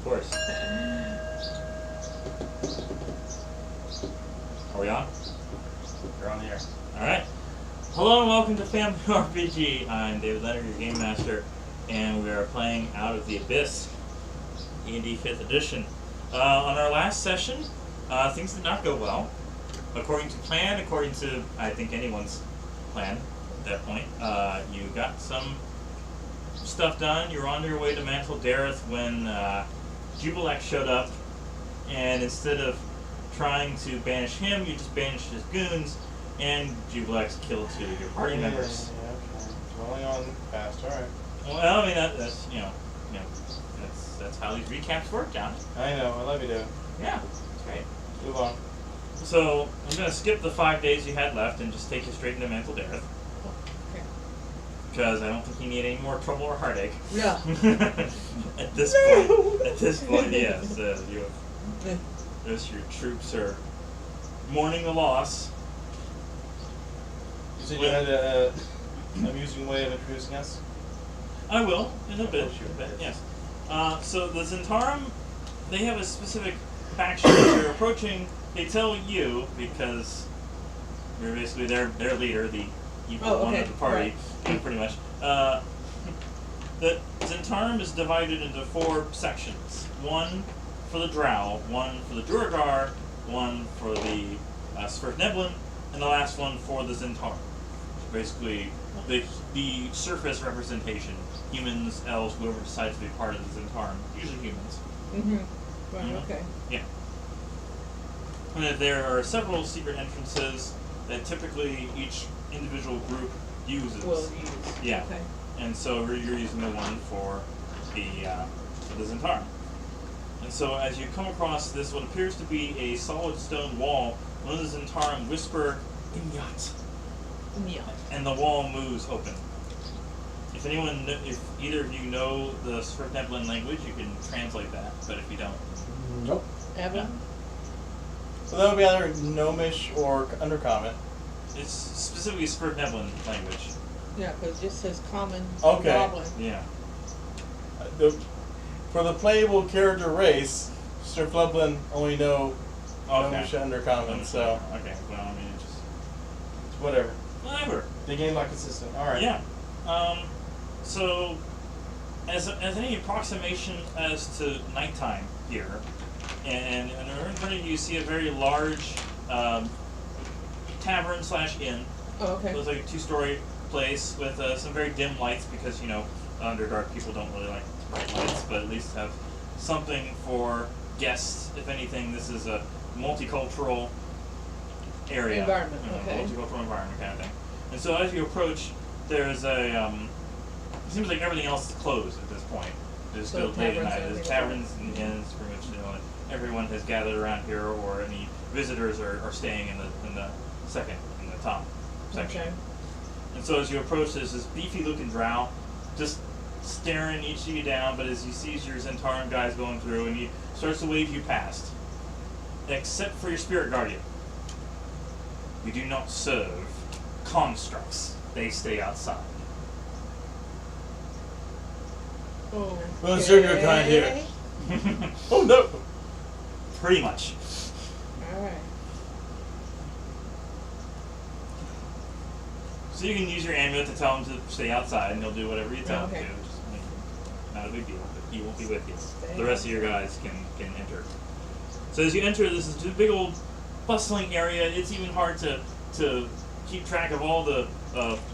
course. Are we on? We're on the air. Alright. Hello and welcome to Family RPG. I'm David Leonard, your Game Master, and we are playing Out of the Abyss, D&D 5th Edition. On our last session, things did not go well. According to plan, according to, I think, anyone's plan at that point, you got some stuff done. You were on your way to Mantol Derith when Jubilex showed up, and instead of trying to banish him, you just banished his goons, and Jubilex killed two of your party members. Yeah, okay. Dwelling on the past, alright. Well, I mean, that's, that's how these recaps work, John. I know, I love you, Dave. Yeah, that's great. Move on. So, I'm going to skip the 5 days you had left and just take you straight into Mantol Derith. Okay. Because I don't think you need any more trouble or heartache. No. At this point, yes. Your troops are mourning the loss. You said you had an amusing way of introducing us? I will, in a bit, yes. So the Zentarum, they have a specific faction that you're approaching. They tell you, because you're basically their leader, the evil one of the party, pretty much. That Zentarum is divided into 4 sections. One for the Drow, one for the Duergar, one for the Svirfneblin, and the last one for the Zentarum. Basically, the surface representation. Humans, elves, whoever decides to be part of the Zentarum. Usually humans. Mm-hmm. Right, okay. Yeah. And there are several secret entrances that typically each individual group uses. Will use. Yeah. Okay. And so you're using the one for the Zentarum. And so as you come across this, what appears to be a solid stone wall, one of the Zentarum whisper, "Inyat," Yeah. and the wall moves open. If either of you know the Svirfneblin language, you can translate that. But if you don't, Nope. Evan? So that would be either Gnomish or Undercommon. it's specifically Svirfneblin language. Yeah, because it just says common Okay. goblin. Yeah. For the playable character race, Svirfneblin only know Okay. Gnomish and Undercommon, so Okay. Well, I mean, it's whatever. whatever. The game's not consistent. Alright. Yeah. So, as any approximation as to nighttime here, and in front of you see a very large tavern/inn. Oh, okay. It looks like a 2-story place with some very dim lights because, Underdark people don't really like bright lights, but at least have something for guests. If anything, this is a multicultural area. Environment, okay. Multicultural environment kind of thing. And so as you approach, there's it seems like everything else is closed at this point. There's still late at night. There's taverns and inns, pretty much, everyone has gathered around here, or any visitors are staying in the top section. Okay. And so as you approach, there's this beefy looking drow just staring each of you down, but as he sees your Zentarum guys going through, and he starts to wave you past. Except for your spirit guardian. We do not serve constructs. They stay outside. Oh. We'll serve your kind here. Oh no! Pretty much. Alright. So you can use your amulet to tell him to stay outside, and he'll do whatever you tell him Okay. to. Just, not a big deal, but he won't be with you. The rest of your guys can enter. So as you enter, this is a big old bustling area. It's even hard to keep track of all the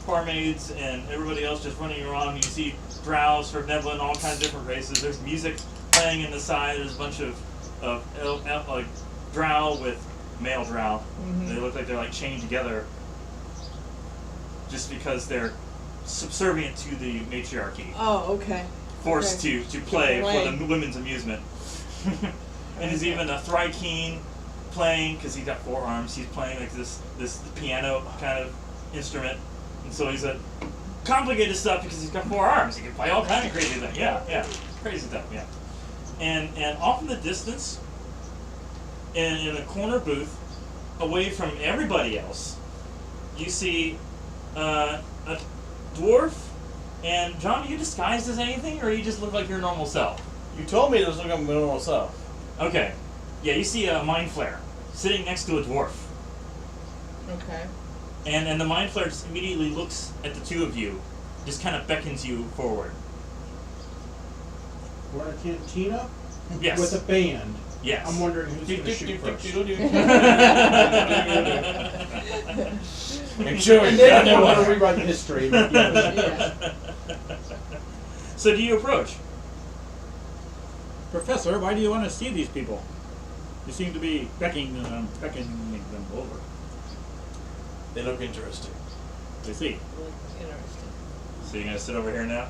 barmaids and everybody else just running around. You see drows, Svirfneblin, all kinds of different races. There's music playing in the side. There's a bunch of like drow with male drow. Mm-hmm. They look like they're like chained together just because they're subservient to the matriarchy, Oh, okay. forced Okay. to play for Play. the women's amusement. And there's even a Thrykeen playing, because he's got 4 arms. He's playing like this piano kind of instrument, and so he's a complicated stuff because he's got 4 arms. He can play all kind of crazy things. Yeah, crazy stuff. Yeah, and off in the distance, in a corner booth, away from everybody else, you see a dwarf. And John, are you disguised as anything, or you just look like your normal self? You told me it was looking at mineral south. Okay. Yeah, you see a mind flare sitting next to a dwarf. Okay. And the mind flare just immediately looks at the two of you, just kind of beckons you forward. We're in a cantina Yes. with a band. Yes. I'm wondering who's going to shoot first. Make sure And you then got I want to one. rewrite history. But Yeah. So do you approach? Professor, why do you want to see these people? You seem to be beckoning them over. They look interesting. I see. Look interesting. So you're gonna sit over here now?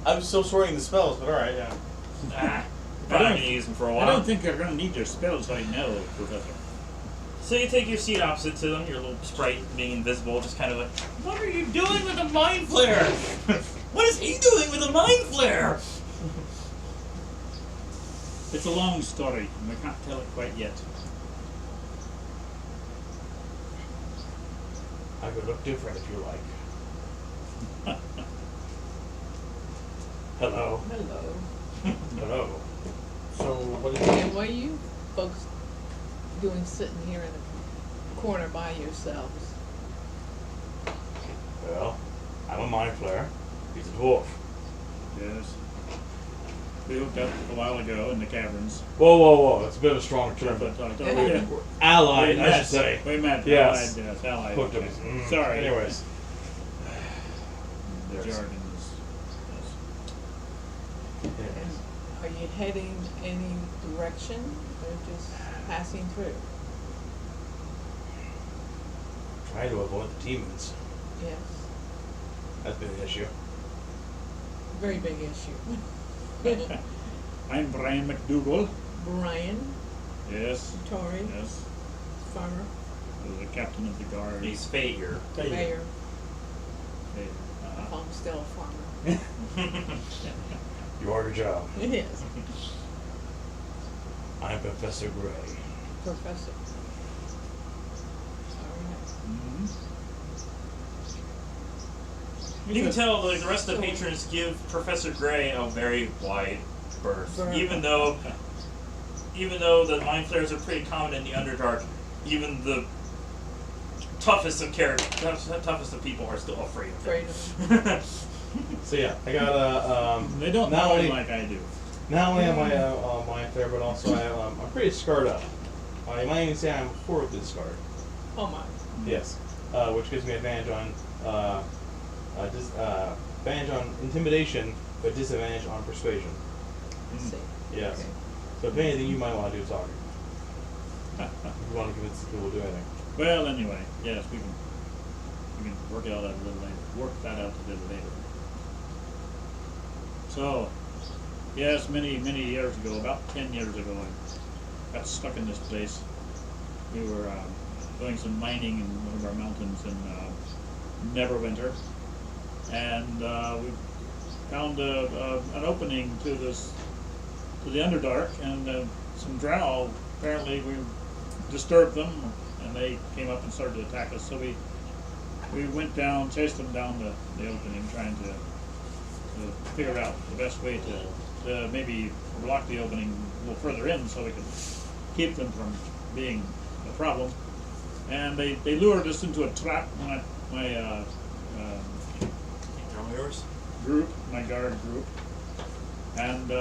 I'm still sorting the spells, but alright, yeah. Ah, I probably don't- gonna use them for a I while. don't think they're going to need your spells right now, Professor. So you take your seat opposite to them, your little sprite being invisible, just kind of like, what are you doing with a mind flare? What is he doing with a mind flare? It's a long story, and I can't tell it quite yet. I could look different if you like. Hello. Hello. Hello. So, what is it? And what are you folks doing sitting here in the corner by yourselves? Well, I'm a mind flare. He's a dwarf. Yes. We hooked up a while ago in the caverns. Whoa, whoa, whoa. That's a bit of a strong term. But Allied, we I met. should say. We met. Yes. Allied, yes, allied. Hooked up. Okay. Sorry. Anyways. The Yes. jargon is. Anyways. Are you heading any direction or just passing through? Trying to avoid the demons. Yes. That's been an issue. Very big issue. I'm Brian McDougall. Brian, Yes. Tory, Yes. farmer, The captain of the guard. He's Fayer. mayor, Hey, if I'm still a farmer. You are your job. Yes, I'm Professor Gray. professor. Alright. mhm. You can tell like, the rest of the patrons give Professor Gray a very wide berth. Berth. Even though the mind flares are pretty common in the Underdark, even the toughest of toughest of people are still afraid of Afraid him. of So yeah, I got They don't not know only, him like I do. not only am I mind flare, but also I'm pretty scarred up. You might even say I'm horribly scarred. Oh my. Yes, which gives me advantage on advantage on intimidation, but disadvantage on persuasion. Let's see. Yes. Okay. So if anything, you might want to do talking. If you want to convince the people to do anything. Well, anyway, yes, we can work it out a little later. Work that out a little later. So, yes, many years ago, about 10 years ago, I got stuck in this place. We were doing some mining in one of our mountains in Neverwinter, and we found an opening to the Underdark, and some drow. Apparently, we disturbed them, and they came up and started to attack us. So we went down, chased them down the opening, trying to figure out the best way to maybe block the opening a little further in, so we could keep them from being a problem. And they lured us into a trap. My group, my guard group, and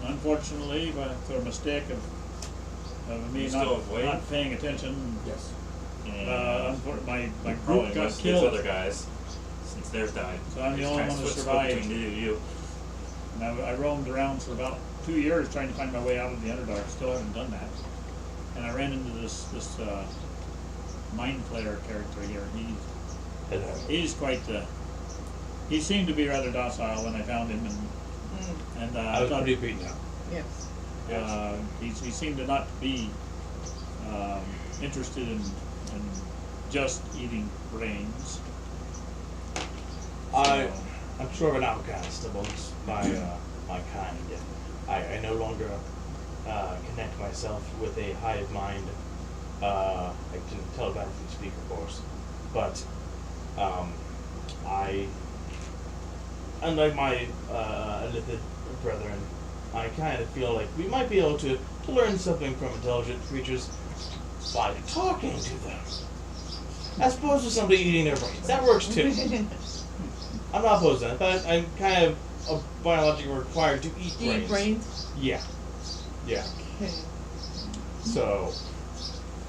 unfortunately, through a mistake of me not paying attention, Yes. my Probably group got most of these killed. other guys, since theirs died. So I'm the Just only kinda one who switched survived. between you. And I roamed around for about 2 years trying to find my way out of the Underdark. Still haven't done that. And I ran into this mind player character here. He's quite. He seemed to be rather docile when I found him, and I was thought, pretty beaten up. Yes. he seemed to not be interested in just eating brains. I'm sure of an outcast amongst my kind. I no longer connect myself with a hive mind. I can telepathically speak, of course, but I, unlike my Elithid brethren, I kind of feel like we might be able to learn something from intelligent creatures by talking to them. As opposed to somebody eating their brains. That works too. I'm not opposed to that, but I'm kind of biologically required to eat brains. Eat brains? Yeah. Yeah. Okay. So,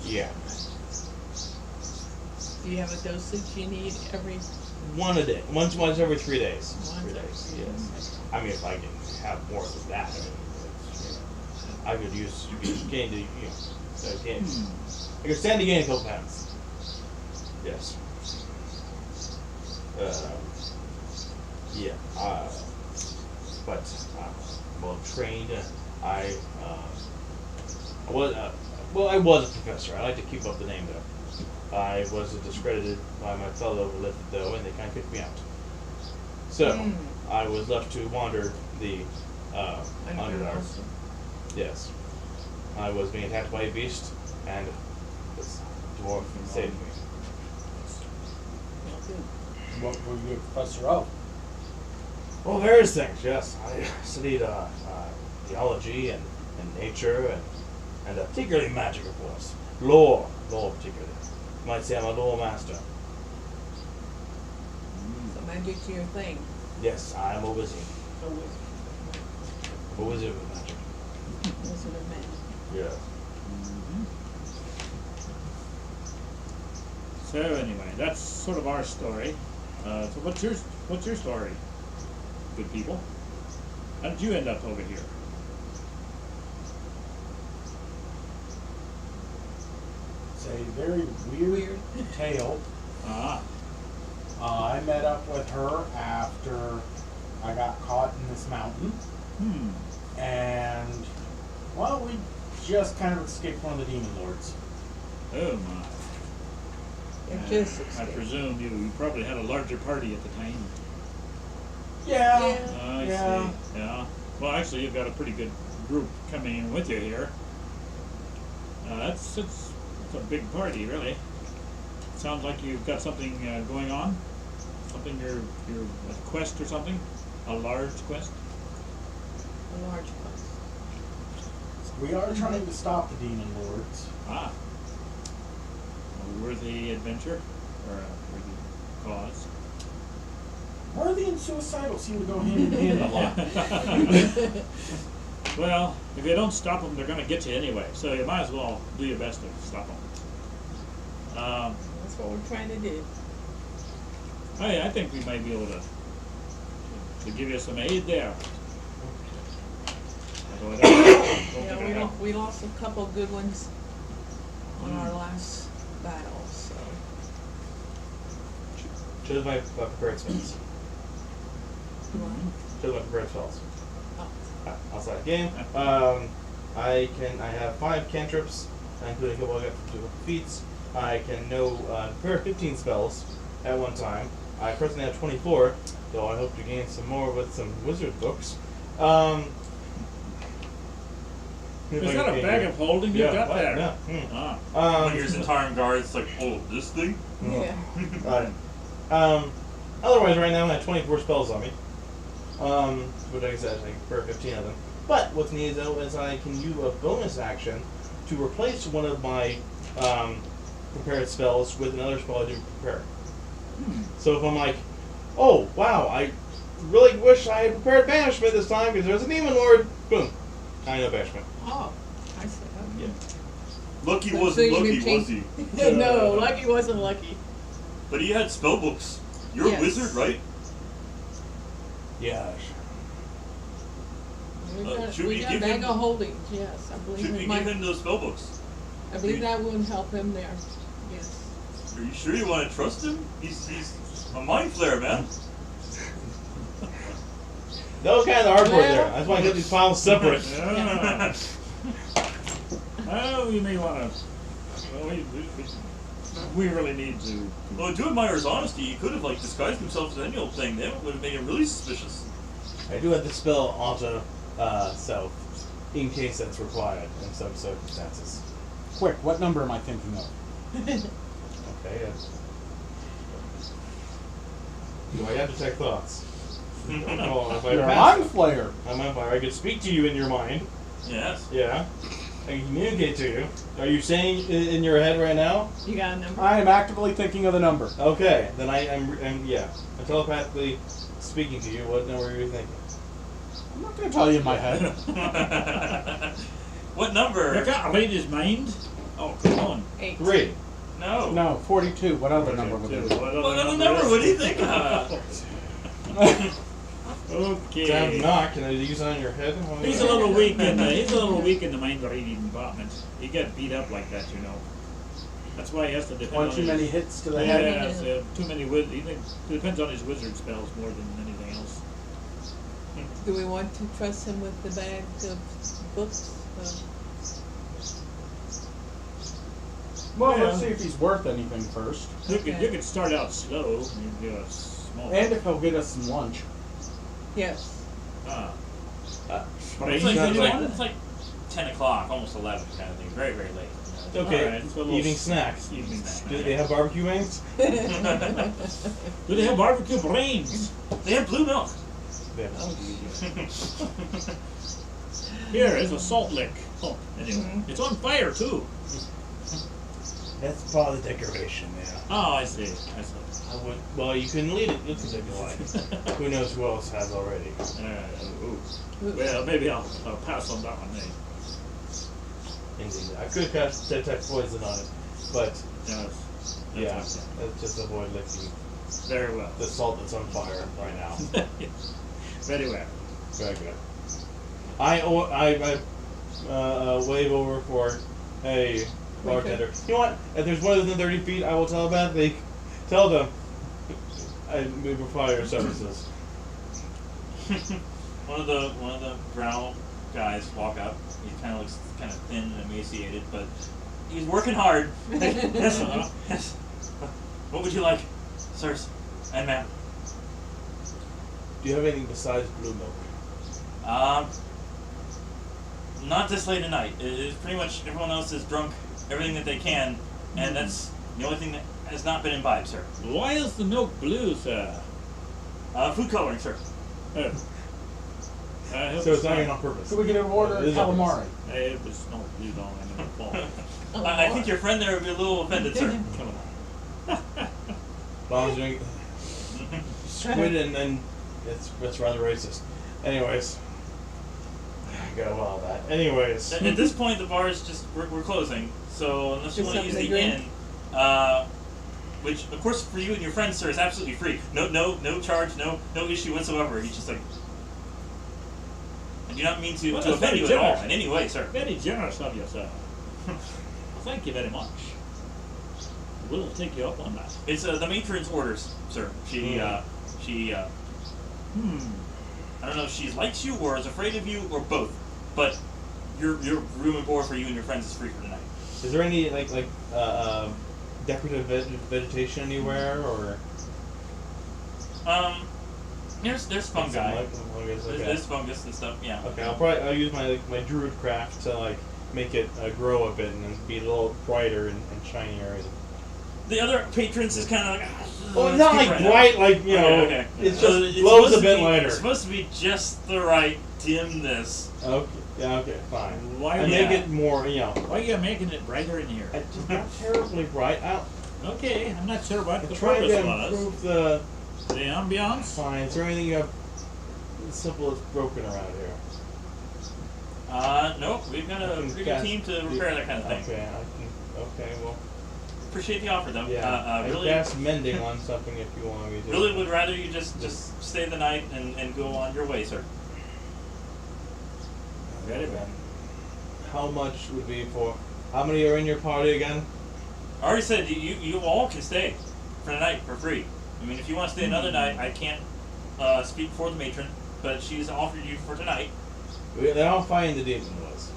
yeah. Do you have a dosage you need every One a day. Once every 3 days. once 3 every days, 3 yes. days? I mean, if I can have more than that, I could use gain to gain. I could stand to gain a couple pounds. Yes. Yeah. But well trained. I was I was a professor. I like to keep up the name though. I was discredited by my fellow who lived though, and they kind of kicked me out. So I was left to wander the Underdark. Yes. I was being attacked by a beast, and this dwarf saved me. What were you a professor of? Well, various things, yes. I studied theology and nature and particularly magic, of course. Lore particularly. You might say I'm a lore master. So magic's your thing. Yes, I am a wizard. A wizard. A wizard of magic. Wizard of magic. Yeah. So anyway, that's sort of our story. So what's your story, good people? How did you end up over here? It's a very weird tale. Ah, I met up with her after I got caught in this mountain. And, well, we just kind of escaped one of the demon lords. oh my. It just I escaped. presume you probably had a larger party at the time. Yeah. I Yeah. see. Yeah. Well, actually, you've got a pretty good group coming in with you here. That's a big party, really. Sounds like you've got something going on. Something you're a quest or something. A large quest. A large quest. We are trying to stop the demon lords. Ah. A worthy adventure or a worthy cause. Worthy and suicidal seem to go hand in hand a lot. Well, if you don't stop them, they're going to get you anyway. So you might as well do your best to stop them. That's what we're trying to do. I think we might be able to give you some aid there. Although I don't think I have. We lost a couple of good ones on our last battle, so. Chose my prepared spells. Chose my prepared spells. Oh. Outside the game. I have 5 cantrips, including a couple I got from 2 feats. I can prepare 15 spells at one time. I personally have 24, though I hope to gain some more with some wizard books. Is that a bag of holding you got there? Yeah. Ah. When you're Zentaran guard, it's like, oh, this thing? Yeah. Otherwise, right now I have 24 spells on me. But like I said, I can prepare 15 of them. But what's neat though is I can use a bonus action to replace one of my prepared spells with another spell I didn't prepare. So if I'm like, oh wow, I really wish I had prepared banishment this time because there's a demon lord, boom, I know banishment. Oh, I see. Okay. Yeah. Lucky So wasn't you lucky, can was he? No, Lucky wasn't lucky. But he had spell books. You're Yes. a wizard, right? Yeah. should we We got a give bag him- of holdings, yes. I believe Should we it might, give him those spell books? I believe that would help him there. Yes. Are you sure you want to trust him? He's a mind flayer, man. That was kind of the hard part Well- there. That's why I got these files separate. Yeah. Well, we may want to. Well, we really need to. Well, to admire his honesty, he could have like disguised himself as any old thing. That would have made him really suspicious. I do have the spell auto self in case that's required in some circumstances. Quick, what number am I thinking of? Okay. Do I have detect thoughts? Well, if I You're a pass- mind flayer. I'm on fire. I could speak to you in your mind. Yes. Yeah. I can communicate to you. Are you saying in your head right now? You got a number? I am actively thinking of the number. Okay, then I'm telepathically speaking to you. What number are you thinking? I'm not going to tell you in my head. What number? You can't read his mind. Oh, come on. 8. 3. No. No, 42. What other number would it be? What other number would you think of? Okay. Damn knock. Can I use it on your head? He's a little weak in the mind reading department. He got beat up like that, you know. That's why he has to depend One on too his, many hits to the head. Yes, too many. He depends on his wizard spells more than anything else. Do we want to trust him with the bag of books? Well, Yeah. let's see if he's worth anything first. You Okay. could start out slow and do a small. And if he'll get us some lunch. Yes. Ah. Uh, But It's he's like, not it's like 10 o'clock, almost 11 kind of thing. Very, very late. It's okay. Alright, it's a little Eating snacks. Evening snack. Do they have barbecue wings? Do they have barbecue brains? They have blue milk. Yeah. Here is a salt lick. Oh, anyway, Mhm. it's on fire too. That's part of the decoration, yeah. Oh, I see. I would. Well, you can lead it. Looks like who knows who else has already? Ooh. Well, maybe I'll pass on that one. Eh? Indeed. I could cast detect poison on it, but Yes. yeah, That's okay. let's just avoid licking Very well. the salt that's on fire right now. Very well. Very good. I wave over for a bartender. You know what? If there's more than 30 feet, I will telepathically tell them I require your services. One of the drow guys walk up. He kind of looks kind of thin and emaciated, but he's working hard. Yes, yes. What would you like, sirs and ma'am? Do you have anything besides blue milk? Not this late at night. It's pretty much everyone else has drunk everything that they can, and that's the only thing that has not been imbibed, sir. Why is the milk blue, sir? Food coloring, sir. Oh. So it's not even on purpose. Could we get an order of It is on calamari? I hope it's not blue down in the fall. I think your friend there would be a little offended, sir. Come on. As long as you ain't squid and then it's rather racist. Anyways. Got all that. Anyways. At this point, the bar is just we're closing. So unless you Just want to use the something to inn, which of course for you and your friends, sir, is absolutely free. No charge, no issue whatsoever. He's just like, I do not mean to Well, offend that's you very at all generous. in any way, sir. Very generous of you, sir. Well, thank you very much. We'll take you up on that. It's the matron's orders, sir. She I don't know if she likes you or is afraid of you or both, but your room and board for you and your friends is free for tonight. Is there any decorative vegetation anywhere or? There's fungi. Okay. There's fungus and stuff. Yeah. Okay, I'll use my druid craft to make it grow a bit and then be a little brighter and shinier. The other patrons is kind of like. Well, not like bright, Okay. it's So just it's glows supposed a to bit be- lighter. It's supposed to be just the right dimness. Okay, yeah, okay, fine. Why? I make it more, Why are you making it brighter in here? it's just not terribly bright. Okay, I'm not sure what I'm the trying purpose to was. improve the The ambiance? fine. Is there anything you have as simple as broken around here? Nope. We've got a pretty good Cast- team to repair that kind of thing. Okay, okay, well, Appreciate the offer, though. yeah. I Really, cast mending on something if you want me to. really would rather you just stay the night and go on your way, sir. Very well. How much would be for? How many are in your party again? I already said you all can stay for the night for free. I mean, if you want to stay another night, I can't speak for the matron, but she's offered you for tonight. They're all fighting the demon was.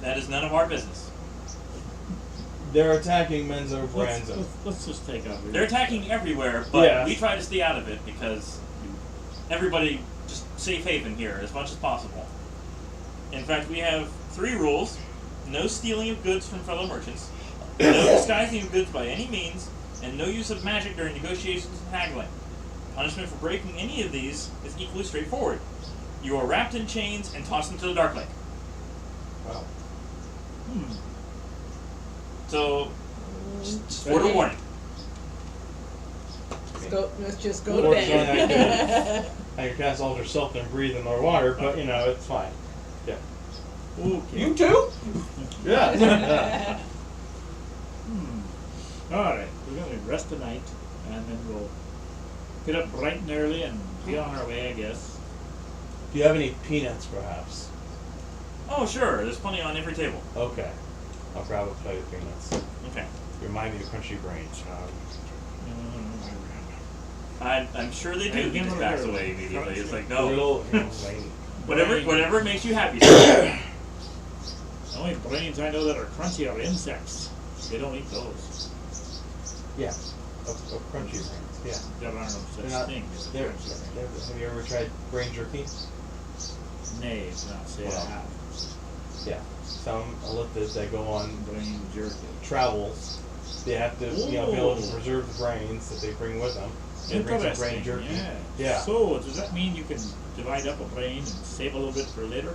That is none of our business. They're attacking Menzo Branzo. Let's just take over. They're attacking everywhere, but Yes. we try to stay out of it because everybody just safe haven here as much as possible. In fact, we have 3 rules: no stealing of goods from fellow merchants, no disguising of goods by any means, and no use of magic during negotiations and haggling. Punishment for breaking any of these is equally straightforward. You are wrapped in chains and tossed into the dark lake. Wow. So, just word of warning. Let's just go Or to bed. I can cast alter self and breathe in the water, but you know, it's fine. Yeah. Okay. You too? Yeah. Yeah. Alright, we're going to rest tonight, and then we'll get up bright and early and be on our way, I guess. Do you have any peanuts, perhaps? Oh, sure. There's plenty on every table. Okay. I'll grab a plate of peanuts. Okay. Remind me of crunchy brains. I'm sure they do. He just backs away immediately. It's like, no. Little, you know, veiny. Whatever makes you happy. Sir. The only brains I know that are crunchy are insects. They don't eat those. Yeah. Of crunchy brains. Yeah. There are no such They're not- things as they're- crunchy brains. Have you ever tried brain jerky? Nay, do not say Well. I have. Yeah. Some elliptids that go on Brain jerky. travels, they have to be able to preserve the brains that they bring with them. They bring some brain Interesting. jerky. Yeah. Yeah. So, does that mean you can divide up a brain and save a little bit for later?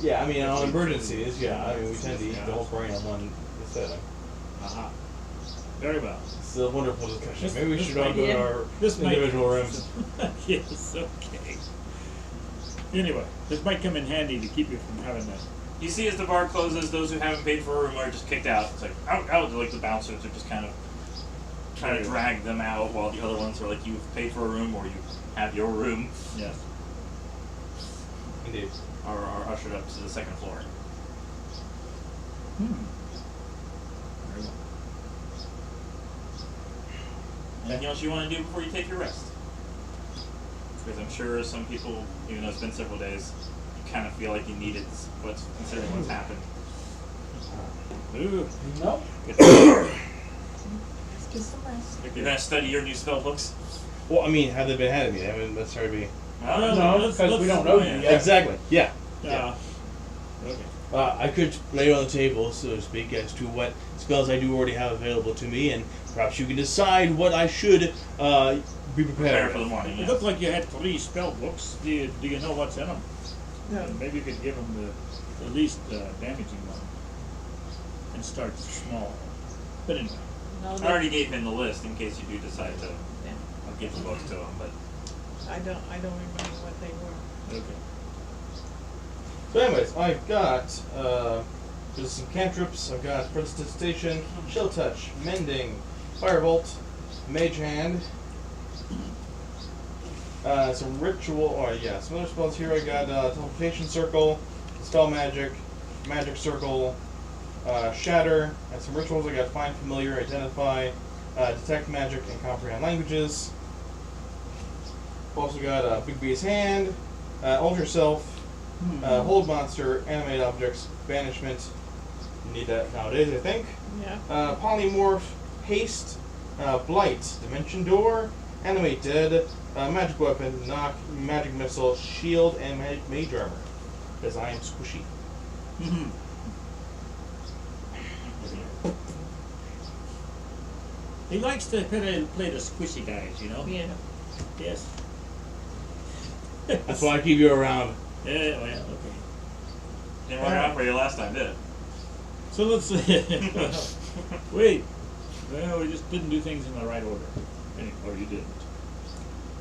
Yeah, I mean, on emergencies, yeah. I mean, we tend to eat the whole brain in one sitting. Aha. Very well. It's a wonderful discussion. This- Maybe we this should all might- go yeah. to our This might- individual rooms. Yes, okay. Anyway, this might come in handy to keep you from having that. You see, as the bar closes, those who haven't paid for a room are just kicked out. It's like, out. Like the bouncers are just kind of trying to drag them out, while the other ones are like, you've paid for a room or you have your room, Yes. Indeed. are ushered up to the second floor. Very well. Anything else you want to do before you take your rest? Because I'm sure some people, even though it's been several days, you kind of feel like you need it, considering what's happened. Ooh. Nope. Just some rest. You're going to study your new spell books? Well, I mean, have they been ahead of me? They haven't necessarily No, because we don't know you yet. Exactly. Yeah. Yeah. Okay. I could lay it on the table, so to speak, as to what spells I do already have available to me, and perhaps you can decide what I should be Prepare prepared for the with. morning, It yes. looked like you had 3 spell books. Do you know what's in them? No. Maybe you could give them the least damaging one and start small. But anyway. No, I already gave him the list in case you do decide to Yeah. give the books to him, but I don't remember what they were. Okay. So anyways, I've got just some cantrips. I've got Prestidigitation, Chill Touch, Mending, Firebolt, Mage Hand, some ritual, some other spells here. I got Teleportation Circle, Spell Magic, Magic Circle, Shatter, and some rituals. I got Find Familiar, Identify, Detect Magic, and Comprehend Languages. Also got Big B's Hand, Alter Self, Hold Monster, Animate Objects, Banishment. Need that nowadays, I think. Yeah. Polymorph, Haste, Blight, Dimension Door, Animate Dead, Magic Weapon, Knock, Magic Missile, Shield, and Mage Armor. Because I am squishy. He likes to play the squishy guys, you know? Yeah. Yes. That's why I keep you around. Yeah, well, okay. didn't work out for you last time, did it? So let's wait. Well, we just didn't do things in the right order. Anyway, or you didn't.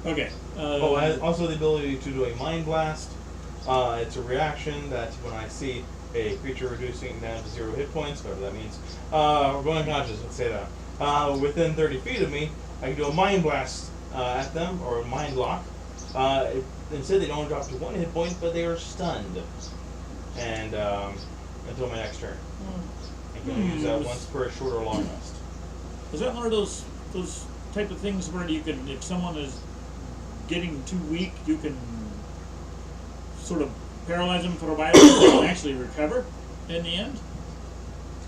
Okay. Oh, I also the ability to do a Mind Blast. It's a reaction that when I see a creature reducing down to 0 hit points, whatever that means, or going unconscious, let's say that, within 30 feet of me, I can do a Mind Blast at them, or a Mind Lock. Instead, they don't drop to 1 hit point, but they are stunned. And until my next turn. I can only use that once per short or long rest. Is that one of those type of things where you can, if someone is getting too weak, you can sort of paralyze them for a while and they can actually recover in the end?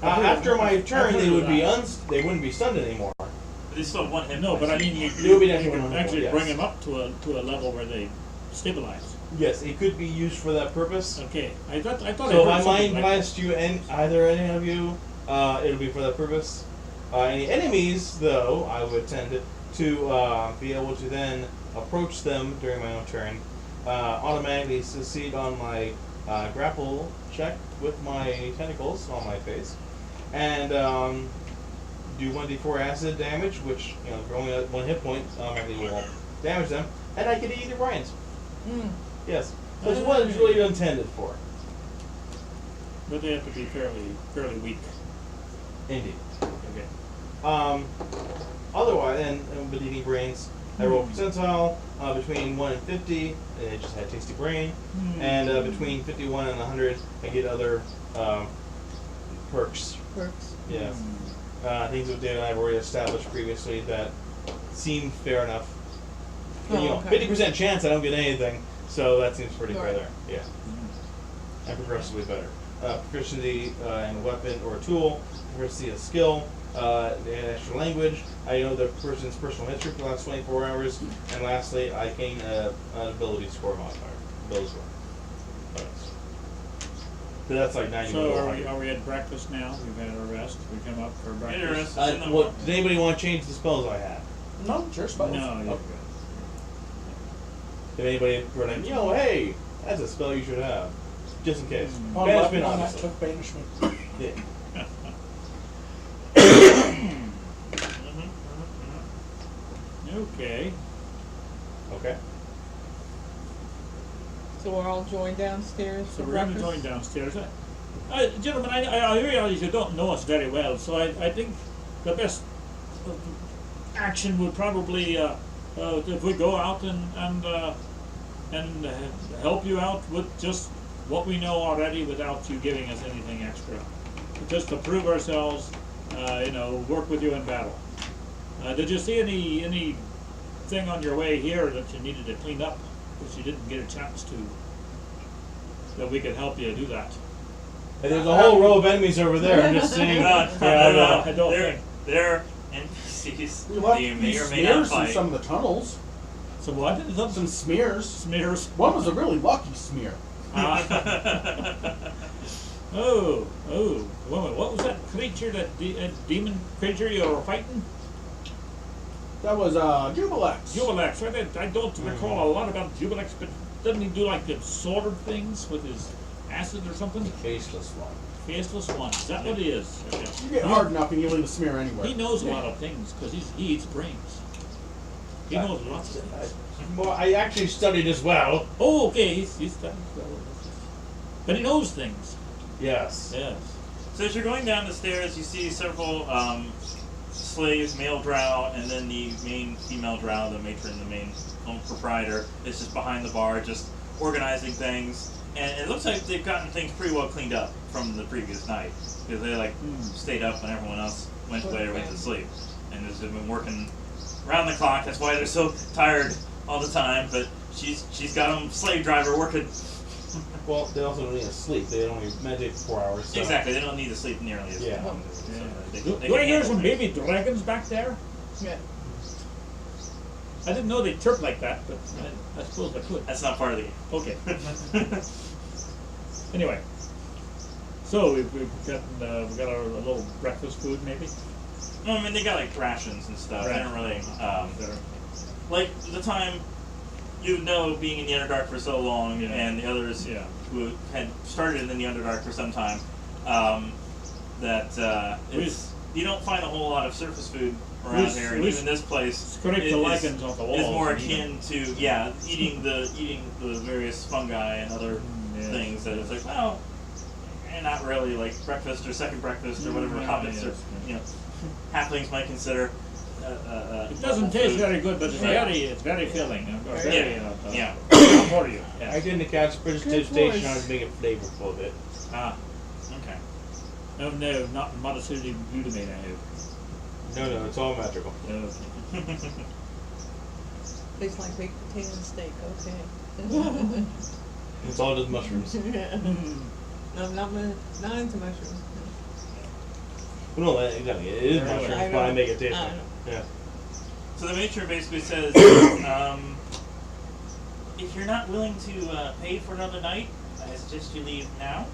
After my turn, I've they heard would of be that. they wouldn't be stunned anymore. But they still have one hit. No, but I mean, It would be next you one can on the actually board, bring yes. them up to a level where they stabilize. Yes, it could be used for that purpose. Okay, I thought. So I if heard I something Mind like Blast you and either any of you, it'll be for that purpose. Any enemies, though, I would tend to be able to then approach them during my own turn, automatically succeed on my grapple check with my tentacles on my face, and do 1d4 acid damage, which, for only 1 hit point, automatically will damage them, and I can eat their brains. Mm. Yes. So it's what it's really intended for. But they have to be fairly weak. Indeed. Okay. Otherwise, and with eating brains, I roll percentile between 1 and 50, and it just had tasty brain. And between 51 and 100, I get other perks. Perks. Yes. Things that Dave and I have already established previously that seem fair enough. Oh, okay. 50% chance I don't get anything, so that seems pretty fair Right. there. Yeah. And progressively better. Proficiency in a weapon or a tool, proficiency in skill, an extra language. I know the person's personal history for the last 24 hours, and lastly, I gain an ability score modifier. Ability score. So that's like 90. So are we at breakfast now? We've had our rest. We come up for breakfast. Did anybody want to change the spells I had? No, sure, spells. No, you're Okay. Did anybody run in, hey, that's a spell you should have. Just in case. On Banishment, weapon, that obviously. took banishment. Yeah. Okay. Okay. So we're all joined downstairs So for we're going to breakfast? join downstairs. Gentlemen, I realize you don't know us very well, so I think the best action would probably if we go out and help you out with just what we know already without you giving us anything extra. Just to prove ourselves, work with you in battle. Did you see anything on your way here that you needed to clean up, because you didn't get a chance to, that we could help you do that? And there's a whole row of enemies over there. I'm just saying. I don't think. They're NPCs. We left You may these or may not smears in fight. some of the tunnels. So what? Some smears. Smears. One was a really lucky smear. Oh, what was that creature, that demon creature you were fighting? That was Jubilex. Jubilex, right? I don't recall a lot about Jubilex, but doesn't he do like the sword things with his acid or something? Faceless one. Faceless one. Is that what he is? Okay. You get hard enough and you leave a smear anywhere. He knows a lot of things because he eats brains. He knows lots of things. Well, I actually studied as well. Oh, okay. He's done well. But he knows things. Yes. Yes. So as you're going down the stairs, you see several slaves, male drow, and then the main female drow, the matron, the main home proprietor, is just behind the bar, just organizing things. And it looks like they've gotten things pretty well cleaned up from the previous night, because they stayed up when everyone else went away or went to sleep, and they've been working around the clock. That's why they're so tired all the time. But she's got them slave driver working. Well, they also don't need to sleep. They only meditate for 4 hours. So. Exactly, they don't need to sleep nearly as Yeah. long. Do They I can hear handle some it. baby dragons back there? Yeah. I didn't know they chirp like that, but I suppose I could. That's not part of the game. Okay. Anyway, so we've got our little breakfast food, maybe. No, I mean, they got like rations and stuff. They don't really, like the time, being in the Underdark for so long, and the others who had started in the Underdark for some time, you don't find a whole lot of surface food around here. And even this place Scrape the lichens off the walls. is more akin to eating the various fungi and other things that it's like, well, not really like breakfast or second breakfast or whatever hobbits or halflings might consider. It doesn't taste very good, but it's very filling. Yeah. For you. I didn't catch precipitation. I was making flavorful of it. Ah, Okay. no, not monosodium glutamate. I hope. No, it's all magical. Okay. Tastes like baked potato and steak, okay. It's all just mushrooms. Yeah. No, not into mushrooms. No, exactly. It is Right. mushrooms, I but I know. make it taste I like. know. Yeah. So the matron basically says, if you're not willing to pay for another night, I suggest you leave now.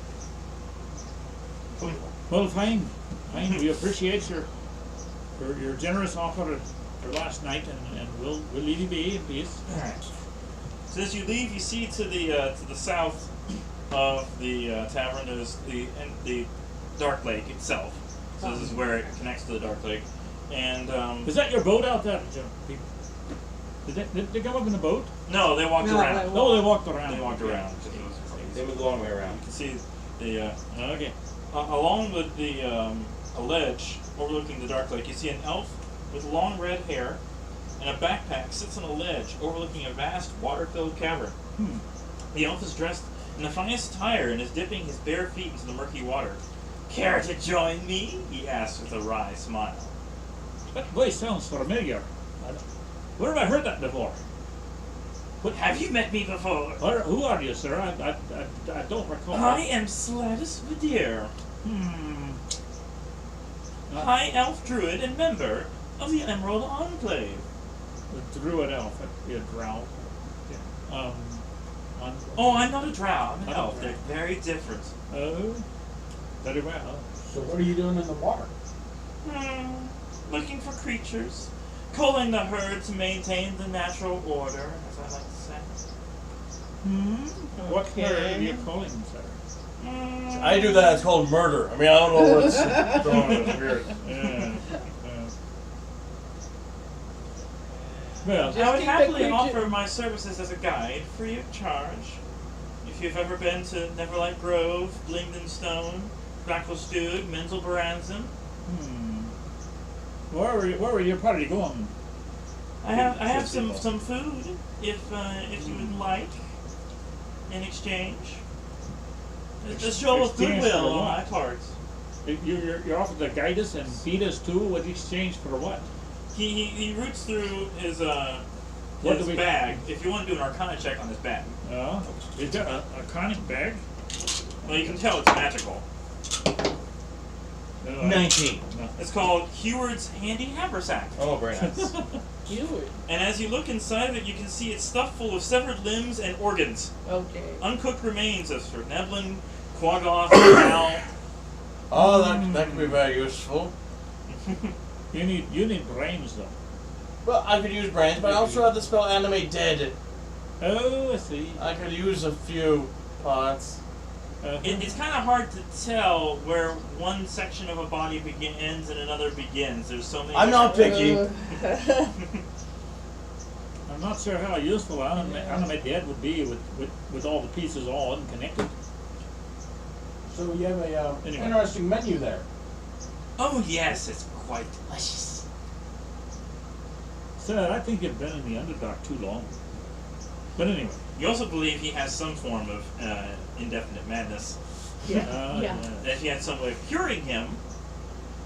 Well, fine. We appreciate your generous offer. for last night, and we'll leave you be in peace. All right. So as you leave, you see to the south of the tavern there's the Dark Lake itself. So this is where it connects to the Dark Lake, and Is that your boat out there, Jim? Did they come up in a boat? no, they walked No, around. they No, they walked around. They walked around. They moved the long way around. You can see the Okay. along with the a ledge overlooking the Dark Lake. You see an elf with long red hair and a backpack sits on a ledge overlooking a vast water-filled cavern. The elf is dressed in the finest attire and is dipping his bare feet into the murky water. Care to join me? He asks with a wry smile. That voice sounds familiar. Where have I heard that before? Have you met me before? Who are you, sir? I don't recall. I am Slatus Vidir, High Elf Druid and member of the Emerald Enclave. The druid elf. That'd be a drow. Yeah. Oh, I'm not a drow, I'm an Not a elf. drow. They're very different. Oh, very well. So what are you doing in the water? Looking for creatures. Culling the herd to maintain the natural order, as I like to say. What herd are you calling, sir? I do that. It's called murder. I mean, I don't know what's going on with weird. Yeah. Well, Just I would keep the happily creature- offer my services as a guide, free of charge. If you've ever been to Neverlight Grove, Blingden Stone, Bracklestug, Mantol Derith, where were your party going? I have Good people. some food if you would like in exchange. A show of Exchange goodwill for on my what? part. You're offered to guide us and feed us too. With exchange for what? He roots through his What his do we- bag. If you want to do an Arcana check on his bag, Is that a conic bag? well, you can tell it's magical. No, 19. No. It's called Heward's Handy Haversack. Oh, very nice. You would. And as you look inside of it, you can see it's stuffed full of severed limbs and organs. Okay. Uncooked remains of Sir Neblin, Quaggoth, Mal. Oh, that could be very useful. You need brains though. Well, I could use brains, but I also have the spell Animate Dead. Oh, I see. I could use a few parts. It's kind of hard to tell where one section of a body ends and another begins. There's so many. I'm not picky. I'm not sure how useful Animate Dead would be with all the pieces all unconnected. So you have a Anyway. interesting menu there. Oh yes, it's quite delicious. Sir, I think you've been in the Underdark too long. But anyway. You also believe he has some form of indefinite madness. Yeah. Yeah. That if he had some way of curing him.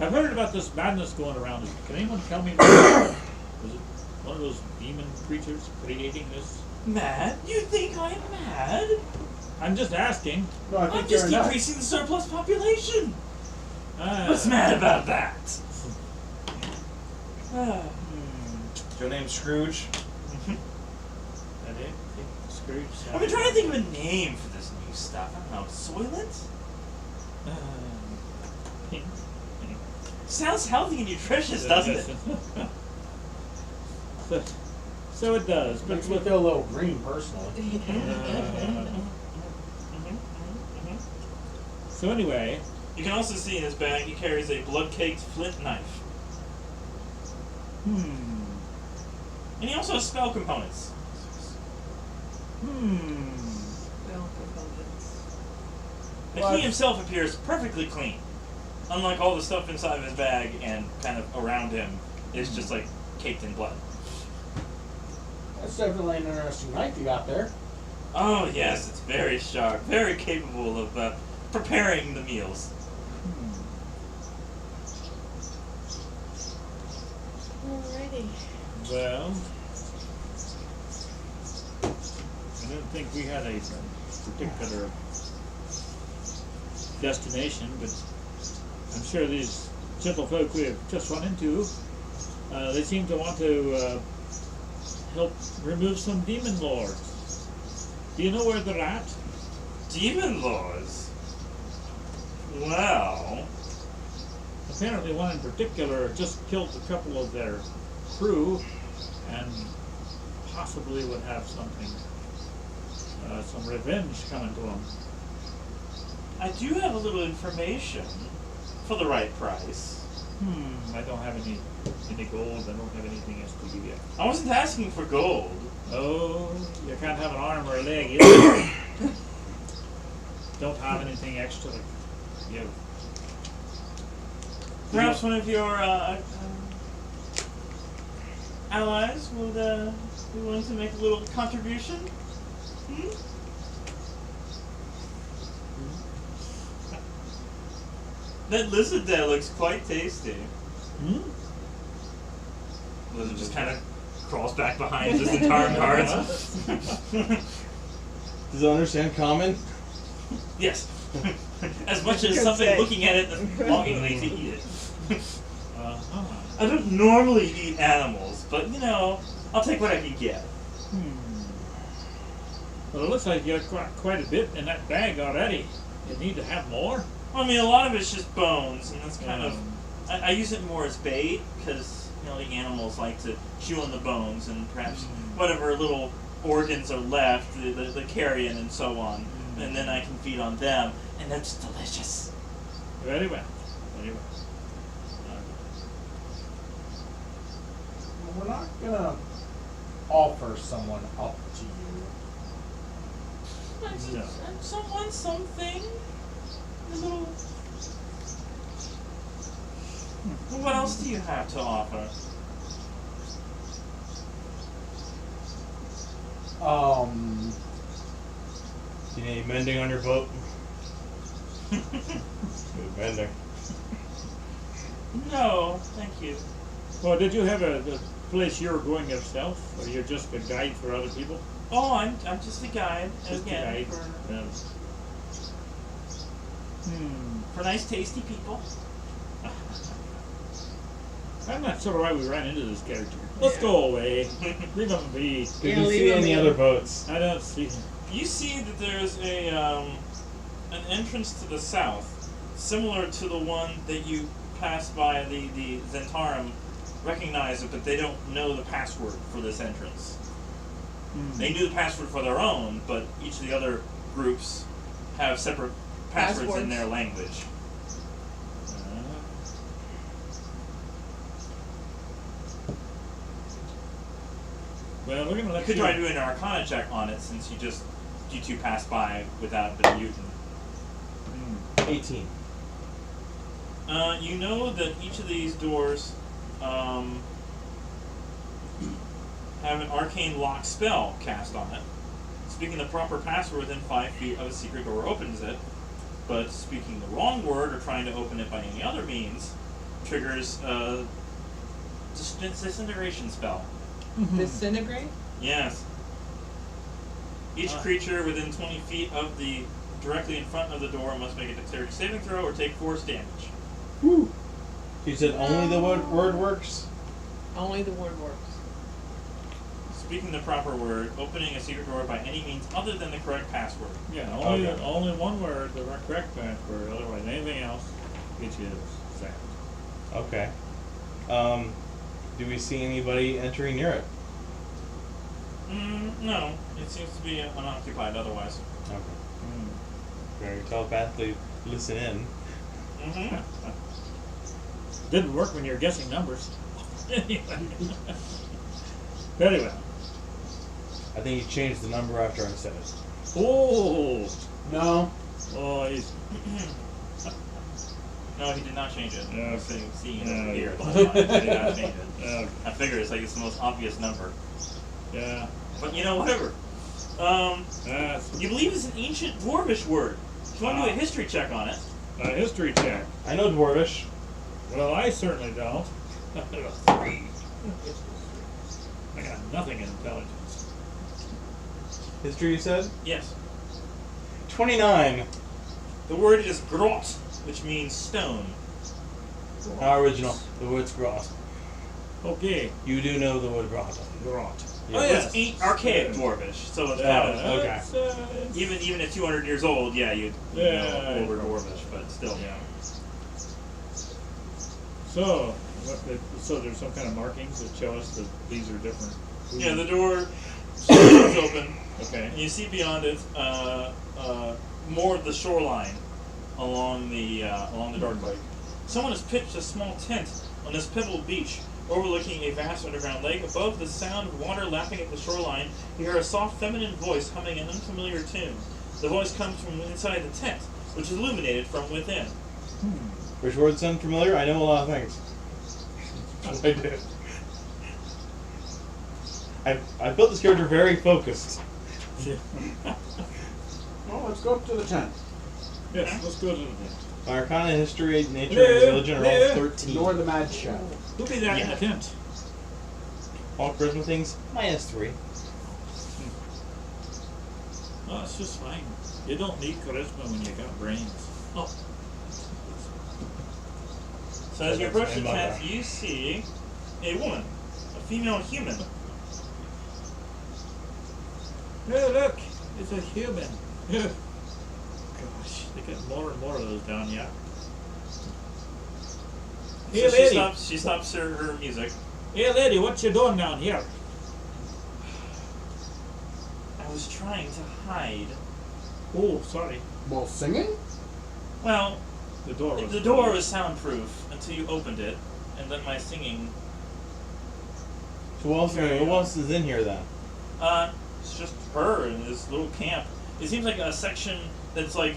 I've heard about this madness going around. Can anyone tell me? Was it one of those demon creatures creating this? Mad? You think I'm mad? I'm just asking. No, I I'm think just you're enough. decreasing the surplus population. Ah. What's mad about that? Is your name Scrooge? That it? Scrooge. I've been trying to think of a name for this new stuff. I don't know. Soylent? Pink. Anyway. Sounds healthy and nutritious, doesn't it? So it does, but Makes me feel a little green personally. so anyway, You can also see in his bag he carries a blood-caked flint knife. And he also has spell components. Well, components. But What? he himself appears perfectly clean. Unlike all the stuff inside of his bag and kind of around him is just like caked in blood. That's definitely an interesting knife you got there. Oh yes, it's very sharp, very capable of preparing the meals. Alrighty. well, I didn't think we had a particular destination, but I'm sure these gentlefolk we have just run into, they seem to want to help remove some demon lords. Do you know where they're at? Demon lords? Well, Apparently one in particular just killed a couple of their crew, and possibly would have something, some revenge coming to them. I do have a little information for the right price. I don't have any gold. I don't have anything else to give you. I wasn't asking for gold. Oh, you can't have an arm or a leg either. Don't have anything extra to give. Perhaps one of your allies would be willing to make a little contribution? That lizard there looks quite tasty. Lizard just kind of crawls back behind his entire cards. Does it understand common? Yes. As much as Good something say. looking at it longingly to eat it. I don't normally eat animals, but you know, I'll take what I can get. Well, it looks like you got quite a bit in that bag already. You need to have more. I mean, a lot of it's just bones, and that's kind of. I use it more as bait because you know the animals like to chew on the bones, and perhaps whatever little organs are left, the carrion and so on, and then I can feed on them, and that's delicious. Very well. Very well. We're not gonna offer someone up to you. No. Someone, something. A little. Well, what else do you have to offer? Do you need mending on your boat? Good mending. No, thank you. Well, did you have a place you were going yourself, or you're just a guide for other people? Oh, I'm just a guide. Just again, a guide. for nice, tasty people. I'm not sure why we ran into this character. Let's go away. Leave him be. Did Yeah, you leave see him any be. other boats? I don't see him. You see that there's an entrance to the south, similar to the one that you passed by. The Zentarum recognize it, but they don't know the password for this entrance. They knew the password for their own, but each of the other groups have separate passwords in their language. Well, we're gonna You let could you. try doing an Arcana check on it since you two passed by without been using. 18. You know that each of these doors have an arcane lock spell cast on it. Speaking the proper password within 5 feet of a secret door opens it, but speaking the wrong word or trying to open it by any other means triggers a disintegration spell. Disintegrate? Yes. Each creature within 20 feet of the directly in front of the door must make a dexterity saving throw or take force damage. Woo. You said only the word works? Only the word works. Speaking the proper word, opening a secret door by any means other than the correct password. Yeah, Okay. only one word, the correct password. Otherwise, anything else gets you sacked. Okay. Do we see anybody entering near it? No. It seems to be unoccupied otherwise. Okay. Very telepathically listen in. Didn't work when you're guessing numbers. Anyway. Very well. I think he changed the number after I said it. Oh, No. oh, he's No, he did not change it. Yeah. I was seeing it Yeah. over here. The whole time. He did not change it. uh, I figure it's like it's the most obvious number. yeah. But you know, whatever. You believe it's an ancient dwarvish word. If you want to do a history check on it. A history check. I know Dwarvish. Well, I certainly don't. I got a 3. I got nothing in intelligence. History, you said? Yes. 29. The word is grot, which means stone. How original. The word's grot. Okay. You do know the word grot. Grot. Oh, Yes. it's archaic dwarvish, so it's Yeah. kind of Okay. It's, even at 200 years old, yeah, you'd Yeah. know older dwarvish, but still. yeah. So, So there's some kind of markings that show us that these are different. Yeah, the door is open. Okay. And you see beyond it more of the shoreline along the dark lake. Someone has pitched a small tent on this pebbled beach overlooking a vast underground lake. Above the sound of water lapping at the shoreline, you hear a soft feminine voice humming an unfamiliar tune. The voice comes from inside the tent, which is illuminated from within. Which words sound familiar? I know a lot of things. I do. I built this character very focused. Well, let's go up to the tent. Yes, let's go to the tent. Arcana, history, nature, and religion are all 13. Ignore the mad show. Who be that in the tent? All charisma things, -3. Oh, it's just fine. You don't need charisma when you got brains. Oh. So as you approach the tent, you see a woman, a female human. Hey, look! It's a human. Gosh, they get more and more of those down here. Hey, So lady! she stops her music. Hey, lady, what you doing down here? I was trying to hide. Oh, sorry. Well, singing? Well, The door was the door was soundproof until you opened it, and then my singing. So who else is in here then? It's just her in this little camp. It seems like a section that's like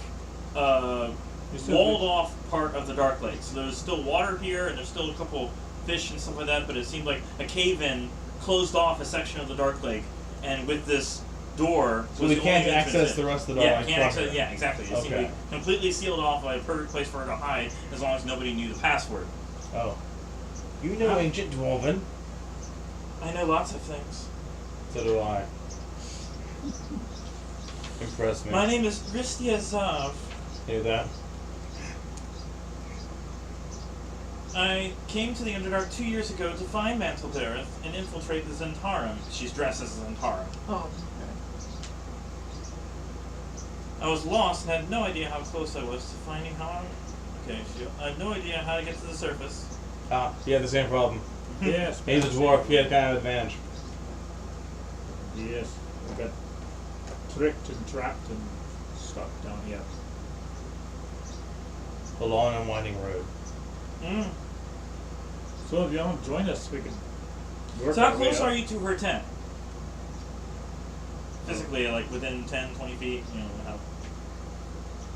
walled off part of the Dark Lake. So there's still water here, and there's still a couple fish and stuff like that. But it seemed like a cave-in closed off a section of the Dark Lake, and with this door, So was we the can't only entrance access in. the rest of the Yeah, Dark can't access. Lake. Yeah, exactly. It seemed to be completely sealed off, like a perfect place for her to hide, as long as nobody knew the password. Oh. You know ancient dwarven. I know lots of things. So do I. Impress me. My name is Ristia Zav. Hear that? I came to the Underdark 2 years ago to find Mantol Derith and infiltrate the Zentarum. She's dressed as a Zentarum. Oh, I was lost and had no idea how close I was to finding how I had no idea how to get to the surface. Ah, he had the same problem. Yes. He's a dwarf, he had kind of advantage. Yes. We got tricked and trapped and stuck down here. A long and winding road. Mm. So if you don't join us, we can work So how our way close up. are you to her tent? Physically, like within 10, 20 feet? You know,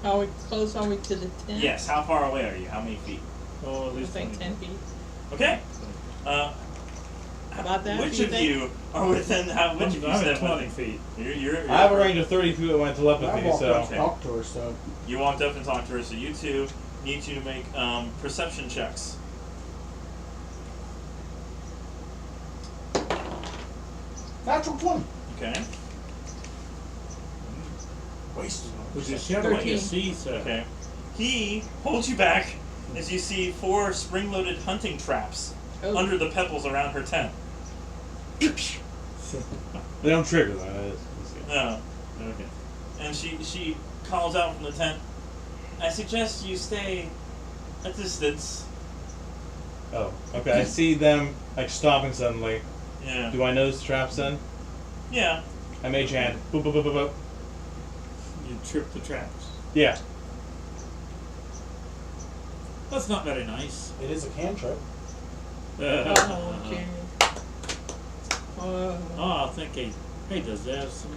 how close are we to the tent? Yes, how far away are you? How many feet? Oh, at I least think 20 10 feet. Okay. About that, Which do you of think? you are within which of you I'm step at 20 within? feet. You're I have a range of 30 feet with my I telepathy, walked so. up to talk to her, so. You walked up and talked to her, so you two need you to make perception checks. Natural 20. Okay. Wasted. Would you share what you 13. see, sir? Okay. He holds you back as you see 4 spring-loaded hunting traps Oh. under the pebbles around her tent. They don't trigger that. No. Okay. And she calls out from the tent, I suggest you stay a distance. Oh, okay. I see them like stopping suddenly. Yeah. Do I notice the traps then? Yeah. I mage hand. Boop, boop, boop, boop, boop. You trip the traps. Yeah. That's not very nice. It is a cantrip. Oh, okay. Oh, I think he deserves some.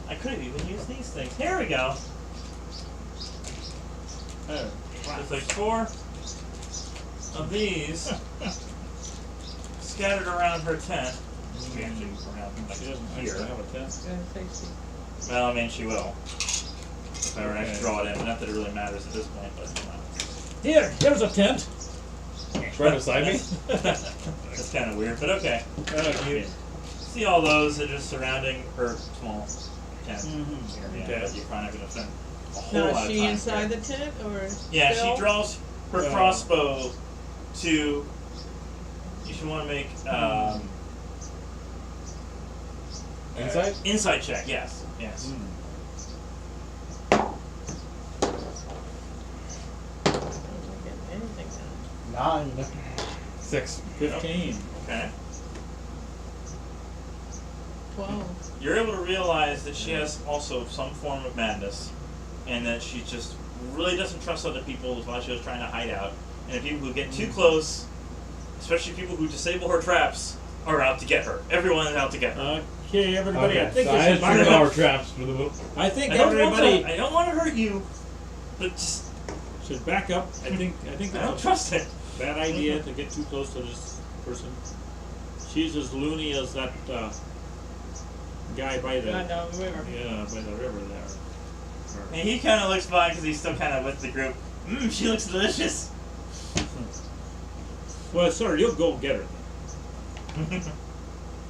I could have even used these things. Here we go. Oh, There's like 4 of these scattered around her tent. Actually, around she doesn't here. actually have a tent. Gonna say she- Well, I mean, she will. If I were to actually draw it in. Not that it really matters at this point, but Here's a tent. It's right beside me. That's kind of weird, but okay. Okay. See all those that are just surrounding her small tent Mhm. area, Okay. but you're probably not going to spend a whole Now, lot is of she time inside there. the tent or Yeah, still? she draws her crossbow to. You should want to make Insight? insight check. Yes, yes. Mm. I'm not getting anything done. 9. 6. 15. Okay. 12. You're able to realize that she has also some form of madness, and that she just really doesn't trust other people while she was trying to hide out. And the people who get too close, especially people who disable her traps, are out to get her. Everyone is out to get her. Okay, everybody. I think so we I should just turned back our up. traps for the book. I think I don't everybody want to hurt you, but just should back up. I think I that's don't a trust it. bad idea to get too close to this person. She's as loony as that guy by the Right down the river. yeah, by the river there. And he kind of looks fine because he's still kind of with the group. She looks delicious. Well, sir, you'll go get her.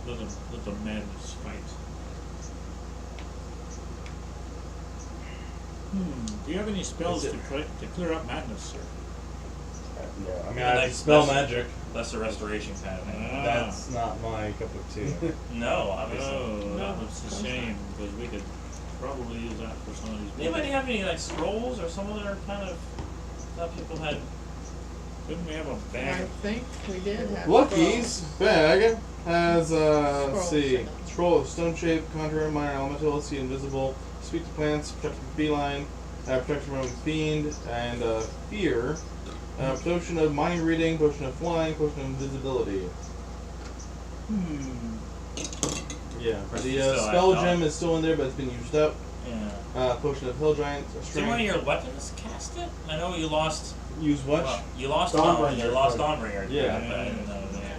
Let the madness fight. Do you have any spells to clear up madness, sir? No, I mean, Yeah, I like dispel that's- magic. Lesser restoration kind of thing. Ah. That's not my cup of tea. No, obviously. Oh, No, that's of a course shame because we could probably use that for some of these. Anybody have any like scrolls or some other kind of stuff people had? Didn't we have a I bag? think we did have Lucky's bag has, let's Scrolls see, in it. scroll of stone shape, conjure minor elemental, see invisible, speak to plants, protect from feline, protect from fiend, and fear. Potion of mind reading, potion of flying, potion of invisibility. Yeah, Rest the is still spell active. gem is still in there, but it's been used up. Yeah. Potion of hill giant, Did one of strength. your weapons cast it? I know you lost. Use what? Well, you lost Dawnbringer, You lost right. Dawnbringer. Yeah. But I didn't know that.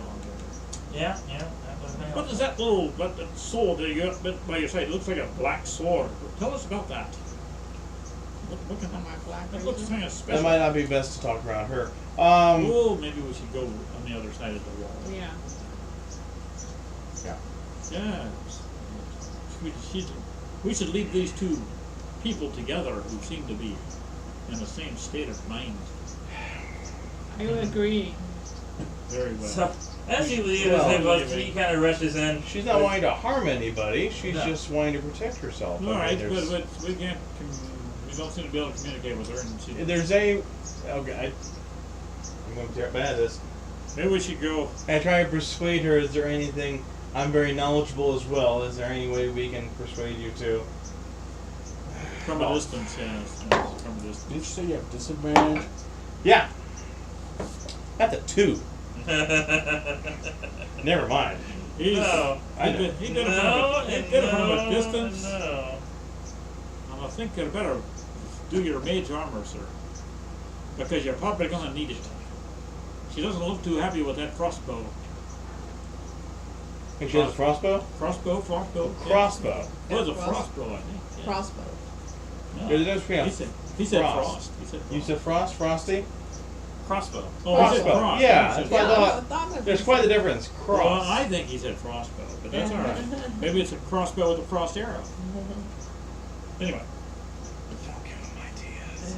Yeah. That was What is that little that sword that you got bit by your side? It looks like a black sword. Tell us about that. Look at On my black that. That looks razor. kind of special. That might not be best to talk around her. Oh, maybe we should go on the other side of the wall. Yeah. Yeah. We should leave these two people together who seem to be in the same state of mind. I agree. Very well. So, as you leave, Well, as they both, he kind of rushes in. She's not wanting to harm anybody. She's No. just wanting to protect herself. All right, there's, but we can't. We don't seem to be able to communicate with her, and she. there's a. Okay, I'm going to be bad at this. Maybe we should go. I try to persuade her. Is there anything? I'm very knowledgeable as well. Is there any way we can persuade you to? From a distance, yes. From a distance. Did you say you have disadvantage? Yeah. That's a 2. Never mind. He's, No. I know. he did it No, he did it from a no, distance. no. And I think you better do your mage armor, sir. Because you're probably going to need it. She doesn't look too happy with that crossbow. Think she has a crossbow? Crossbow? Crossbow. It was a Yeah, crossbow, I think. Yeah. Crossbow. No. There's a difference between He said Frost. frost. He said frost. You said frost, frosty? Crossbow. Oh, he said Crossbow. frost. Yeah, He said that's why I frost. thought. There's quite the difference. Cross. Well, I think he said crossbow, but that's all right. Maybe it's a crossbow with a frost arrow. Anyway. Don't give him ideas.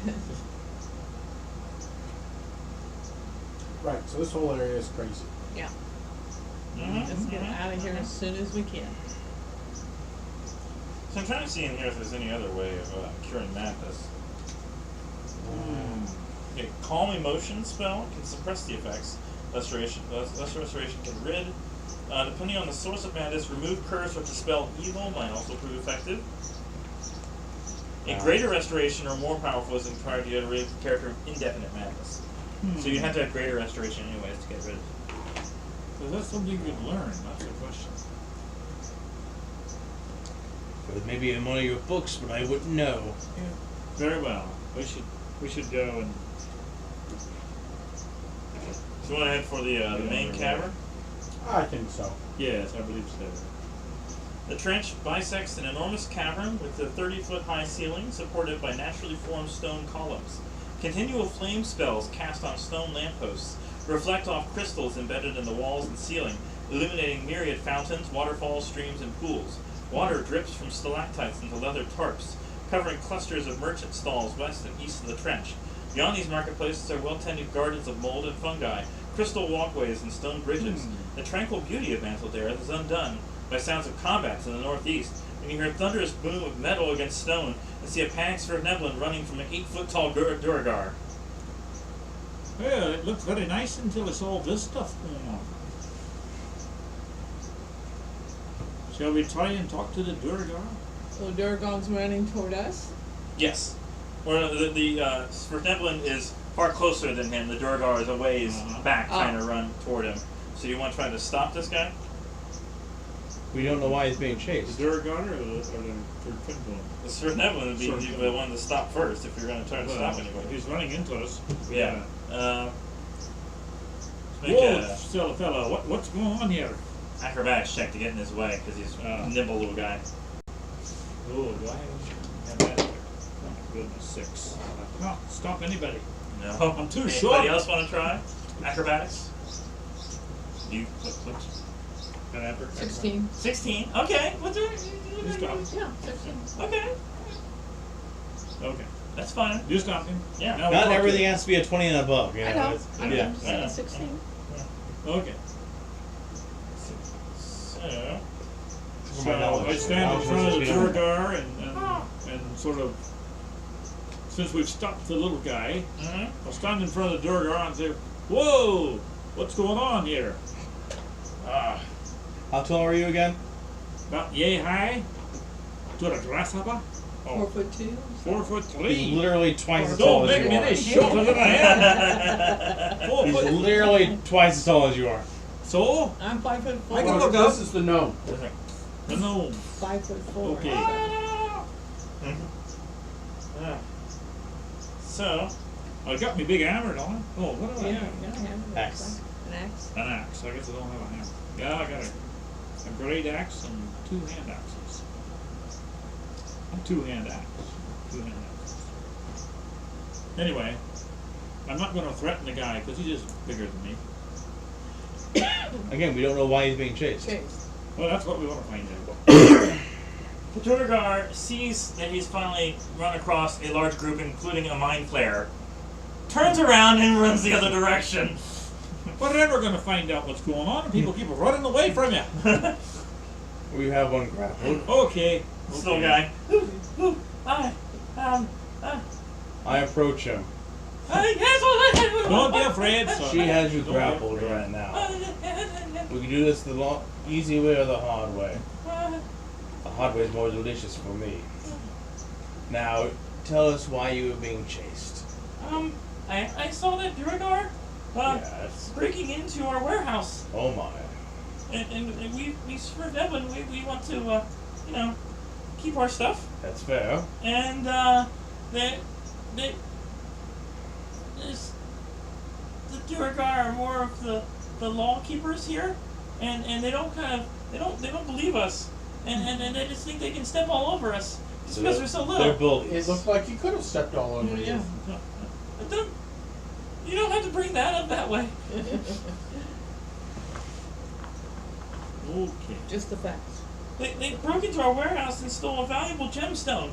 Right, so this whole area is crazy. Yeah. Mhm, Let's get mhm, out of here mhm. as soon as we can. So I'm trying to see in here if there's any other way of curing madness. A calm emotion spell can suppress the effects. Lesser restoration can rid. Depending on the source of madness, remove curse or dispel evil might also prove effective. A greater restoration or more powerful is required to get rid of the character of indefinite madness. So you have to have greater restoration anyways to get rid of it. So that's something you could learn, that's the question. Or maybe in one of your books, but I wouldn't know. Very well. We should go and So you want to head for the main cavern? I think so. yes, I believe so. The trench bisects an enormous cavern with a 30-foot high ceiling supported by naturally formed stone columns. Continual flame spells cast on stone lampposts reflect off crystals embedded in the walls and ceiling, illuminating myriad fountains, waterfalls, streams, and pools. Water drips from stalactites into leather tarps, covering clusters of merchant stalls west and east of the trench. Beyond these marketplaces are well-tended gardens of mold and fungi, crystal walkways and stone bridges. The tranquil beauty of Mantol Derith is undone by sounds of combats in the northeast, and you hear a thunderous boom of metal against stone and see a panic sphere of Neblin running from an 8-foot tall Duragar. Well, it looked very nice until I saw this stuff going on. Shall we try and talk to the Durgar? So Durgon's running toward us? Yes. Well, the Svirfneblin is far closer than him. The Durgar is a ways back, trying to run toward him. So you want to try to stop this guy? We don't know why he's being The chased. Durgar or the Twinbone? The Svirfneblin would be the one to stop first if you're going to try to stop If anybody. he's running into us. Yeah. Let's make Whoa, a still fella, what's going on here? acrobatics check to get in his way because he's a nimble little guy. Oh, do I have that? Oh my goodness, 6. No, stop anybody. No. I'm too Anybody short. else want to try acrobatics? You what's got after 16. 16. Okay. What's your? You stop. Yeah, 16. Okay. Okay. That's fine. You stop him. Yeah. Now Not we're everything talking. has to be a 20 and above. You know, I know. it's- I'm yeah. saying Yeah. 16. Okay. So. For my So knowledge. I stand in Knowledge front of the is just Durgar and sort of, since we've stopped the little guy, Mhm. I'll stand in front of the Durgar and say, whoa, what's going on here? How tall are you again? About yay high to the grasshopper? 4'2". 4'3". He's literally twice as Don't tall as make you me are. any shorter than I am. 4 He's foot. literally twice as tall as you are. So, I'm 5'4". I can look up. This is the gnome. the gnome. 5'4". Okay. Yeah. So. I got me big hammer, don't I? Oh, what do I Yeah, have? yeah, I have an Axe. An axe. An axe. I guess I don't have a hammer. Yeah, I got a great axe and 2 hand axes. A 2-hand axe. 2-hand axes. Anyway, I'm not going to threaten the guy because he's just bigger than me. Again, we don't know why he's being chased. Chased. Well, that's what we want to find out. The Durgar sees that he's finally run across a large group, including a mind flayer, turns around and runs the other direction. We're never going to find out what's going on, and people keep running away from you. We have one grappled. Okay. This little guy. Ooh, I approach him. Don't be afraid, son. She has you Don't be grappled afraid. right now. We can do this the easy way or the hard way. The hard way is more delicious for me. Now, tell us why you were being chased. I saw that Durgar Yes. breaking into our warehouse, Oh my. and we swear Devlin, we want to, keep our stuff, That's fair. and there's the Durgar are more of the law keepers here, and they don't believe us, and they just think they can step all over us just because we're so They're little. bullies. It looked like you could have stepped all over Yeah. you. You don't have to bring that up that way. Okay. Just the facts. They broke into our warehouse and stole a valuable gemstone.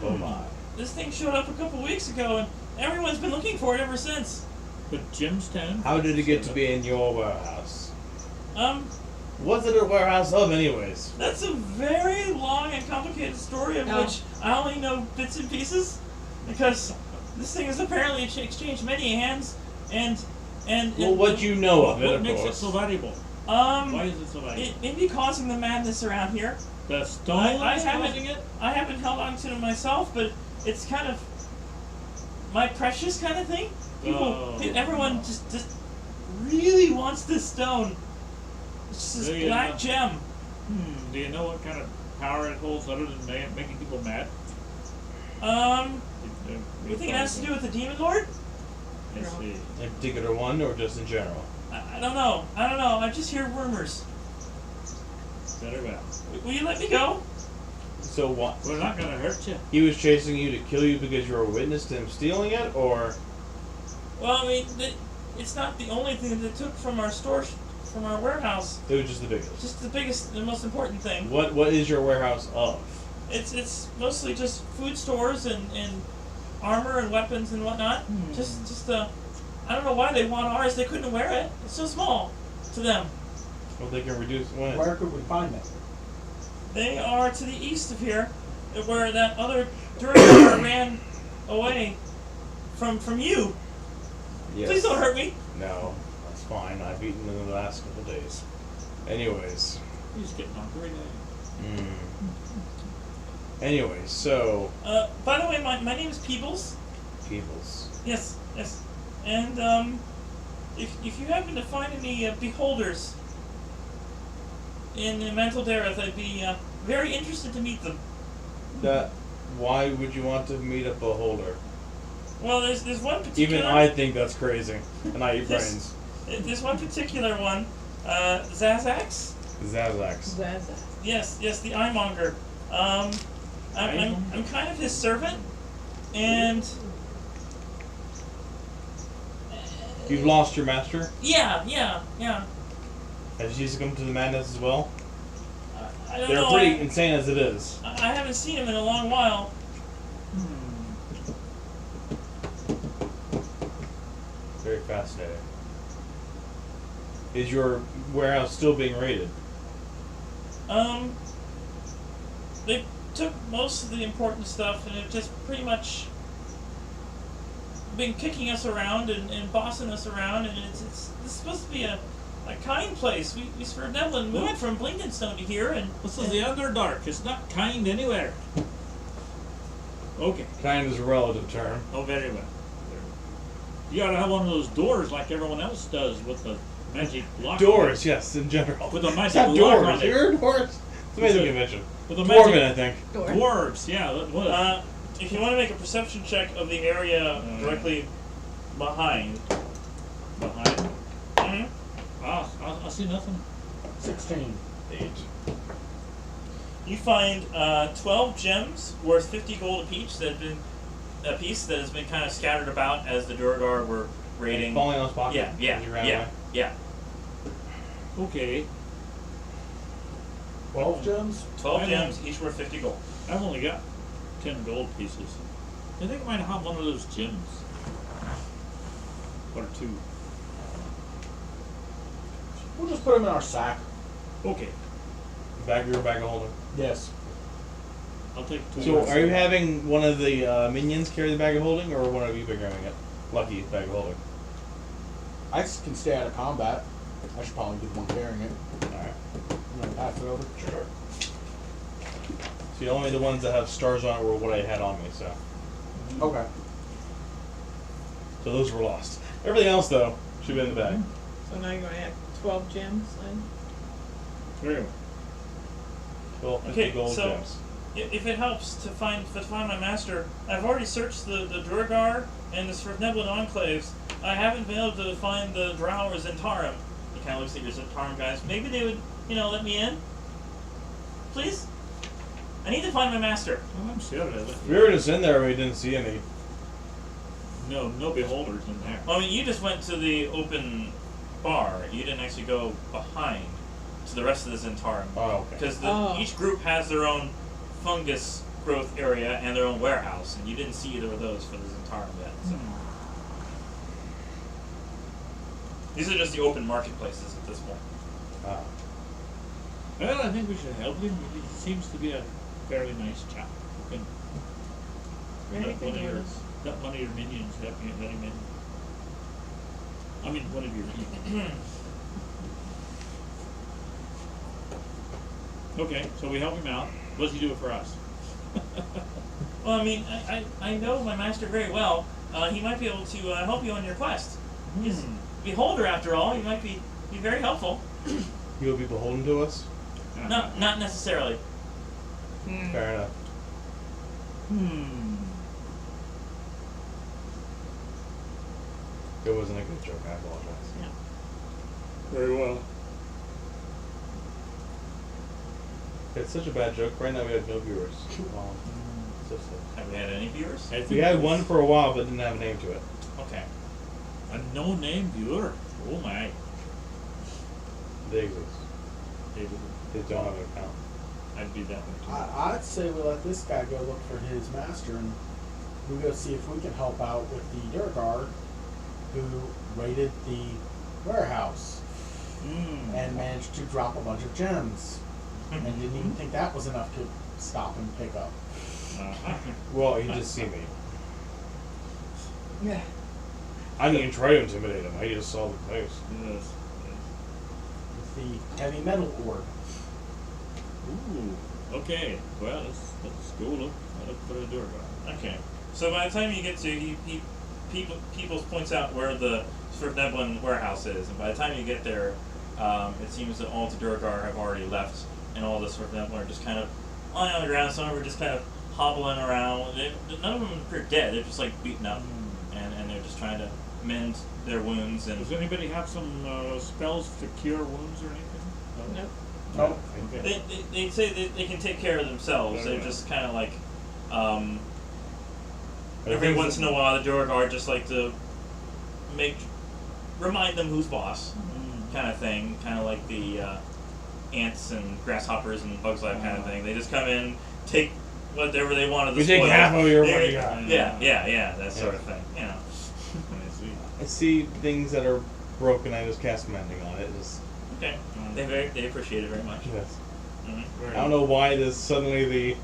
Oh my. This thing showed up a couple weeks ago, and everyone's been looking for it ever since. But Jimstown? How did it get to be in your warehouse? What's it a warehouse of anyways? That's a very long and complicated story of Oh. which I only know bits and pieces, because this thing has apparently exchanged many hands, and Well, what you know of it, What of makes it course. so valuable? Why it is it so valuable? may be causing the madness around here. The stone I is haven't- causing it? I haven't held on to it myself, but it's kind of my precious kind of thing. Everyone just really wants this stone. It's just Do this you black know- gem. Do you know what kind of power it holds other than making people mad? You think it has to do with the Demon Lord? I see. A particular one or just in general? I don't know. I just hear rumors. Very well. Will you let me go? So what? We're not going to hurt you. He was chasing you to kill you because you were a witness to him stealing it, or Well, I mean, it's not the only thing that they took from our store, from our warehouse. it was just the biggest? Just the biggest, the most important thing. What is your warehouse of? It's mostly just food stores and armor and weapons and whatnot. Just I don't know why they want ours. They couldn't wear it. It's so small to them. Well, they can reduce when. Where could we find them? They are to the east of here, where that other Durgar ran away from you. Yes. Please don't hurt me. No, that's fine. I've eaten in the last couple days. Anyways. He's getting on great. Anyway, so By the way, my name is Peebles. Peebles. Yes, yes. And if you happen to find any beholders in Mantol Derith, I'd be very interested to meet them. Why would you want to meet a beholder? Well, there's one particular. Even I think that's crazy, and I eat This- brains. There's one particular one, Zazax. Zazax. Zaza. Yes, the eyemonger. I'm kind of his servant, and You've lost your master? yeah. Has you succumbed to the madness as well? I don't They're know. pretty insane as it is. I haven't seen him in a long while. Very fascinating. Is your warehouse still being raided? They took most of the important stuff and have just pretty much been kicking us around and bossing us around, and it's supposed to be a kind place. We for Devlin moved from Blinkenstone to here, and This is the Underdark. It's not kind anywhere. Okay. Kind is a relative term. Oh, very well. You gotta have one of those doors like everyone else does with the magic lock. Doors, yes, in general. With a It's magic not lock doors. on it. You're doors. It's amazing It's a- convention. With a Dwarven, magic I think. Door. dwarves. Yeah. That was. if you want to make a perception check of the area directly behind. behind. Mhm. I see nothing. 16. 8. You find 12 gems worth 50 gold apiece that has been kind of scattered about as the Durgar were raiding. Falling on his pocket. Yeah, as you ran yeah, away. yeah. Okay. 12 gems? 12 I gems, each worth 50 gold. I've only got 10 gold pieces. I think I might have one of those gems. Or two. We'll just put them in our sack. Okay. Bag of holding. Yes. I'll take two. So, are you having one of the minions carry the bag of holding, or one of you been carrying it? Lucky bag of holding. I can stay out of combat. I should probably be the one carrying it. Alright. I'm going to pass it over. Sure. See, only the ones that have stars on it were what I had on me, so. Okay. So those were lost. Everything else, though, should be in the bag. So now you're gonna have 12 gems then? Very well. 12 50 Okay, gold so- gems. If it helps to find my master, I've already searched the Durgar and the Svirneblin enclaves. I haven't been able to find the Drowers in Tarim. He kind of looks at your Tarim guys. Maybe they would, let me in? Please? I need to find my master. Well, I'm sure of it. We were just in there, we didn't see any. No beholders in there. Well, I mean, you just went to the open bar. You didn't actually go behind to the rest of the Zentarum. Oh, okay. Because Oh. each group has their own fungus growth area and their own warehouse, and you didn't see either of those for the Zentarum yet. So. These are just the open marketplaces at this point. Ah. Well, I think we should help him. He seems to be a very nice chap. Who can Anything one of with your, us? let one of your minions help you let him in. I mean, one of your minions. Okay, so we help him out. What does he do for us? Well, I mean, I know my master very well. He might be able to help you on your quest. He's a beholder, after all. He might be very helpful. You will be beholden to us? Not necessarily. Fair enough. It wasn't a good joke, I apologize. Very well. It's such a bad joke. Right now we have no viewers. So sad. Have we had any viewers? I think We had it's one for a while, but didn't have a name to it. Okay. a no-name viewer. Oh my. They exist. They would- They don't have an account. I'd be that way too. I'd say we let this guy go look for his master, and we go see if we can help out with the Durgar who raided the warehouse and managed to drop a bunch of gems, and didn't even think that was enough to stop and pick up. Uh-huh. Well, he just see me. Yeah. I didn't even try to intimidate him. I just saw the place. Yes. With the heavy metal orb. Ooh. Okay. Well, let's go look for the door guard. Okay. So by the time you get to Peoples points out where the Swift-Neblin warehouse is, and by the time you get there, it seems that all the Durgar have already left, and all the Swift-Neblin are just kind of lying on the ground. Some of them are just kind of hobbling around. None of them appear dead. They're just like beaten up, and they're just trying to mend their wounds. And Does anybody have some spells to cure wounds or anything? Nope. Oh, Okay. they say that they can take care of themselves. Very They're well. just kind of like every once in a while the Durgar just like to remind them who's boss, kind of thing. Kind of like the ants and grasshoppers and bugs life kind of thing. They just come in, take whatever they want of the We take spoils. half of your Yeah, money. yeah, that sort of thing. You know. I see. I see things that are broken. I just cast mending on it. Just, Okay. They appreciate it very much. yes. Mm-hmm. I don't know why it is suddenly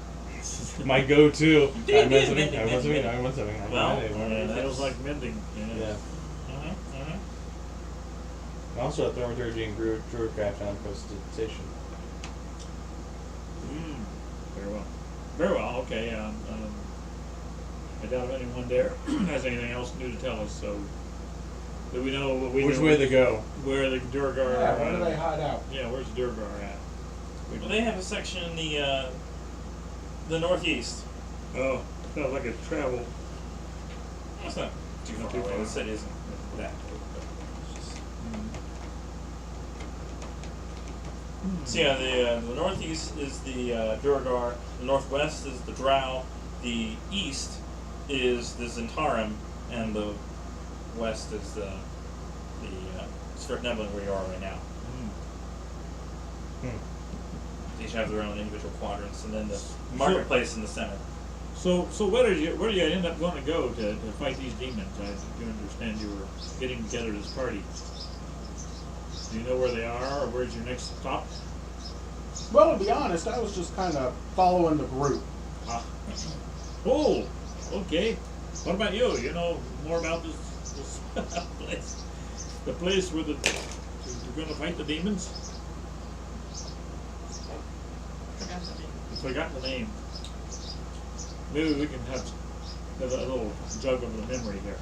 my go-to. I'm mending. Well, It feels like mending. Yeah. Mm-hmm. Also, a thermaturgy and druidcraft on presentation. Very well. Very well. Okay. I doubt if anyone there has anything else new to tell us. So, do we know what we Which know way they go? where the Durgar? yeah, where do they hide out? Yeah, where's the Durgar at? Well, they have a section in the northeast. Oh, sounds like it's travel. It's not too Not far too away. far. The city isn't that big, but it's just... So yeah, the northeast is the Durgar, the northwest is the Drow, the east is the Zentarim, and the west is the Swift-Neblin where you are right now. They each have their own individual quadrants, and then the marketplace in the center. So where did you end up going to go to fight these demons? I do understand you were getting together this party. Do you know where they are, or where's your next stop? Well, to be honest, I was just kind of following the group. Ah. Oh, okay. What about you? You know more about this place? The place where you're going to fight the demons? Forgot the name. I forgot the name. Maybe we can have a little jug of the memory here.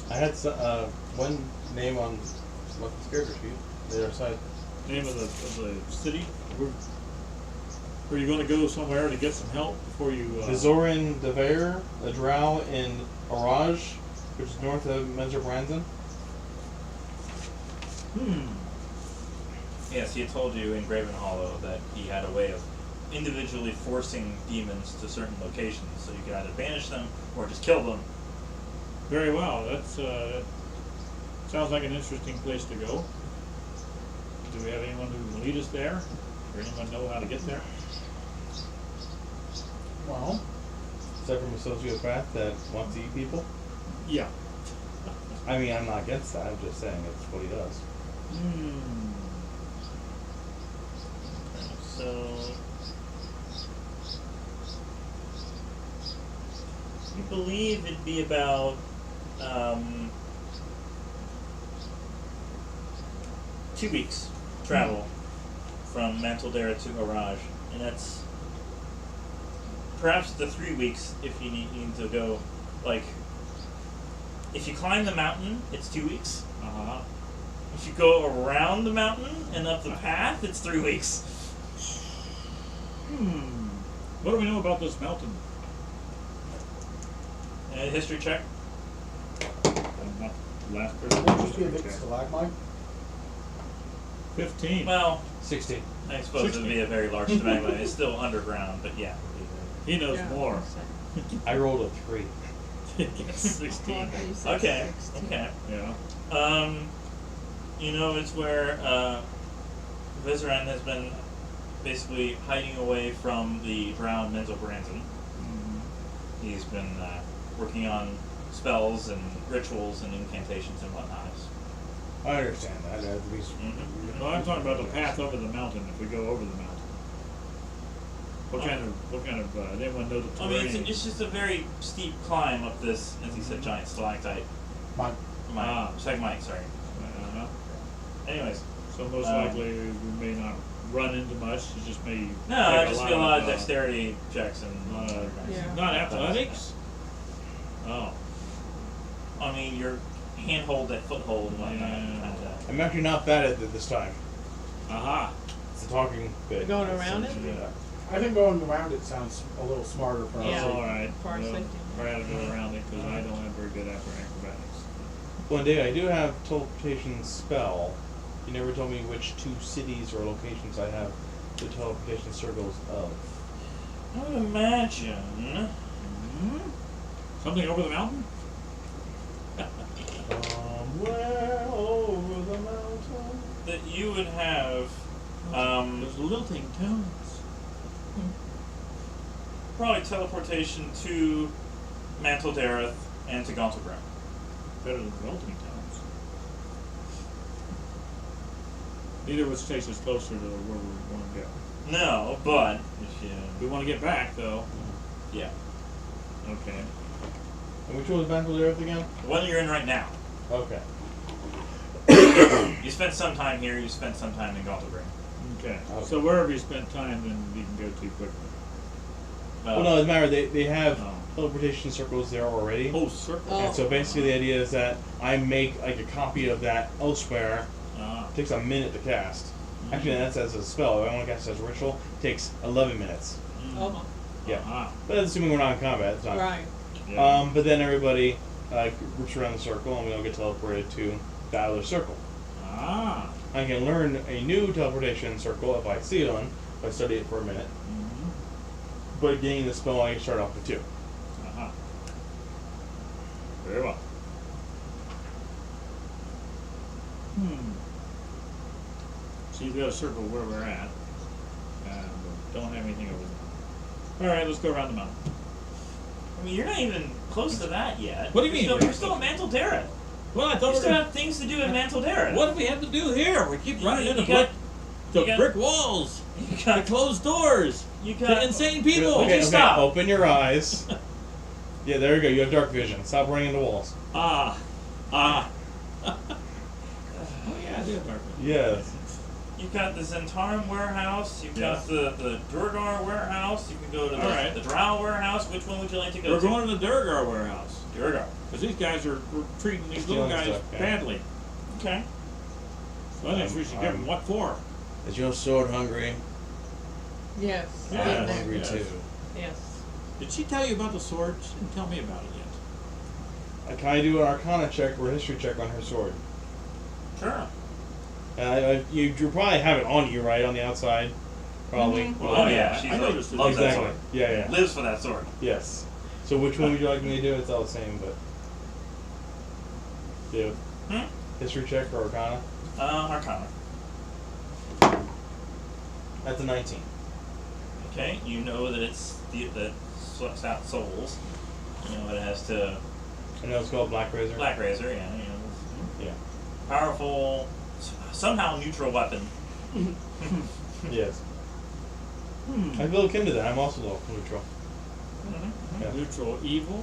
I had one name on the character sheet. The other side. Name of the city? Were you going to go somewhere to get some help before you... Vizorin Dever, a drow in Orage, which is north of Menzer Branson. Yes, he had told you in Graven Hollow that he had a way of individually forcing demons to certain locations, so you could either banish them or just kill them. Very well. That sounds like an interesting place to go. Do we have anyone who can lead us there? Or anyone know how to get there? Well, Except from a sociopath that wants to eat people. Yeah. I mean, I'm not against that. I'm just saying it's what he does. So, you believe it'd be about 2 weeks travel from Mantol Derith to Orage, and that's perhaps the 3 weeks if you need to go. Like, if you climb the mountain, it's 2 weeks. If you go around the mountain and up the path, it's 3 weeks. What do we know about this mountain? And a history check. I'm not the last person. would just be a big stalagmite. 15. Well, 16. I suppose it would be a very large stalagmite. It's still underground, but yeah. He knows Yeah, more. I rolled a 3. 16. Okay. Okay. Yeah. You know, it's where Vizeran has been basically hiding away from the drowned Mantol Derith. He's been working on spells and rituals and incantations and whatnot. I understand that. That'd be- Mm-hmm. No, I'm talking about the path over the mountain, if we go over the mountain. What kind of? Did anyone know the I terrain? mean, it's just a very steep climb up this, as he said, giant stalactite. My Stalagmite, sorry. Uh-huh. Anyways. So most likely we may not run into much. It just may. No, take I just feel a lot of of dexterity checks and Yeah. Not athletics. Oh. I mean, your handhold, that foothold, and whatnot. Yeah. And, I'm actually not bad at it this time. Aha. It's the talking bit. Going around it? Yeah. I think going around it sounds a little smarter for Yeah. us. All right. For our Well, safety. try to go around it because I don't have very good acrobatics. One day I do have teleportation spell. You never told me which 2 cities or locations I have the teleportation circles of. I would imagine Something over the mountain? Somewhere over the mountain. that you would have Those lilting tones. probably teleportation to Mantol Derith and to Mantol Derith. Better than lilting tones. Neither of which takes us closer to where we want to go. No, but if you, We want to get back though. yeah, Okay. And which one was Mantol Derith again? the one you're in right now. Okay. You spent some time here. You spent some time in Mantol Derith. Okay. Okay. So wherever you spend time, then we can go to quickly. Well, no, it doesn't matter. They have Oh. teleportation circles there already. Oh, circle. Oh. And so basically the idea is that I make like a copy of that elsewhere. Ah. It takes a minute to cast. Actually, that's as a spell. If I want to cast it as a ritual, it takes 11 minutes. Oh, Yeah. Ah. But that's assuming we're not in combat. It's not. right. Yeah. But then everybody groups around the circle, and we all get teleported to the other circle. Ah. I can learn a new teleportation circle if I see one, if I study it for a minute. Mm-hmm. But getting the spell, I can start off with 2. Aha. Very well. So you've got a circle where we're at, and don't have anything over there. All right, let's go around the mountain. I mean, you're not even close to that yet. What do you mean? You're still at Mantol Derith. Well, I You thought we still were. have things to do at Mantol Derith. What do we have to do here? We keep running You into got- the you got- brick walls, You the got. closed doors, You the got. insane people. Would you Okay, stop? open your eyes. Yeah, there you go. You have dark vision. Stop running into walls. Ah. Oh yeah, I do have dark vision. Yes. You've got the Zentarum warehouse. You've got the Durgar warehouse. You can go to All right. the Drow warehouse. Which one would you like to go We're to? going to the Durgar warehouse Durgar. because these guys are treating these little Stealing guys stuff, yeah. badly. Okay. So I think we should give them what for. Is your sword hungry? Yes. Yeah, Been I'm there. hungry too. Yes. Did she tell you about the sword? She didn't tell me about it yet. Can I do an Arcana check or a History check on her sword? Sure. You probably have it on you, right, on the outside? Probably. Mhm. Well, Oh yeah, she's I like, noticed it. loves that Exactly. sword. Yeah, yeah. Lives for that sword. Yes. So which one would you like me to do? It's all the same, but. Do History check or Arcana? Arcana. That's a 19. Okay, you know that it's that sucks out souls. You know it has to I know it's called Black Razor. Black Razor. Yeah, you know, Yeah. powerful, somehow neutral weapon. Yes. I feel akin to that. I'm also neutral. Yeah. Neutral evil?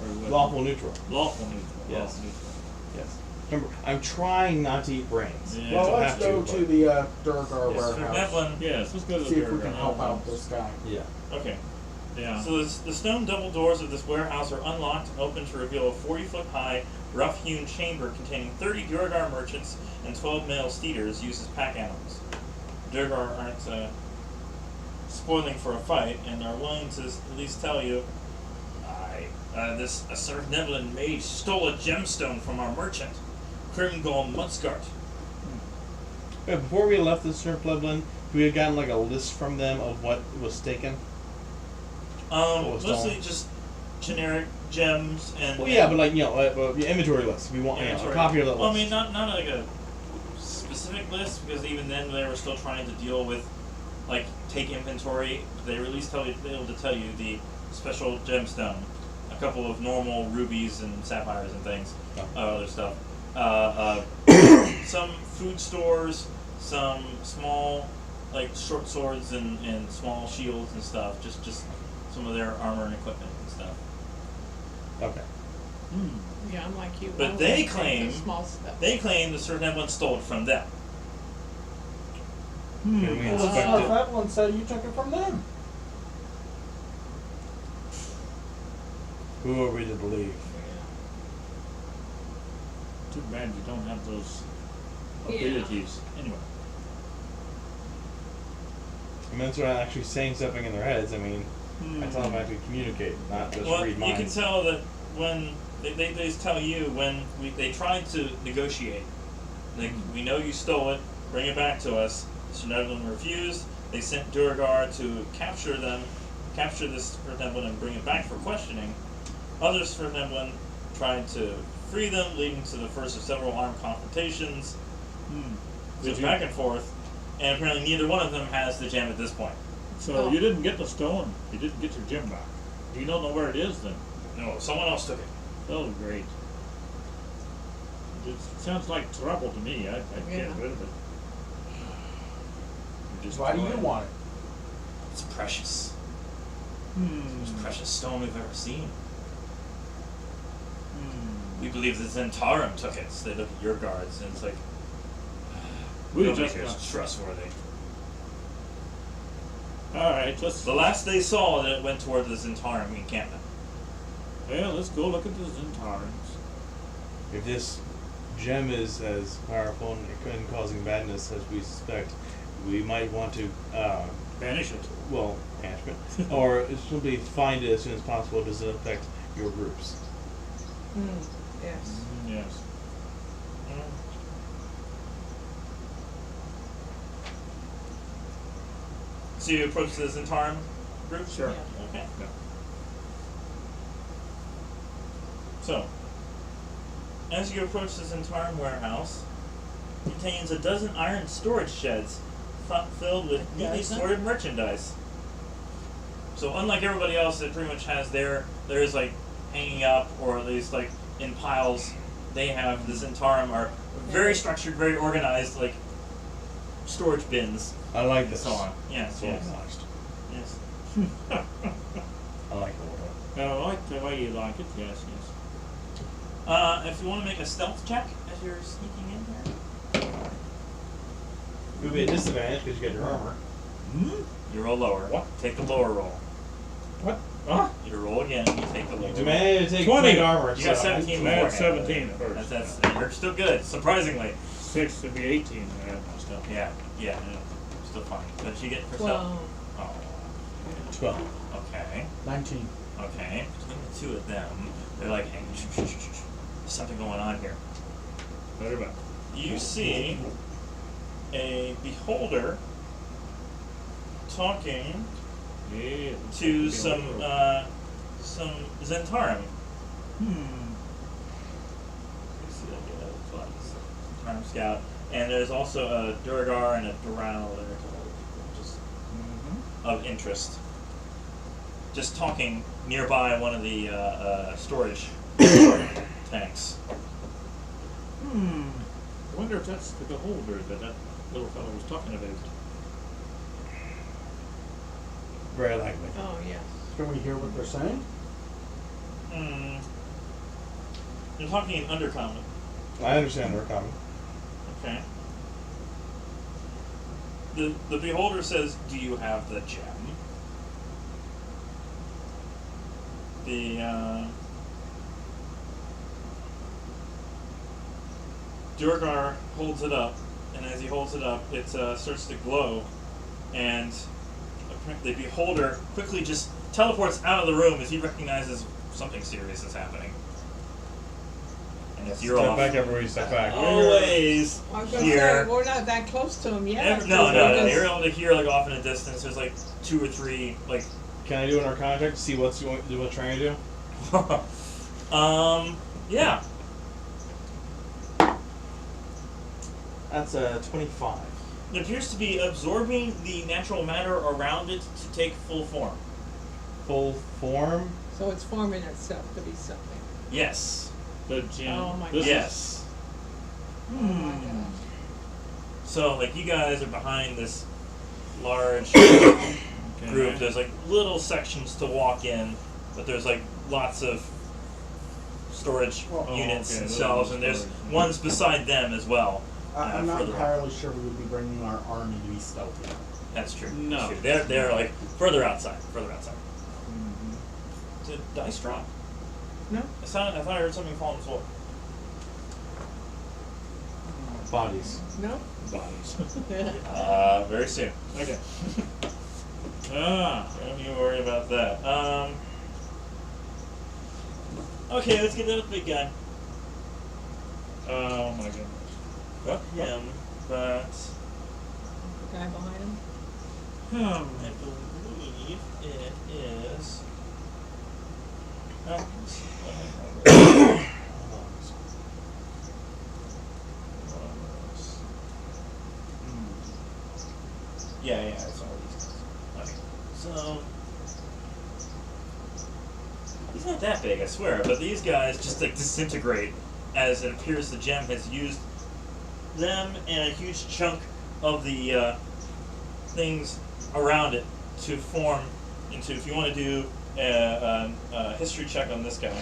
Or what? Lawful neutral. Lawful neutral. Yes. Lawful neutral. Yes. Remember, I'm trying not to eat brains. Yeah. Well, Don't let's have go to, to but- the Durgar Yes, So that warehouse. one. Yes, let's go to the See if we Durgar can help out warehouse. this guy. Yeah. Okay. Yeah. So the stone double doors of this warehouse are unlocked and open to reveal a 40-foot-high, rough-hewn chamber containing 30 Durgar merchants and 12 male steeders used as pack animals. Durgar aren't spoiling for a fight and are willing to at least tell you, a certain Neblin mage stole a gemstone from our merchant, Crimgol Mutsgart. Yeah, before we left the Surplus, we had gotten like a list from them of what was taken. was Mostly stolen? just generic gems and. Well, yeah, but like your inventory list. We want a inventory. copy of that Well, I list. mean, not like a specific list because even then they were still trying to deal with, like, take inventory. They were at least able to tell you the special gemstone, a couple of normal rubies and sapphires and things, other stuff. Some food stores, some small like short swords and small shields and stuff. Just some of their armor and equipment and stuff. Okay. Yeah, I'm like you. But I they like things claim with small stuff. the Certain Evelyn stole it from them. Can we Well, the inspect South it? Evelyn said you took it from them. Who are we to believe? Too bad you don't have those Yeah. abilities. Anyway. I mean, they're not actually saying something in their heads. I mean, I tell them I have to communicate, not just Well, read you can minds. tell that when they just tell you when they tried to negotiate. Like, we know you stole it, bring it back to us. Certain Evelyn refused. They sent Duragar to capture this Certain Evelyn and bring it back for questioning. Others Certain Evelyn tried to free them, leading to the first of several armed confrontations. So Did it's you- back and forth, and apparently neither one of them has the gem at this point. So Oh. you didn't get the stone. You didn't get your gem back. You don't know where it is then. No, someone else took it. Oh, great. It sounds like trouble to me. I'd Yeah. get rid of it. Just Why do destroy you it. want it? It's precious. Hmm. Most precious stone we've ever seen. Hmm. We believe that Zentarum took it. So they look at your guards, and it's like, We nobody just here is got- trustworthy. All right, let's. The last they saw that it went toward the Zentarum encampment. Well, let's go look at the Zentarans. If this gem is as powerful and causing badness as we suspect, we might want to, Banish it. well, banishment, or simply find it as soon as possible. Does it affect your groups? Yes. Yes. So you approach the Zentarum group? Sure. Yeah. Okay. Yeah. So, as you approach the Zentarum warehouse, it contains a dozen iron storage sheds filled with neatly Dozen? sorted merchandise. So unlike everybody else that pretty much has there's like hanging up or at least like in piles, they have the Zentarum are very structured, very organized, like storage bins I like and this. so on. Yes, So yes, organized. yes. I like order. I like the way you like it. Yes, yes. If you want to make a stealth check as you're sneaking in here. It would be a disadvantage because you get your armor. You roll lower. What? Take the lower roll. What? Huh? You roll again, you take the lower You roll. demanded to take 20. plate armor. You got so- 17 I had beforehand. 17 at first. That's you're still good, surprisingly. 6 would be 18. I had my stuff. Yeah. Still fine. What you get for stealth? 12. Oh. 12. Okay. 19. Okay. Between the two of them, they're like, hey, there's something going on here. Better back. You see a beholder talking Yeah. to some Zentarum. Let's see, I get a plus. Zentarum scout, and there's also a Duragar and a Doral there, just of interest. Just talking nearby one of the storage tanks. I wonder if that's the beholder that little fellow was talking about. Very likely. Oh, yes. Can we hear what they're saying? They're talking in undercommon. I understand they're coming. Okay. The beholder says, "Do you have the gem?" The Durgar holds it up, and as he holds it up, it starts to glow, and the beholder quickly just teleports out of the room as he recognizes something serious is happening. And if you're Step off, back, everybody step back. always I was going to here. say, we're not that close to him yet. No, because- you're able to hear like off in the distance. There's like 2 or 3 like. Can I do an arcana check to see what's trying to do? Yeah. That's a 25. It appears to be absorbing the natural matter around it to take full form. Full form? So it's forming itself to be something. Yes. The gem. Oh my This Yes. Oh my God. So like you guys are behind this large group. There's like little sections to walk in, but there's like lots of storage units and shelves, and there's ones beside them as well. I'm not further entirely sure we would be bringing our army to be stealthy. That's true. No. That's true. They're like further outside. Mm-hmm. Did dice drop? No? I thought I heard something fall on the floor. Bodies. No? Bodies. Very soon. Okay. Don't you worry about that. Okay, let's get to the big guy. Oh my goodness. Not him, but The guy behind him? I believe it is. Oh, yeah, it's all these guys. Okay, so he's not that big, I swear, but these guys just like disintegrate as it appears the gem has used them and a huge chunk of the things around it to form into. If you want to do a history check on this guy.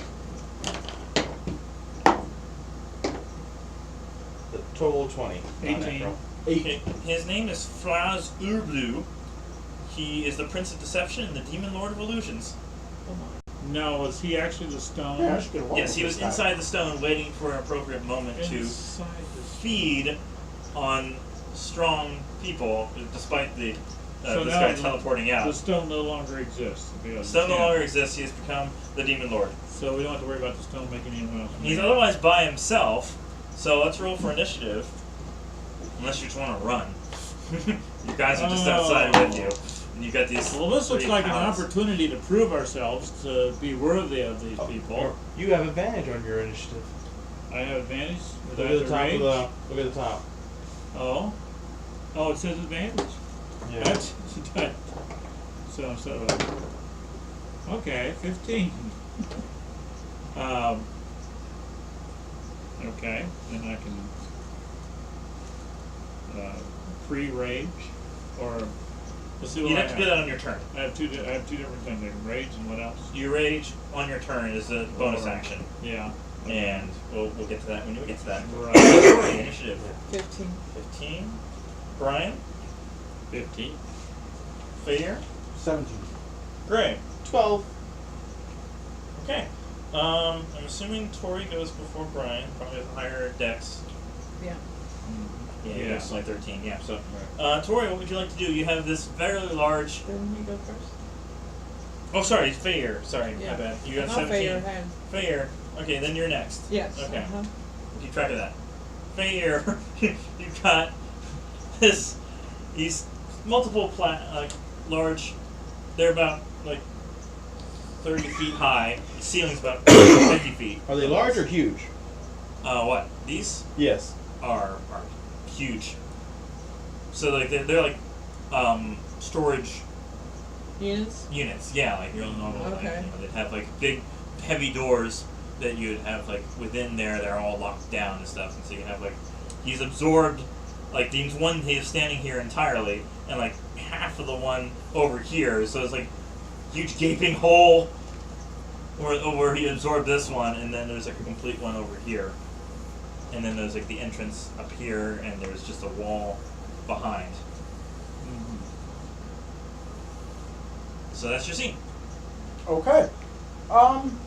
The total 20. 18. Okay, his name is Fraz Urblu. He is the Prince of Deception and the Demon Lord of Illusions. Come on. Now, was he actually the stone? Yeah, I should get a roll Yes, with he was this guy. inside the stone waiting for an appropriate moment to Inside the feed on strong people, despite the So this now guy the- teleporting out. The stone no longer exists. The stone no longer exists. He has become the Demon Lord. So we don't have to worry about the stone making anyone else. He's otherwise by himself, so let's roll for initiative. Unless you just want to run. You guys are just outside with you. And you got these. Well, this looks three like an pals. opportunity to prove ourselves to be worthy of these Oh, people. You have advantage on your initiative. I have advantage. Is Look that at the the top range? of the. Look at the top. Oh. Oh, it says advantage. Yeah. What? So instead of okay, 15. Okay, then I can pre-rage or let's see what You'd I have to do that on your turn. I have two different things. I can rage and what else? You rage on your turn is a bonus Alright. action, Yeah. and we'll get to that when we get to that. Right. Sorry, initiative 15. 15. Brian, 15. Fair, 17. Gray. 12. Okay. I'm assuming Tori goes before Brian, probably with higher dex. Yeah. Yeah, Yeah. it's like 13. Yeah. So, Tori, what would you like to do? You have this very large. Didn't he go first? Oh, sorry, Fair. Sorry, Yeah. my bad. You got Not 17. Fair had. Fair. Okay, then you're next. Yes. Okay. Uh-huh. Keep track of that. Fair. You've got these multiple large. They're about like 30 feet high. The ceiling's about 50 feet. Are they large or huge? What? These Yes. are huge. So like they're like storage Units? units. Yeah, like your normal. Like, Okay. they'd have like big, heavy doors that you'd have like within there. They're all locked down and stuff, and so you have like he's absorbed. Like the one he is standing here entirely, and like half of the one over here. So it's like huge gaping hole where he absorbed this one, and then there's like a complete one over here, and then there's like the entrance up here, and there's just a wall behind. So that's your scene. Okay. I'm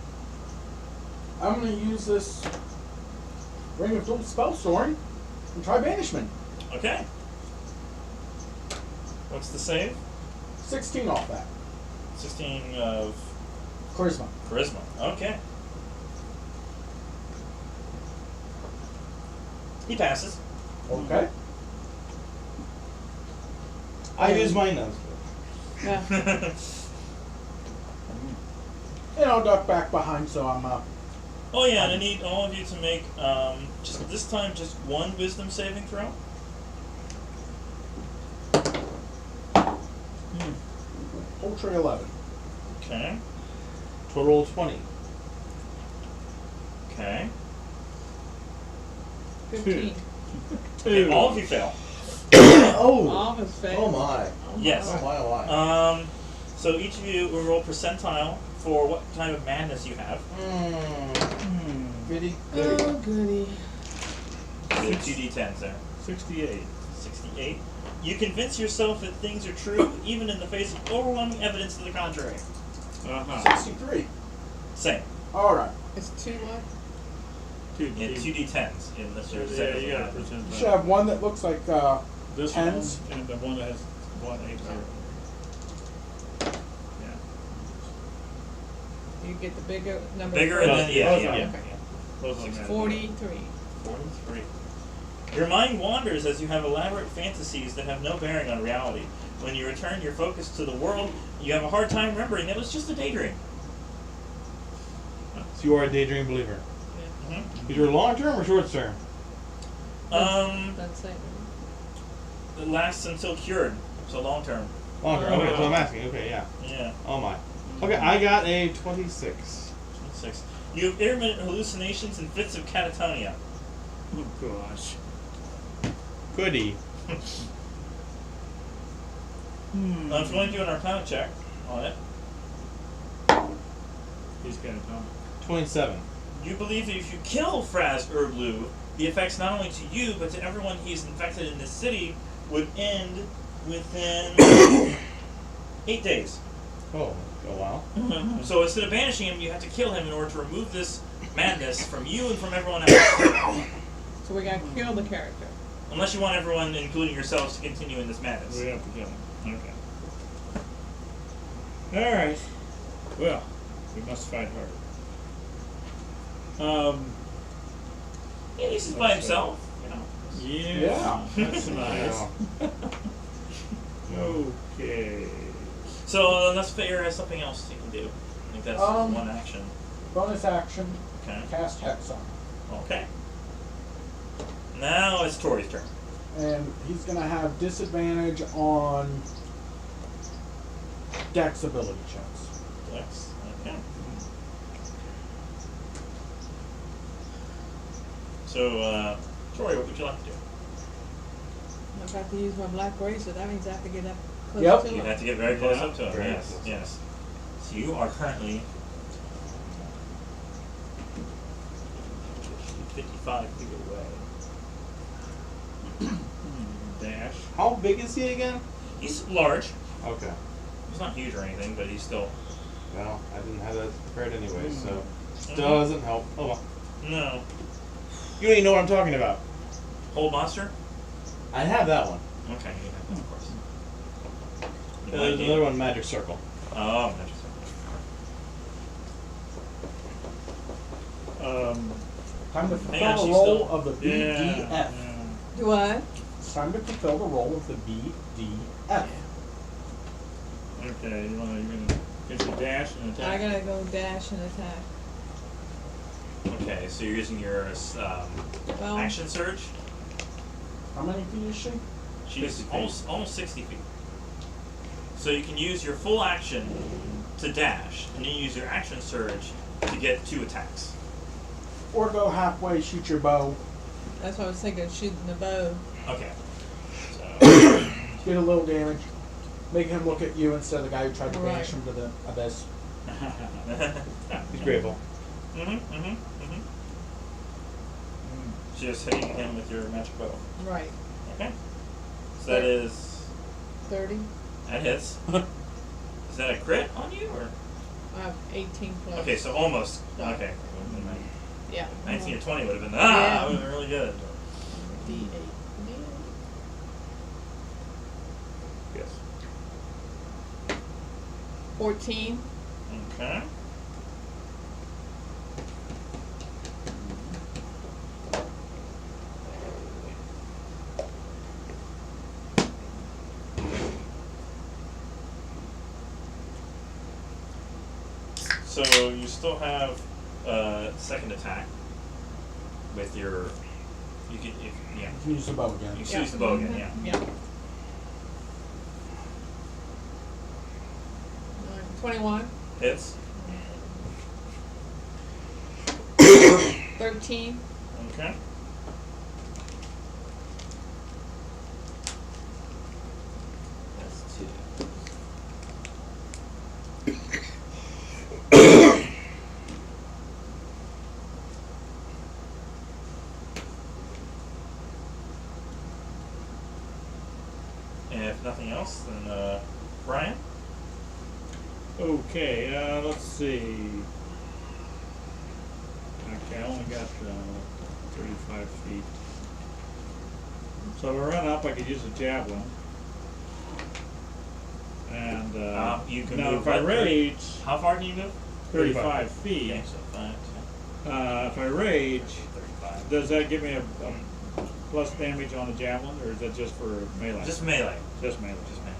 gonna use this Ring of Dual Spell Storing and try Banishment. Okay. What's the save? 16 off that. 16 of Charisma. charisma. Okay. He passes. Okay. I use mine now. Yeah. And I'll duck back behind so I'm Oh yeah, and I need all of you to make just this time just one wisdom saving throw. Poultry 11. Okay. Total 20. Okay. 15. Okay, all of you fail. Oh! All of us failed. Oh my. Yes. Oh my, oh my. So each of you will roll percentile for what kind of madness you have. Goody, Oh, goody. goody. So 2d10s there. 68. 68. You convince yourself that things are true even in the face of overwhelming evidence to the contrary. Uh-huh. 63. Same. All right. It's 2 what? In 2d10s, unless you're Yeah, you got a saying You percentile. should have one that looks like This tens. one and the one that has 180. Yeah. You get the bigger number. Bigger first. and then, yeah. Okay. Both of them have 43. 43. Your mind wanders as you have elaborate fantasies that have no bearing on reality. When you return your focus to the world, you have a hard time remembering that it was just a daydream. So you are a daydream believer. Mm-hmm. Is your long term or short term? Doesn't say. It lasts until cured, so long term. Long term. Okay, so I'm asking. Okay, yeah. Yeah. Oh my. Okay, I got a 26. 6. You have intermittent hallucinations and fits of catatonia. Oh gosh. Goody. If you want to do an arcana check on it, He's got it done. 27. you believe that if you kill Fraz Urblu, the effects not only to you, but to everyone he's infected in this city would end within 8 days. Oh, a while. So instead of banishing him, you have to kill him in order to remove this madness from you and from everyone else. So we gotta kill the character. Unless you want everyone, including yourselves, to continue in this madness. We have to kill him. Okay. Alright. Well, we must fight harder. Yeah, he's just by himself, you know. Yeah. That's nice. Yeah. Okay. So unless Fair has something else he can do. I think that's one action. bonus action. Okay. Cast Hex on him. Okay. Now it's Tori's turn. And he's going to have disadvantage on Dex ability checks. Dex. Okay. So, Tori, what would you like to do? I've got to use my black bracelet. That means I have to get up close Yep. to You him. have to get very close up to him. Very Yes. close. Yes. So you are currently 55 feet away. Dash. How big is he again? He's large. Okay. He's not huge or anything, but he's still. Well, I didn't have that prepared anyway, so Mhm. doesn't help. Oh well. No. You don't even know what I'm talking about. Hold monster? I have that one. Okay, you have that, of course. You There's might need- another one, Magic Circle. Oh, interesting. Time to Hang on, fulfill the she's role still- of the BDF. Yeah. Do what? It's time to fulfill the role of the BDF. Okay, you're gonna get your dash and attack. I gotta go dash and attack. Okay, so you're using your Well, action surge. How many feet is she? She's 50 feet. almost 60 feet. So you can use your full action to dash, and then use your action surge to get 2 attacks. Or go halfway, shoot your bow, that's what I was thinking, shooting the bow. Okay. So get a little damage, make him look at you instead of the guy who tried to Right. banish him to the abyss. He's grateful. Just hitting him with your magic bow. Right. Okay. So that is 30. that hits. Is that a crit on you or? I have 18 plus. Okay, so almost. Okay. Yeah. 19 or 20 would have been Yeah. that would have been really good. D8. Yes. 14. Okay. So you still have second attack with your. You can You can use the bow again. You can use the bow again, yeah. Yeah. 21. Hits. 13. Okay. That's 2. nothing else, then Brian. Okay, let's see. Okay, I only got 35 feet. So if I run up, I could use a javelin. And You can now move if I what, rage, How far can you move? 35 feet. Okay, so 5, If I rage, 35. does that give me a plus damage on the javelin, or is that just for melee? Just melee. Just melee. Just melee.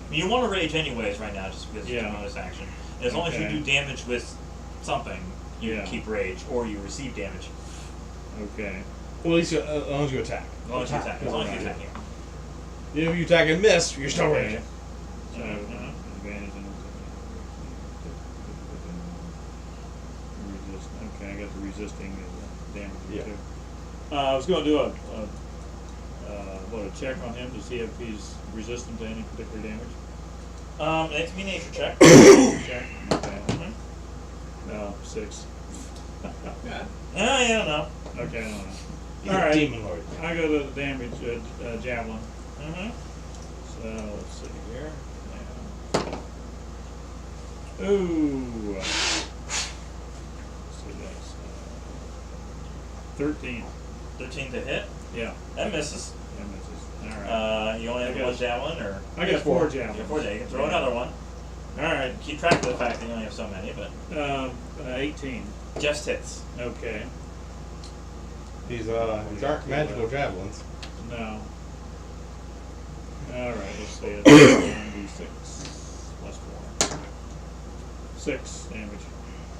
I mean, you want to rage anyways right now, just because it's Yeah. a bonus action. And as long as you Okay. do damage with something, you Yeah. keep rage, or you receive damage. Okay. Well, at least as long as you attack. As long as you attack. As long as you attack. Yeah. If you attack and miss, you're still Okay. raging. So advantage on resist. Okay, I got the resisting damage Yeah. too. I was going to do a check on him to see if he's resistant to any particular damage. It can be nature check. Check. Okay. Mhm. No, 6. Yeah, you don't know. Okay, I don't know. He's All a right. demon lord. I go to the damage javelin. Mm-hmm. So let's see here. Yeah. Ooh. Let's see, that's 13. 13 to hit. Yeah. That misses. That misses. All right. You only have I one guess- javelin, or I got 4 you javelins. have 4 javelins. You can throw Yeah. another one. All right. Keep track of the fact that you only have so many, but 18. just hits. Okay. These aren't magical javelins. No. All right. Let's see. It's 1d6 plus 4. 6 damage.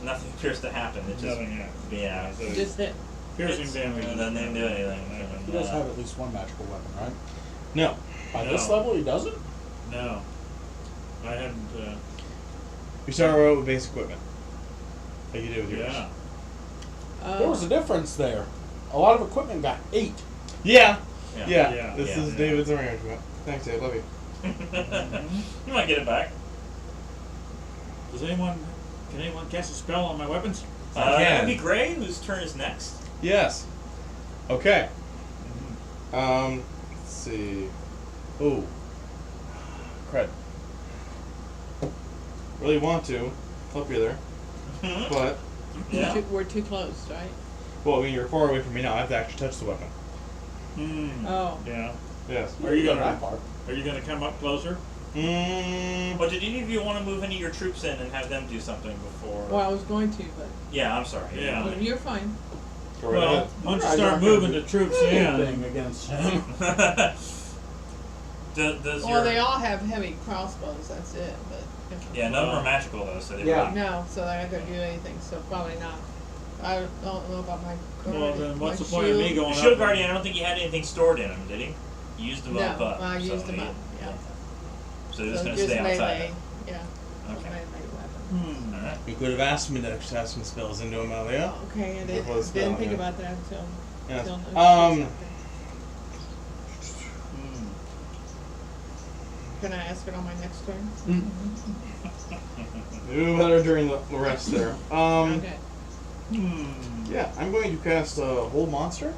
Nothing appears to happen. It just Nothing yet. yeah. So Just hit. piercing Hits, damage. and then they didn't do anything. He does have at least one magical weapon, right? No. By No. this level, he doesn't? No. I hadn't. You start out with basic equipment. Like you did with yours. Yeah. There was a difference there. A lot of equipment got 8. Yeah. Yeah. Yeah. Yeah. This Yeah. is David's arrangement. Thanks, Dave. Love you. You might get it back. Can anyone cast a spell on my weapons? I That can. would be Gray, whose turn is next. Yes. Okay. Let's see. Ooh. Cred. Really want to help you there, but Yeah. We're too close, right? well, I mean you're far away from me now. I have to actually touch the weapon. Hmm. Oh. Yeah. Yes. Are you Not gonna that far. Are you gonna come up closer? But did any of you want to move any of your troops in and have them do something before? Well, I was going to, but Yeah, I'm sorry. Yeah. well, you're fine. Go right Well, ahead. once you I'm start not gonna moving do the troops anything in, against him. Does Well, your they all have heavy crossbows. That's it. But yeah, none of them are magical though, so they Yeah. really- no, so they're not gonna do anything. So probably not. I don't know about my. well, then what's my the point of me shield. going The up? shield guardian, I don't think he had anything stored in him, did he? He used them No, up. I so used them he- up. Yeah. So they're just So gonna stay outside. melee. Yeah. Okay. Melee weapon. Hmm. All right. You could have asked me to cast some spells into him earlier. Okay, I Before the spell, didn't think yeah. about that until. Yes. until Um, Hmm. Can I ask it on my next turn? Do better during the rest there. Okay. Yeah, I'm going to cast a Hold Monster.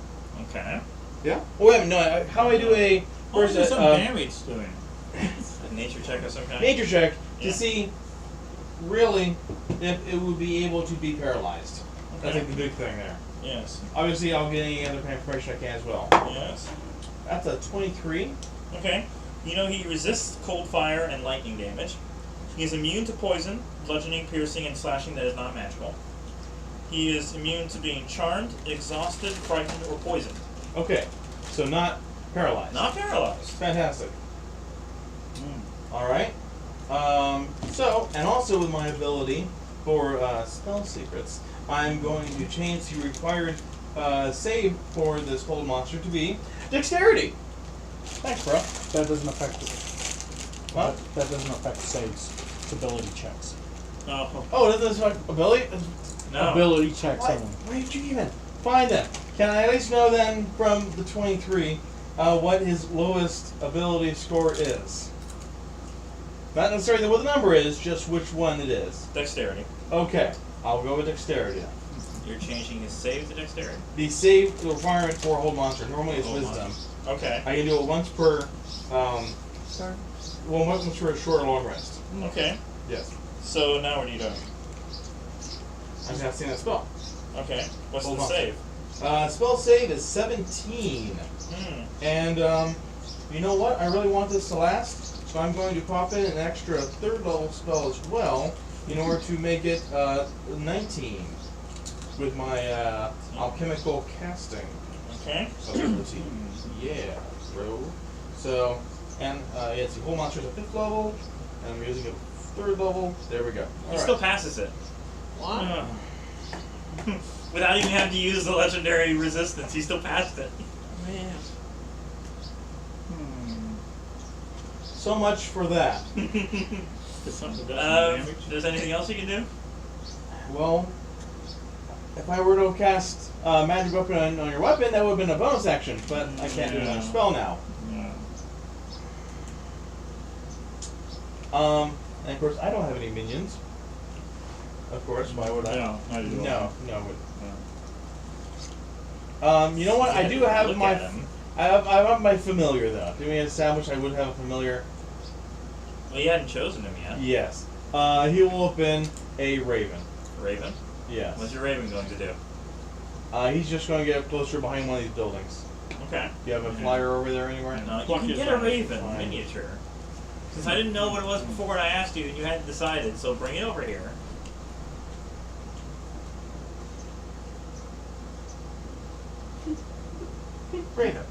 Okay. Yeah. Oh wait, no. How do I do a What first is some damage doing? A nature check of some kind. nature check to Yeah. see really if it would be able to be paralyzed? That's Okay. like the big thing there. Yes. Obviously, I'll get any other kind of information I can as well. Yes. That's a 23. Okay. You know he resists cold fire and lightning damage. He is immune to poison, bludgeoning, piercing, and slashing that is not magical. He is immune to being charmed, exhausted, frightened, or poisoned. Okay, so not paralyzed. Not paralyzed. Fantastic. All right. So, and also with my ability for spell secrets, I'm going to change the required save for this Hold Monster to be Dexterity. Thanks, bro. That doesn't affect it. What? That doesn't affect saves. It's ability checks. Oh. Oh, that doesn't affect ability? No. Ability checks Why, only. why did you even? Fine then. Can I at least know then from the 23 what his lowest ability score is? Not necessarily what the number is, just which one it is. Dexterity. Okay, I'll go with Dexterity then. You're changing his save to dexterity. The save requirement for Hold Monster normally is Hold Wisdom. Okay. I can do it once per Sorry. Well, once for a short or long rest. Okay. Yes. So now what are you doing? I'm casting that spell. Okay. What's Hold the on. save? Spell save is 17. And, you know what? I really want this to last, so I'm going to pop in an extra 3rd level spell as well in order to make it 19 with my alchemical casting Okay. ability. Yeah, bro. So, and it's the whole monster is a 5th level, and I'm using a 3rd level. There we go. He still passes it. Wow. Without even having to use the legendary resistance, he still passed it. Man. So much for that. Does something that does some damage? There's anything else you can do? Well, if I were to cast magic weapon on your weapon, that would have been a bonus action, but I can't do another spell now. No. And of course, I don't have any minions. Of course, why would I? No, not at all. No. No. You know what? I do have Look my. at him. I have my familiar though. Did we establish I would have a familiar? Well, you hadn't chosen him yet. Yes. He will have been a raven. Raven? Yes. What's your raven going to do? He's just going to get up closer behind one of these buildings. Okay. Do you have a flyer over there anywhere? No, you Fuck can his get a eyes. raven Fine. miniature. Since I didn't know what it was before when I asked you and you hadn't decided, so bring it over here. Raven.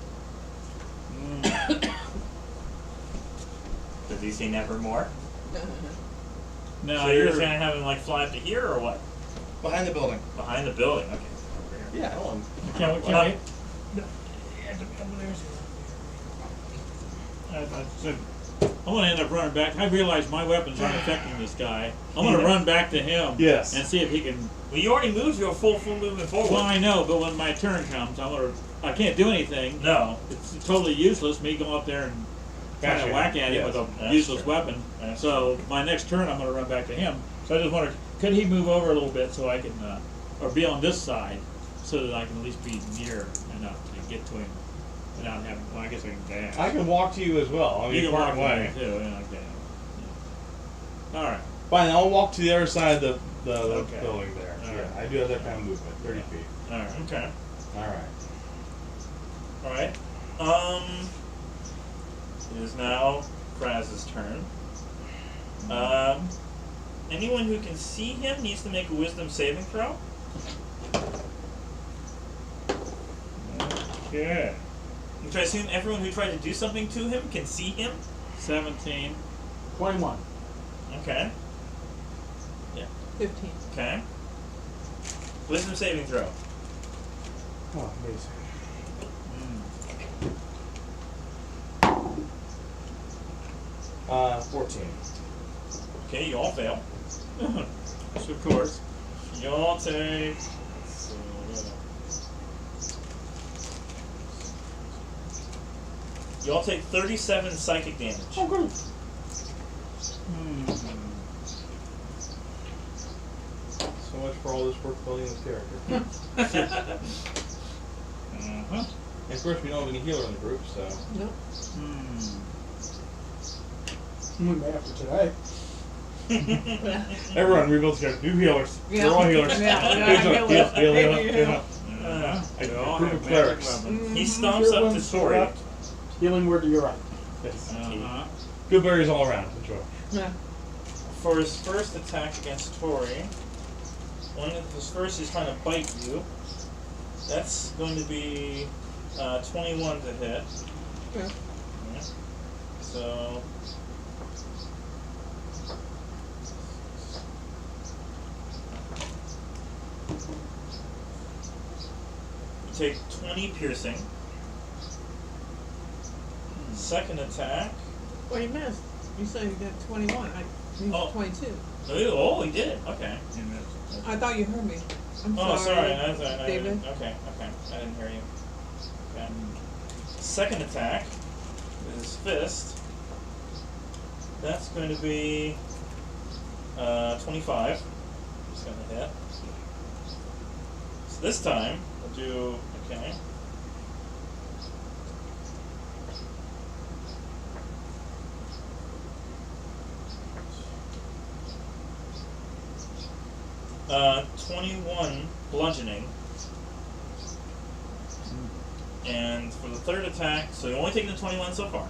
Does he see Nevermore? No, So you're you're just gonna have him like fly up to here or what? Behind the building. Behind the building. Okay. Over here. Yeah, hold on. Can we? I said, I'm gonna end up running back. I realize my weapons aren't affecting this guy. I'm gonna run back to him. Yes. And see if he can. Well, you already moved your full movement forward. Well, I know, but when my turn comes, I can't do anything. No. It's totally useless. Me go up there and try to Gotcha. whack at him Yes. with a That's useless true. weapon. That's So my next turn, I'm gonna run back to him. So I just wondered, could he move over a little bit so I can, or be on this side, so that I can at least be near enough to get to him without having. Well, I guess I can dash. I can walk to you as well. I mean, You can far walk away. away too. Yeah, okay. Yeah. All right. Fine, I'll walk to the other side of the Okay. building there. All Yeah, right. I do have that kind of movement, 30 feet. All right. Okay. All right. Alright. It is now Kraz's turn. Anyone who can see him needs to make a wisdom saving throw. Okay. Which I assume everyone who tried to do something to him can see him. 17. 21. Okay. 15. Okay. Wisdom saving throw. Oh, amazing. 14. Okay, you all fail. Of course. You all take. You all take 37 psychic damage. Oh, good. So much for all this work building this character. Uh-huh. And of course, we don't have any healer in the group, so. Nope. We may have to today. Everyone rebuilds together. New healers. Yeah. We're all healers. Yeah, Heal. They all Group have of magic clerics. weapons. He stomps Your up to one's to your Tori. left, healing word to your right. Yes. Uh-huh. Good berries all around. Enjoy. Yeah. For his first attack against Tori, his first is trying to bite you. That's going to be 21 to hit. Yeah. Yeah. So. You take 20 piercing. Second attack. Well, you missed. You said you got 21. You Oh. 22. Oh, he did. Okay. I thought you heard me. I'm Oh, sorry. sorry. I David? didn't, okay. I didn't hear you. Okay. Second attack with his fist. That's going to be 25. Just going to hit. So this time, we'll do, okay. 21 bludgeoning. And for the third attack, so you're only taking the 21 so far.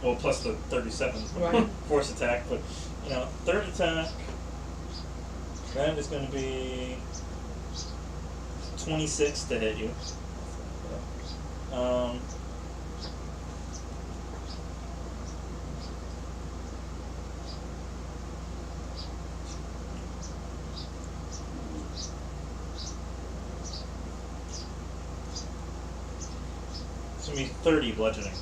Well, plus the 37 Right. force attack, but third attack, that is going to be 26 to hit you. It's going to be 30 bludgeoning.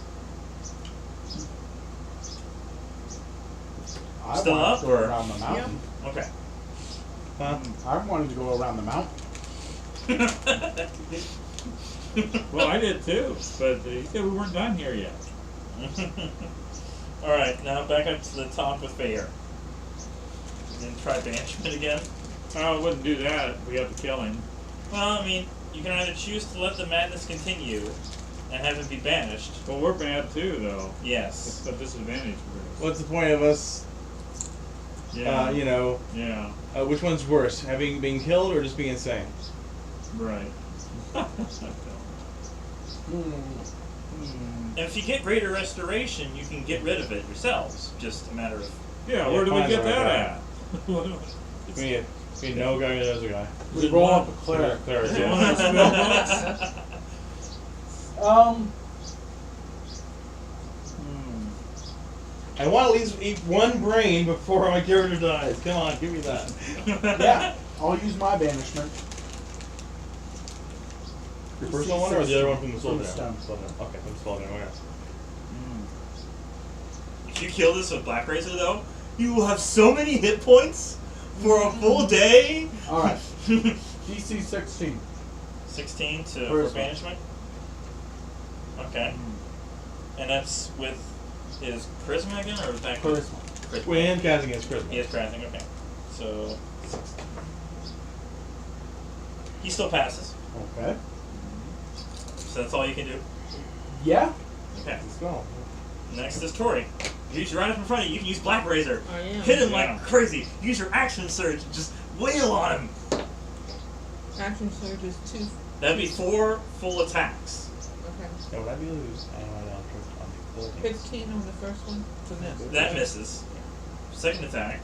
I Still wanted up, to go or- around the mountain. Okay. I wanted to go around the mountain. Well, I did too, but he said we weren't done here yet. Alright, now back up to the top with Fair. And then try banishment again. I wouldn't do that. We have to kill him. Well, I mean, you can either choose to let the madness continue and have him be banished. Well, we're bad too, though. Yes. It's a disadvantage for us. What's the point of us? Yeah. Yeah. Which one's worse, being killed or just being insane? Right. And if you get greater restoration, you can get rid of it yourselves. Just a matter of... Yeah. Where do we find get the right that guy. at? We know a guy who knows a guy. Is We it roll one- up a cleric. Cleric, Is it yeah. one of the spell books? I want to at least eat one brain before my character dies. Come on, give me that. Yeah, I'll use my banishment. Your personal one or the other one from the From the Soul stone. Okay, from the Soul Down, okay. If you kill this with Black Razor, though, you will have so many hit points for a full day. Alright. DC 16. 16 for Charisma. banishment. Okay. And that's with his charisma again, or with that Charisma. When casting against Charisma. He is crafting, okay. So, 16. He still passes. Okay. So that's all you can do. Yeah. Okay. Let's go. Next is Tori. He's right up in front of you. You can use Black Razor. I am. Hit him Yeah. like crazy. Use your action surge and just wail on him. Action surge is 2. That'd be 4 full attacks. Okay. Yeah, would I be lose? I don't know. On the ability. 15 on the first one. It's a miss. That misses. Second attack.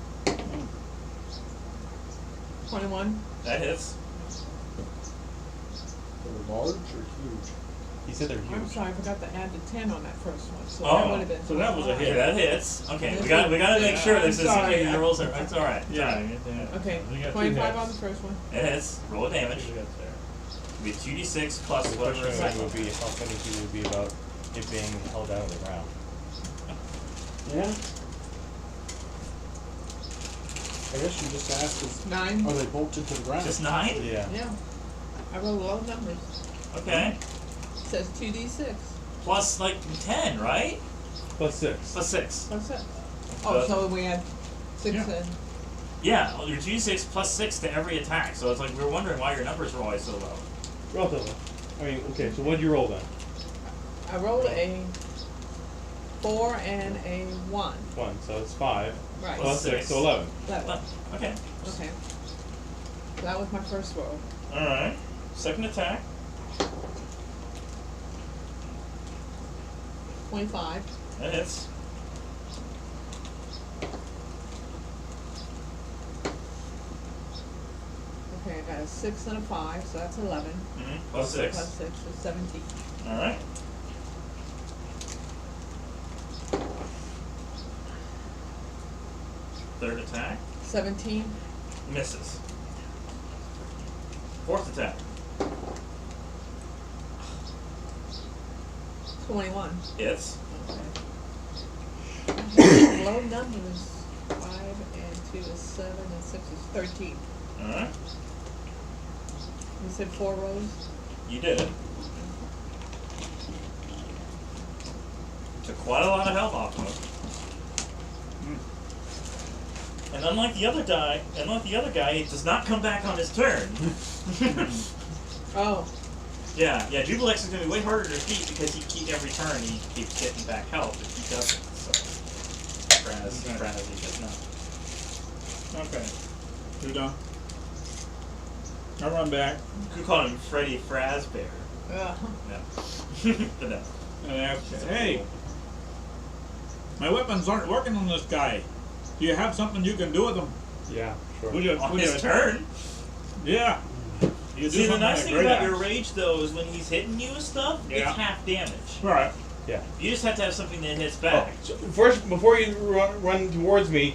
21. That hits. They're large or huge? He said they're I'm huge. sorry, I forgot to add the 10 on that first one. So Oh, that would have been. so that was a 25. Yeah, that hits. Okay, we got to make sure I'm this is sorry. okay. Your rolls are. It's all right. Yeah. Okay, We got 25 2 on the first one. It hits. Roll damage. hits. We got there. It'll be 2d6 plus The whatever question is would be how funny he would be about it being held down on the ground. Yeah. I guess you just asked is 9. are they bolted to the ground? Just 9? Yeah. Yeah. I rolled low numbers. Okay. It says 2d6. Plus like 10, right? Plus 6. Plus 6. What's that? Oh, so we had 6 Yeah. and. Yeah, well, your 2d6 plus 6 to every attack. So it's like we were wondering why your numbers were always so low. Relatively. I mean, okay, so what did you roll then? I rolled a 4 and a 1. 1, so it's 5. Right. Plus 6, Six. so 11. Okay. Okay. So that was my first roll. Alright. Second attack. 25. That hits. Okay, I got a 6 and a 5, so that's 11. Plus 6. Plus 6 is 17. Alright. Third attack. 17. Misses. Fourth attack. 21. Hits. Okay. Low numbers. 5 and 2 is 7 and 6 is 13. Alright. You said 4 rows? You did it. Took quite a lot of health off of him. And unlike the other guy, he does not come back on his turn. Oh. Yeah, Jubilex is going to be way harder to defeat because every turn he keeps getting back health if he doesn't. So, Raz, he does not. Okay. You're done. I run back You could call him Freddy Fazbear. Yeah. No. But no. and ask, hey, my weapons aren't working on this guy. Do you have something you can do with them? Yeah, sure. Would you, On would his you- turn. Yeah. You do See, the something nice like thing great about your axe. rage, though, is when he's hitting you with stuff, Yeah. it's half damage. Right. Yeah. You just have to have something that hits Oh, back. so first, before you run towards me,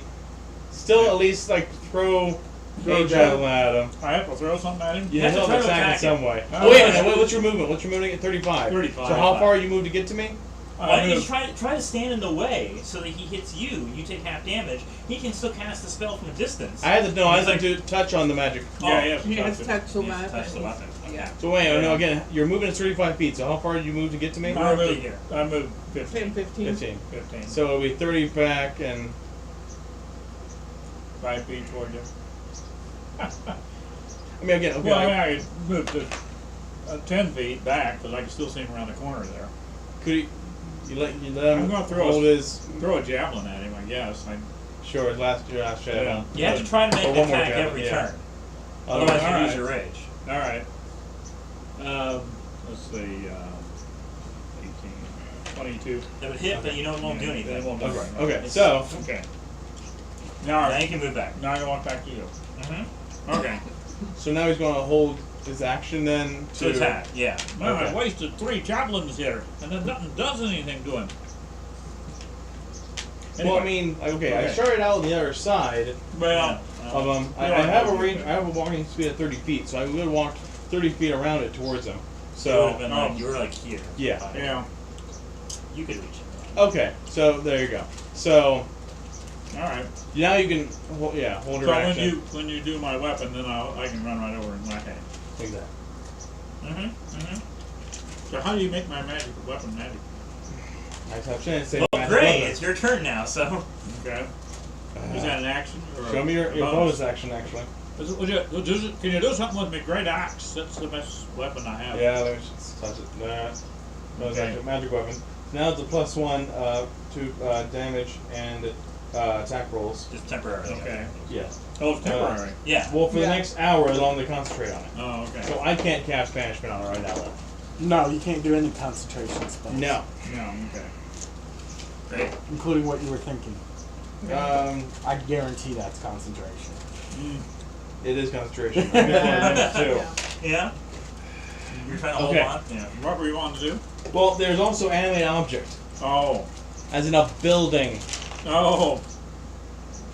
still Yeah. at least like throw Throw a javelin at him. I have to throw something at him? You have to he'll try to attack in attack some way. Oh, Oh wait a okay. minute, what's your movement? What's your movement at 35? 35. So how far you move to get to me? Why don't you try to stand in the way so that he hits you? You take half damage. He can still cast the spell from a distance. I had to no, I He's had to touch on the magic. Yeah, yeah. He has touch touched the He has weapon. touched the weapon. Yeah. So wait, Yeah. no, again, your movement is 35 feet. So how far did you move to get to me? it. Roughly here. I moved 10, 15. 15. 15. 15. So it'll be 30 back and 5 feet toward you. I mean again, okay. Well, I mean, I moved to 10 feet back because I can still see him around the corner there. could you let him I'm gonna throw hold his Throw a javelin at him, I guess. sure your last shadow. Yeah. You have to try to make Or an one more attack javelin, every yeah. turn. Oh, Otherwise, you alright. lose your rage. All right. Let's see. 18, 22. That would hit, but you know it won't do It anything. won't do Okay. anything. Okay. So Okay. Now Now, you can move back. now I can walk back to you. Mm-hmm. Okay. so now he's going to hold his action then To attack, yeah. Well, Okay. I wasted 3 javelins here, and then nothing does anything to him. Well, I Anyway, mean, okay, I Okay. started out on the other side well, of him. I Yeah, have a yeah. range. I have a walking speed of 30 feet, so I would have walked 30 feet around it towards him. So it would have So been like, you were like here. yeah. yeah. You could reach it. Okay, so there you go. So All right. now you can, hold So your action. when you do my weapon, then I can run right over and whack at him. Exactly. Mm-hmm. Mm-hmm. So how do you make my magic weapon magic? I just have a chance to say Well, magic great. weapon. It's your turn now, so. Okay. Is that an action? Or Show me your a bonus action, actually. Can you do something with my great axe? That's the best weapon I have. Yeah, there's touch it. Nah. Bonus Okay. action, magic weapon. Now it's a +1 to damage and attack rolls. Just temporarily. Okay. Yeah. Oh, it's temporary. Yeah. Well, for the Yeah. next hour, as long as they concentrate on it. Oh, okay. So I can't cast banishment on it right now. Though. No, you can't do any concentration spells. No. No, okay. Great. Including what you were thinking. Um, I guarantee that's concentration. Mm. it is concentration. I'm just too. Yeah. Yeah? You're trying to hold Okay. on? Yeah. What were you wanting to do? Well, there's also animated object, Oh. as in a building. Oh.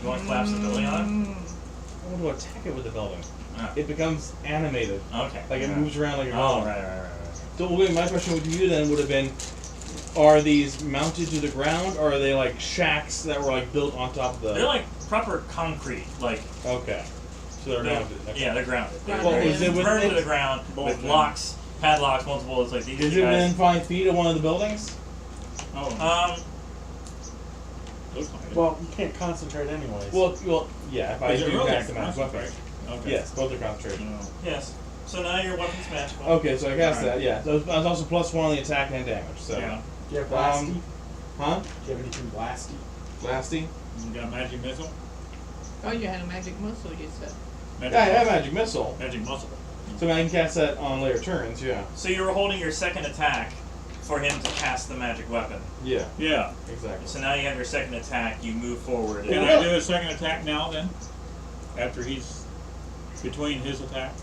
You want to collapse the building on I want to attack it with the building. Ah. It becomes animated, it? Okay. like it Yeah. moves around like a Oh, building. right. So my question to you then would have been, are these mounted to the ground, or are they like shacks that were like built on top of the? They're like proper concrete. Like, Okay. So they're mounted. Okay. yeah, they're grounded. They're Well, they're is it with- turned to the ground with Bolted. locks, padlocks, multiple. It's like these Is guys. it within 5 feet of one of the buildings? Oh. Looks like it. Well, you can't concentrate anyways. Well, yeah. If I Is it do really cast the magic weapon. concentrate? Okay. Yes, both are concentrated. Oh. yes. So now your weapon's magical. Okay, so I cast Alright. that. Yeah. So I was also +1 on the attack and damage. So. Yeah. do you have blasty? Huh? Do you have anything blasty? Blasty? You got a magic missile? Oh, you had a magic muscle, you said. Magic Yeah, I have muscle. magic missile. Magic muscle. So I can cast that on later turns. Yeah. So you were holding your second attack for him to cast the magic weapon. Yeah. Yeah. Exactly. So now you have your second attack. You move forward. Can and- I do a second attack now then? After he's between his attack?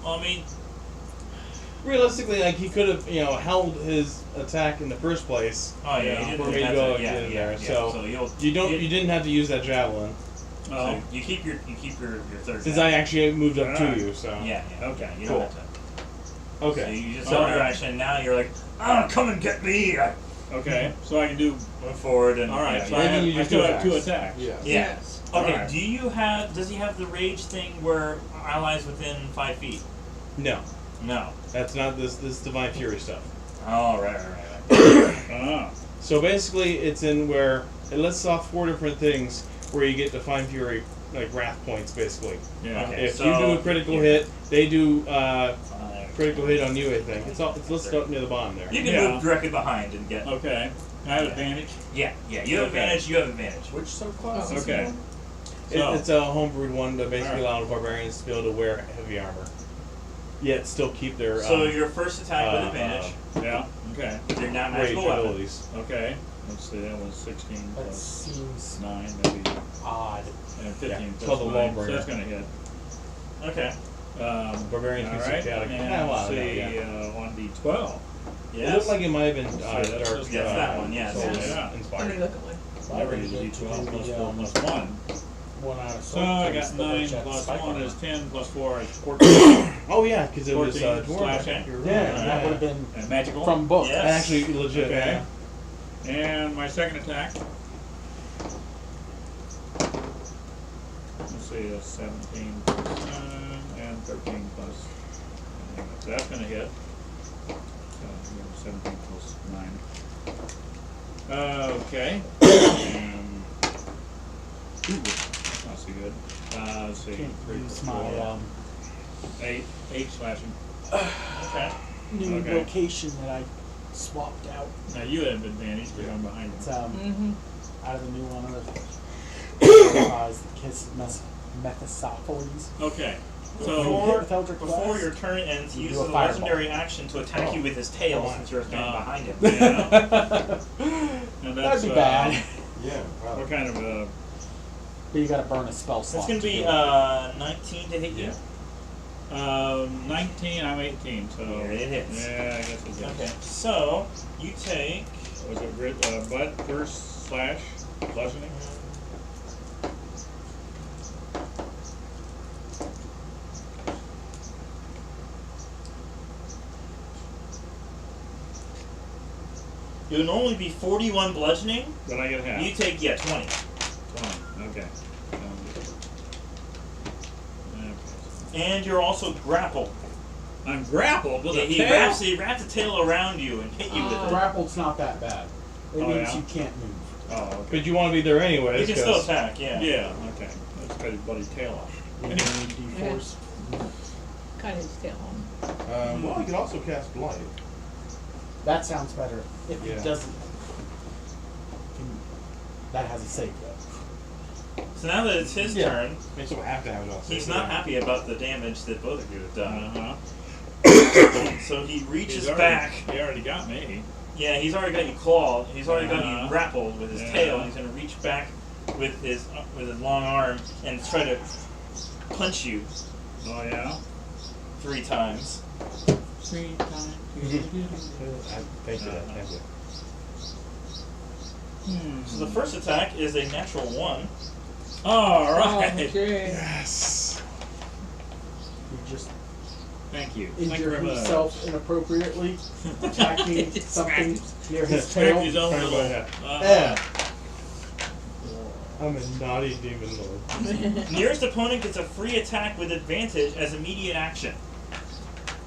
Well, I mean, Realistically, like he could have, held his attack in the first place. oh yeah, Yeah, you didn't for me to have go to, yeah, in yeah, there, yeah. so you'll You didn't have to use that javelin Oh. So you keep your third. since attack. I actually moved up to Alright. you. So Yeah. Okay, You cool. don't have to. So Okay. you just held your Alright. action. Now you're like, come and get me. Okay, so I can do. Move forward and. Alright, so yeah, I, Maybe have, you I just still do have 2 attacks. attacks. Yeah. Yeah. Yes. Okay. Alright. Does he have the rage thing where allies within 5 feet? No, No. that's not this Divine Fury stuff. Oh right. Ah. So basically, it's in where it lists off 4 different things where you get Divine Fury, like wrath points, basically. Yeah. Okay. If so- you do a critical hit, they do Five. critical hit on you. I think it's listed up near the bottom there. You can Yeah. move directly behind and get. Okay. I have advantage. Yeah. You have Okay. advantage. You have advantage. Which subclass is Okay. it? So- It's a homebrewed one to basically Alright. allow barbarians to be able to wear heavy armor, yet still keep their So your first attack with advantage Yeah. Okay. with your not rage magical weapon. abilities. Okay. Let's see. That was 16 That plus seems 9, maybe, odd. and 15 Yeah, it's plus called the 9. So Lawbringer. that's gonna hit. Okay. Barbarians all can right. see chaotic. And Wow, let's yeah, see, yeah. 1d12. It Yes. looked like it might have been Let's see, dark. that's Yes, that one, yes. soul Yes. Yeah. Let me inspired. look at one. Never use a d12 plus 4 plus 1. One out of So I got 9 plus 1 is 10 plus 4 is 14. Oh yeah, because it was 14 dwarven. slashing. You're Yeah, right. that would have been And magical. from books. Yeah. Actually, legit. Okay. Yeah. And my second attack. Let's see, that's 17 plus and 13 plus. So that's going to hit. So 17 plus 9. Okay. And, ooh, that's not so good. Let's see. Can't 3 use plus my 4. 8 slashing. Okay. new Okay. location that I swapped out. Now you have advantage because I'm behind It's you. Mm-hmm. out of the new one. It's the Kiss Mephistopheles. Okay. So Before, with Eldritch before Blast, your turn ends, you use do a the fireball. legendary action to attack you with his tail Oh. since you're standing behind him. Yeah. And that's, That'd be bad. Yeah. Wow. What kind of But you gotta burn a spell It's slot. going to to be do it. 19 to hit you. 19, I'm 18, so. There it hits. Yeah, I guess it's Okay, so you take. Was it butt first slash bludgeoning? It would normally be 41 bludgeoning. Then I get half. You take 20. 20. Okay. Okay. And you're also grappled. I'm grappled with Yeah, a he tail. wraps a tail around you and hit you with it. Grappled's not that bad. It Oh, means yeah? you can't move. Oh, okay. But you want to be there anyways. You can still 'cause- attack, yeah. Yeah, okay. Let's cut his bloody tail off. You need D4s. Cut his tail off. Well, you can also cast blight. That sounds better. If Yeah. it doesn't, that has a save though. So now that it's his Yeah. turn, Makes him have to have it on. he's not happy about the damage that both of you have done. Uh-huh. So he reaches He's already- back. He already got me. Yeah, he's already got you clawed. He's already got you Uh-huh. grappled with his Yeah. tail, and he's going to reach back with his long arm and try to punch you Oh, yeah? 3 times. 3 times. Thank you. Thank you. So the first attack is a natural 1. All right. Okay. Yes. You just Thank you. Thank you injure very much. himself inappropriately, attacking Just something near his Scratch tail. his own Sorry little. about Uh-huh. I'm a naughty demon lord. Nearest opponent gets a free attack with advantage as immediate action.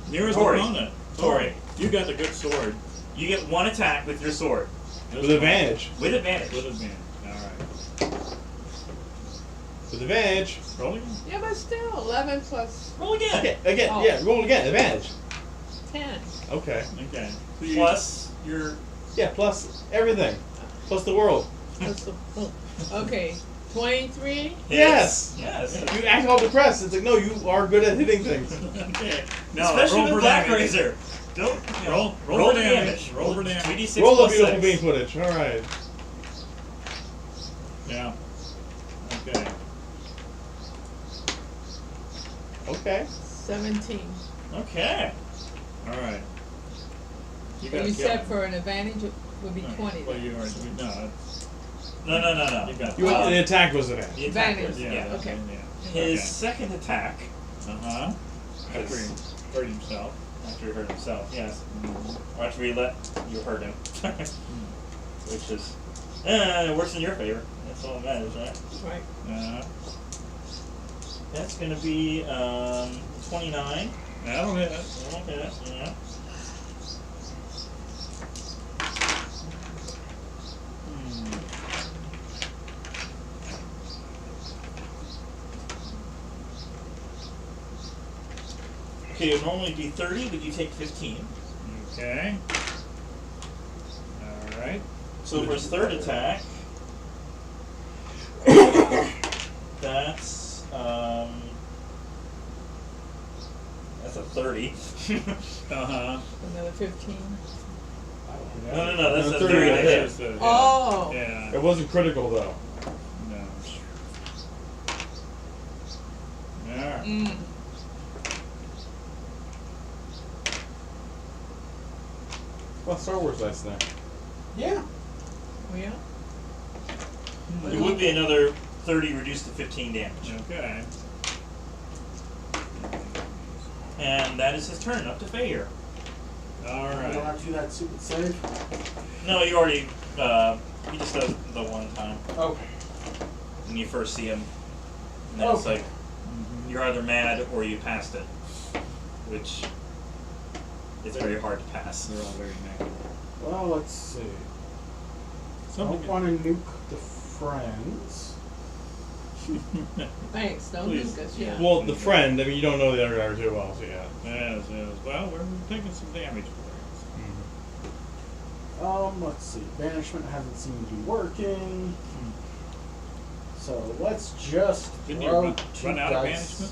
Nearest Tori. opponent. Tori. You got the good sword. You get 1 attack with your sword. This With one. advantage. With advantage. With advantage. All right. With advantage. Rolling. Yeah, but still, 11 plus Roll again. Again. Oh. Yeah. Roll again. Advantage. 10. Okay. Okay. So you- Plus your. Yeah. Plus everything. Plus the world. That's the- oh, okay, 23. Yes. Yes. You act all depressed. It's like no, you are good at hitting things. Okay. No, Especially roll with for Black damage. Razor. Don't Roll roll for the damage. Roll for damage. 2d6 Roll the plus beautiful 6. bean footage. All right. Yeah. Okay. Okay. 17. Okay. All right. You gotta said kill for an advantage it would be him. 20. Well, then. you already. No. No. You got You the attack was advantage. The attack Advantage. was, Yeah. yeah. Okay. Yeah. His second attack, Uh huh. After he hurt himself. after he hurt himself, yes. Or after he let you hurt him. Which is works in your favor. That's all that matters, right? Right. That's gonna be 29. That'll hit. Okay, yeah. Okay, it would normally be 30, but you take 15. Okay. All right. So for his third attack, That's a 30. Uh-huh. Another 15. No, that's a 30 30 to to hit. hit. Oh. Yeah. It wasn't critical though. No. Alright. Mm. Well, Star Wars dice there. Yeah. Oh, yeah? It would be another 30 reduced to 15 damage. Okay. And that is his turn, up to Fair. You don't Alright. have to do that stupid save. No, you already, he just does it the one time Okay. when you first see him. And then it's Okay. like, you're either mad or you passed it. Which is very hard to pass. They're all very negative. Well, let's see. Something Don't want to nuke the friends. Thanks, don't Please. nuke us, yeah. Well, the friend. I mean, you don't know the other guy too well, so yeah. Yes, yes. Well, we're taking some damage for Let's see. Banishment hasn't seemed to be working. So let's just it. Didn't you throw run, 2 run out of dice. banishment?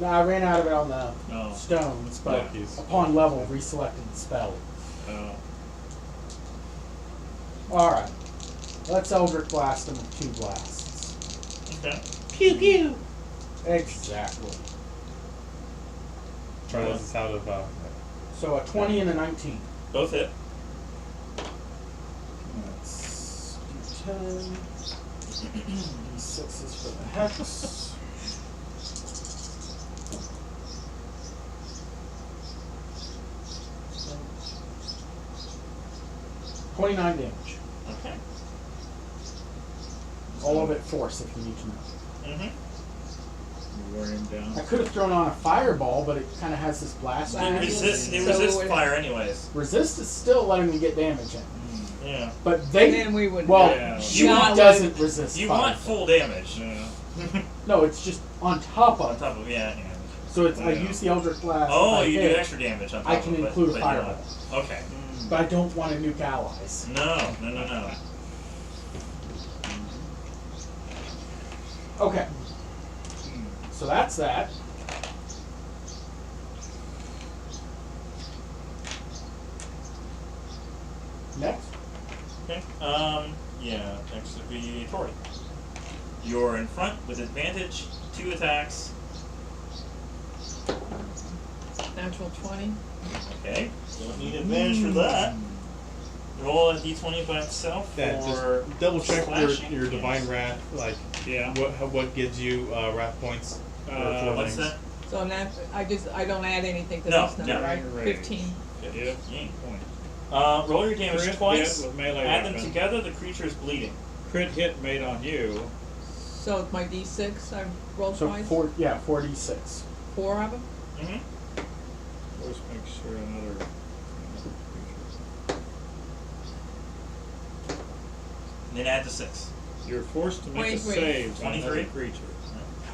No, I ran out of it on the No. stones, but Luckies. upon level, reselected the spell. Oh. Alright. Let's Eldritch Blast him with 2 blasts. Okay. Pew pew. Exactly. Try this out of So a 20 and a 19. Both hit. That's D10. D6 is for the hex. $29 damage. Okay. All of it force if you need to know. Mm-hmm. You wore him down. I could have thrown on a fireball, but it kind of has this blast. It Blast. resists, it So resists it would- fire anyways. Resist is still letting me get damage in. Yeah. But And they, then we would. well, Yeah. she Not doesn't resist You fire. want full damage. Yeah. No, it's just on top On of. top of, yeah. So it's I Yeah. use the Eldritch Blast. Oh, if I you do hit, extra damage on top I of can it. include a but you fireball. don't. Okay. But I don't want to nuke allies. No. Okay. So that's that. Next. Okay. Yeah, next would be Tori. You're in front with advantage, 2 attacks. Natural 20. Okay. Don't need advantage for that. Roll a d20 by itself yeah. for Just double check slashing. your divine wrath, like Yeah. what gives you wrath points. for What's things. that? So now I don't add anything to No, this number, no. right? Right. 15. Yep. Point. Roll your damage Crit twice. hit with melee Add them weapon. together. The creature is bleeding. Crit hit made on you. So it's my D6 I rolled So twice. 4d6. 4 of them. Mm-hmm. Let's make sure another. And then add the 6. You're forced to make a 23. save on another 23. creature.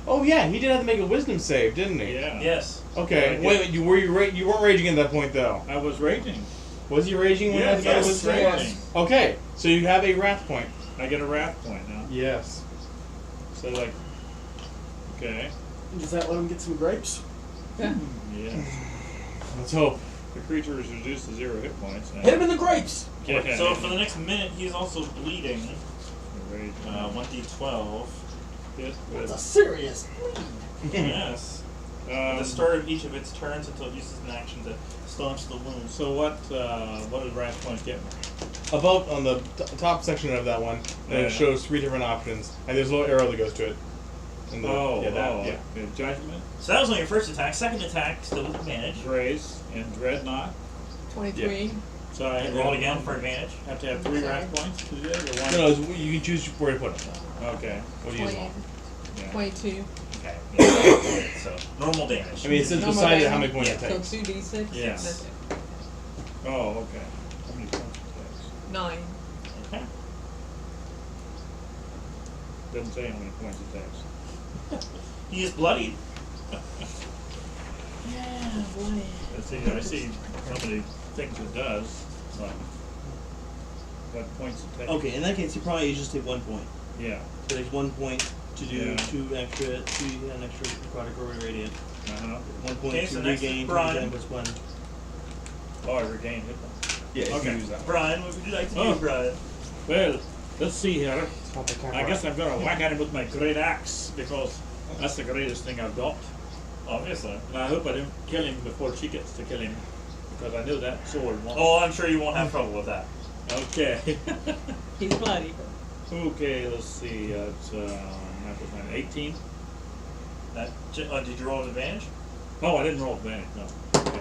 Oh yeah, he did have to make a wisdom save, didn't he? Yeah. Yes. Okay. Yeah. Wait, you weren't raging at that point though. I was raging. Was he raging when Yes, he had to make a I was wisdom save? raging. Okay, so you have a wrath point. I get a wrath point now. Yes. So like, okay. Does that let him get some grapes? Yeah. Yeah. Let's hope. The creature is reduced to 0 hit points now. Hit him in the grapes! Yeah. So for the next minute, he's also bleeding. Rage. 1d12. Hit That's a with, serious bleed. Yes. At the start of each of its turns until it uses an action to staunch the wound. So what did wrath points get me? Above on the top section of that one, Yeah. it shows 3 different options, and there's a little arrow that goes to it. And the, yeah, that, yeah. Okay. Judgment, So that was on your first attack. Second attack, still with advantage. grace, and dreadnought. 23. So I And roll it again for advantage. have to have 3 Okay. wrath points to do it, or one? No, you can choose where to put it. Okay. What do you 20, want? Yeah. 22. Okay. Yeah. So normal damage. I mean, it's Normal decided how damage. many points it So takes. 2d6. Yes. That's it. Oh, okay. How many points it 9. Okay. takes? Doesn't say how many points it takes. He is bloodied. Yeah, boy. I see how many things it does. What points it takes. Okay, in that case, you probably just take 1 point. Yeah. So it takes 1 point To do Yeah. an extra necrotic or radiant. 1.2 Okay, so next is regain. Brian. Plus 1. Oh, I regained hit points. Yeah, if Okay. you use that one. Brian, what would you like to do, Oh. Brian? Well, let's see here. Stop the camera. I guess I'm gonna whack at him with my great axe because that's the greatest thing I've got. Obviously. And I hope I don't kill him before she gets to kill him because I know that sword won't. Oh, I'm sure you won't have trouble with that. Okay. He's bloody. Okay, let's see. It's natural 20, 18. Did you roll an advantage? Oh, I didn't roll advantage. No. Okay.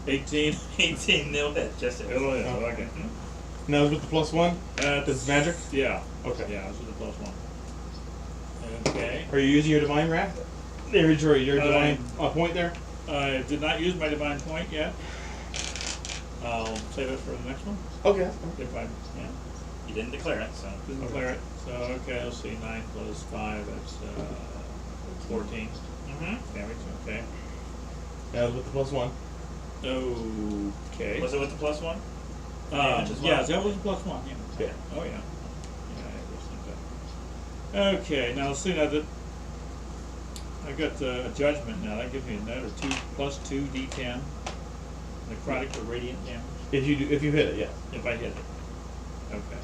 18. 18 nil hit. Just it. Oh, yeah, okay. Now with the +1. This is magic? Yeah. Okay. Yeah, this is a +1. Okay. Are you using your divine wrath? There's your divine point there. I did not use my divine point yet. I'll save it for the next one. Okay. If I, yeah, You didn't declare it, so. didn't declare it. So, okay, let's see. 9 plus 5, that's 14 Mm-hmm. damage. Okay. Now with the +1. Okay. Was it with the +1? Damage as well? Yeah, that was a +1. Yeah. Yeah. Oh, yeah. Yeah, I just think that. Okay, now let's see now that I've got a judgment now. That gives me another 2 plus 2 d10 necrotic or radiant damage If you hit it, yeah. if I hit it. Okay.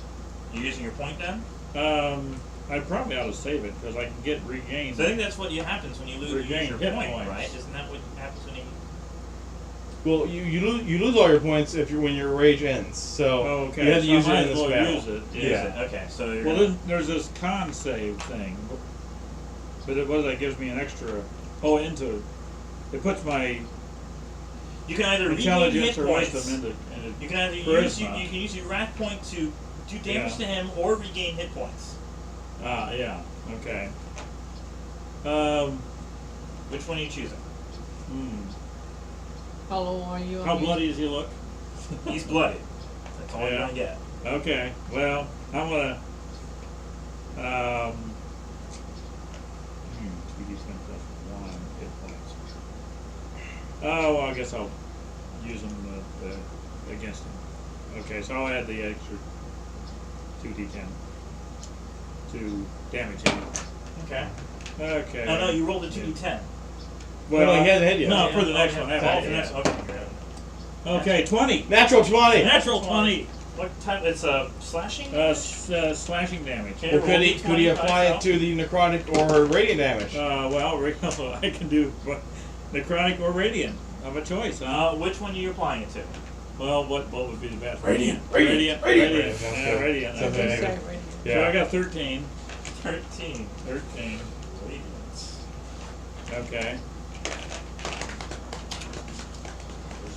You using your point then? I probably ought to save it because I can get regained. So I think that's what happens when you lose Regain your hit point, points. right? Isn't that what happens when you? Well, you lose all your points when your rage ends. So Okay, you have to so use I it might in as this well battle. use it. Use Yeah. it. Okay, so you're Well, gonna- then there's this con save thing, but it was that gives me an extra. Oh, into it. It puts my you can either regain intelligence hit or points. wisdom into. You can either charisma. you can use your wrath point to do damage Yeah. to him or regain hit points. Ah, yeah. Okay. Which one are you choosing? How low are you? How bloody does he look? He's bloody. That's all you're Yeah. gonna get. Okay. Well, I'm gonna. 2d10 plus 1 hit points. Oh, well, I guess I'll use them against him. Okay, so I'll add the extra 2d10 to damage him. Okay. Okay. Oh no, you rolled a 2d10. Well, he hasn't hit yet. No, for the next Okay. one. Oh, after for the that, next. yeah. Okay. Okay, 20. Natural 20. Natural 20. What type? It's slashing. Slashing damage. Okay, Well, roll could he D20 apply it myself. to the necrotic or radiant damage? Well, I can do necrotic or radiant. I have a choice, huh? Which one are you applying it to? Well, what would be the best? Radiant. Radiant. Radiant. Yeah, radiant. Sounds Okay. good. Right. So I got 13. 13. 13. Radiance. Okay.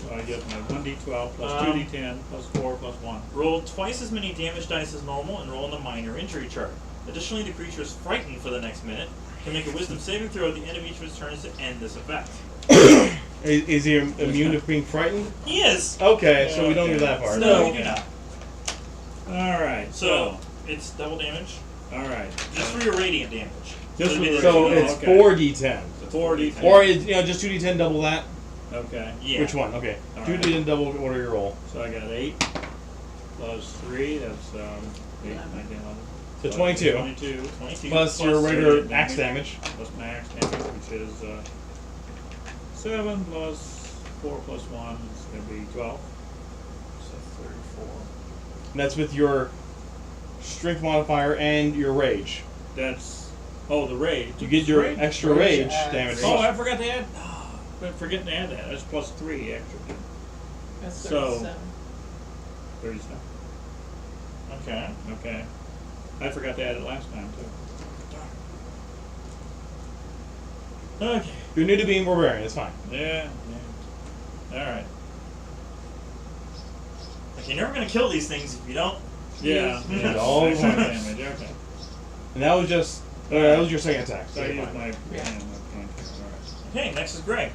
So I get my 1d12 plus 2d10 plus 4 plus 1. Roll twice as many damage dice as normal and roll in a minor injury chart. Additionally, the creature is frightened for the next minute. Can make a wisdom saving throw at the end of each of its turns to end this effect. Is he immune to being frightened? He is! Okay, so we don't do that part. No, you do not. Alright, So, it's double damage. Alright. Just for your radiant damage. Just it'd be for the- So Oh, it's okay. 4d10. 4d10. Or just 2d10 double that. Okay. Yeah. Which one? Okay. All 2d10 double. What are your roll? So I got 8 plus 3, that's 8, 9, 10, 11. So 22. 22. 22 Plus your regular radiant axe damage. Plus my axe damage, which is 7 plus 4 plus 1 is going to be 12. So 34. And that's with your strength modifier and your rage. That's, the rage. You get your Rage? extra Rage rage adds- damage. Oh, I forgot to add. I'm forgetting to add that. That's plus 3 extra. That's So- 37. 37. Okay. Okay. I forgot to add it last time, too. Okay. You're new to being barbarian. It's fine. Yeah. Alright. Like, you're never going to kill these things if you don't. Yeah. Yeah, Yeah. all Extra at once. damage. Okay. And that was just that was your second attack. So I you're used fine. my. Yeah. Yeah, my alright. Okay, next is Greg.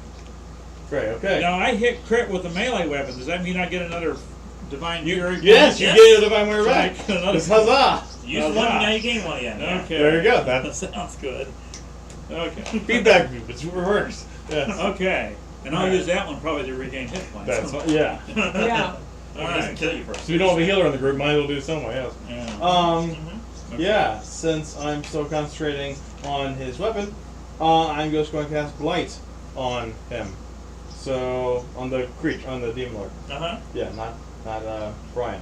Great. Okay. Now I hit crit with a melee weapon. Does that mean I get another divine fury? Yes, you Yes. get a divine warrior So I back. get another- It's huzzah! Use How's one, that? now you gain one again. Yeah. Okay. There you go. That's Sounds good. Okay. feedback loop. It's reversed. Yes. Okay. And I'll Alright. use that one probably to regain hit points. That's fine. Yeah. Yeah. It doesn't kill you first. So we don't have a healer in the group. Might as well do it some way else. Yeah. Mhm. Okay. Yeah, since I'm still concentrating on his weapon, I'm just going to cast Blight on him. So, on the creature, on the Demon Lord. Uh-huh. Yeah, not Brian.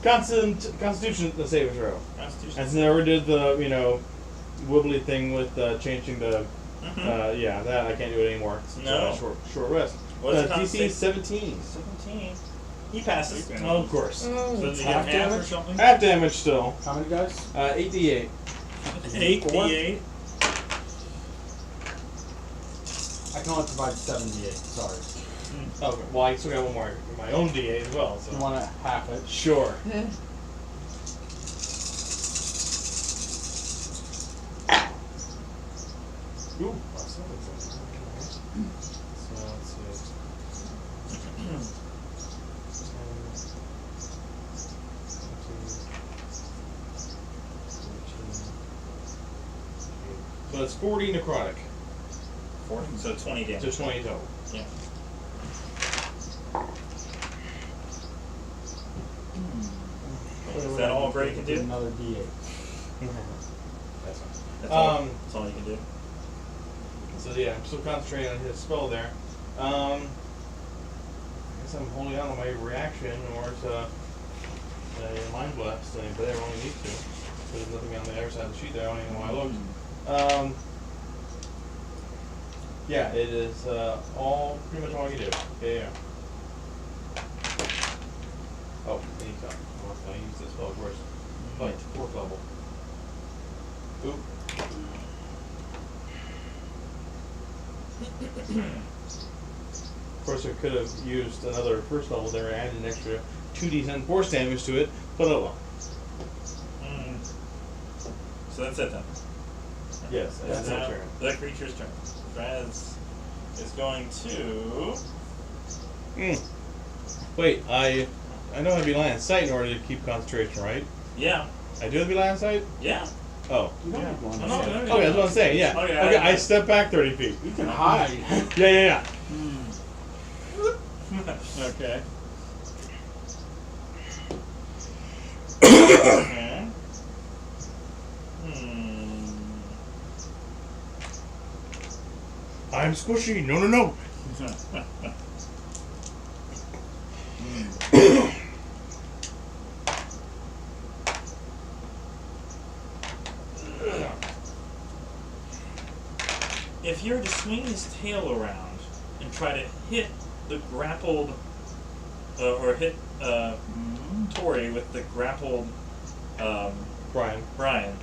Constitution saving throw. Constitution. And never did the, wibbly thing with changing the, yeah, that I can't do it anymore. It's No. short rest. What is DC 17. 17. He passes. Okay. Oh, of course. So did you Half get half or damage? something? Half damage still. How many guys? 8d8. 8d8. I can only provide 78. Sorry. Okay, well, I still got one more, my own d8 as well. So. You want to half it? Sure. Ooh, that's not exactly. So let's see. 10, 14, 15. So that's 40 necrotic. 40. So 20 damage. So 20 total. Yeah. Is that all Gray can do? Another D8. That's fine. That's all you can do. So yeah, I'm still concentrating on his spell there. I guess I'm holding on to my reaction or to Mind Blast thing, but I don't really need to. There's nothing on the other side of the sheet there, I don't even know why I looked. Yeah, it is all pretty much all I can do. Yeah. Oh, I need to. I'll use this spell first. Fight, 4th level. Oop. Of course, I could have used another 1st level there and added an extra 2d10 force damage to it, but oh well. So that's it then. Yes, that's now my turn. the creature's turn. Raz is going to. Wait, I know I'd be line of sight in order to keep concentration, right? Yeah. I do have to be line of sight? Yeah. Oh. You don't Yeah. need one. Oh, no, no, no. Okay, that's what I'm saying, yeah. Okay, I step back 30 feet. You can hide. Yeah. Okay. Okay. I'm squishy. No. If you were to swing his tail around and try to hit the grappled, or hit Tori with the grappled Brian,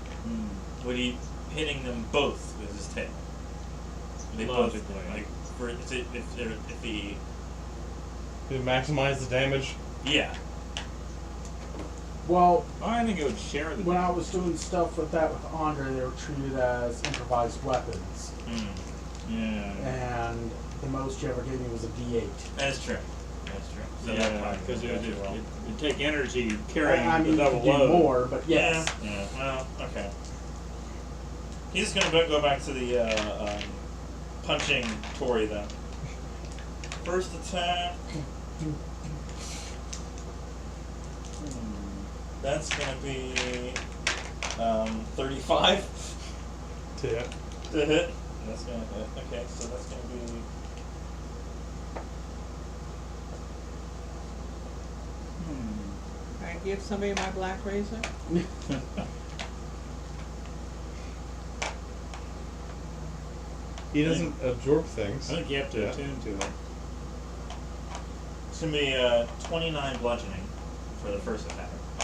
would he hitting them both with his tail? They both, Logically. like, if he, To maximize the damage. yeah. Well, I think it would share the. when I was doing stuff with that with Andre, they were treated as improvised weapons. Yeah. And the most you ever gave me was a D8. That's true. So that Yeah, probably because would it go well. would take energy carrying I mean, the you double could do load. more, but yes. Yeah. Well, okay. He's just gonna go back to the punching Tori then. First attack. That's gonna be 35 To hit. to hit. That's gonna hit. Okay, so that's gonna be. Can I give somebody my black razor? He doesn't absorb I things. think you have to Yeah. attune to it. It's gonna be 29 bludgeoning for the first attack. I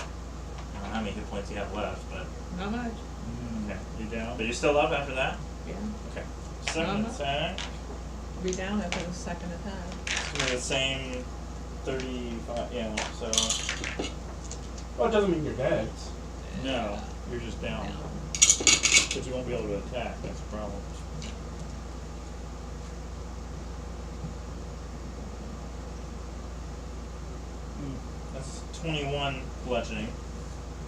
don't know how many hit points you have left, but Not much. okay. You down? But you're still up after that? Yeah. Okay. Second attack. Be down after the second attack. It's gonna be the same 35, yeah, so. Well, it doesn't mean you're dead. No, you're just down. Because you won't be able to attack. That's the problem. That's 21 bludgeoning.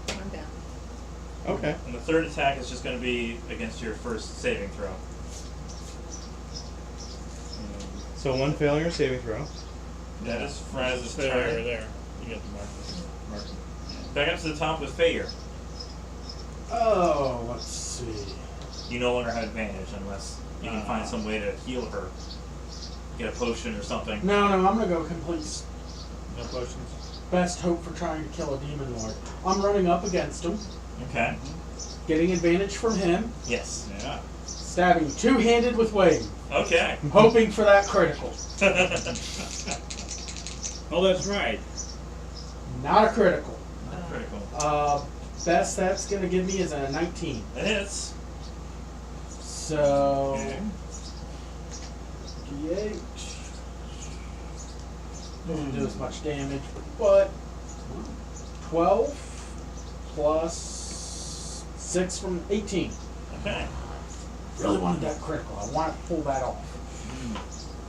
I'm down. Okay. And the third attack is just going to be against your first saving throw. So 1 failure saving throw. That is Fraz's Failure turn. there. You get the marker. Back up to the top with Fair. Oh, let's see. You no longer have advantage unless you can find some way to heal her. Get a potion or something. No, I'm gonna go complete No potions. best hope for trying to kill a demon lord. I'm running up against him, Okay. getting advantage from him, Yes. Yeah. stabbing two-handed with wave, Okay. hoping for that critical. Oh, that's right. Not a critical. Not critical. Best that's gonna give me is a 19. It hits. So Okay. D8 doesn't do as much damage, but 12 plus 6 from 18. Okay. Really wanted that critical. I want to pull that off.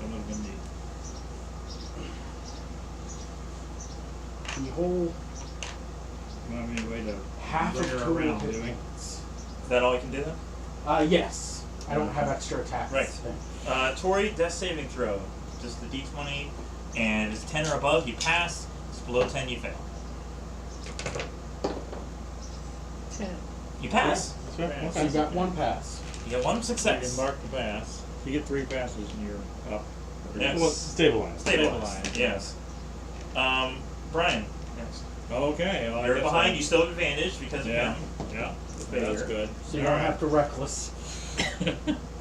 That would have been neat. The whole You don't have any way to half bring of her total around, hit do we? points. Is that all you can do then? Yes. I don't have extra attacks. Right. Tori, death saving throw. Just the d20, and if it's 10 or above, you pass. If it's below 10, you fail. 10. You pass. That's right. Yeah. So you got one pass. You get one You success. can mark the pass. You get 3 passes and you're up. Yes. Well, stabilize. Stabilized. Yes. Brian. Next. Okay. Well, I You're guess behind. I- You still have advantage because of Yeah. him. Yeah. Failure. That's good. So you All don't right. have to reckless.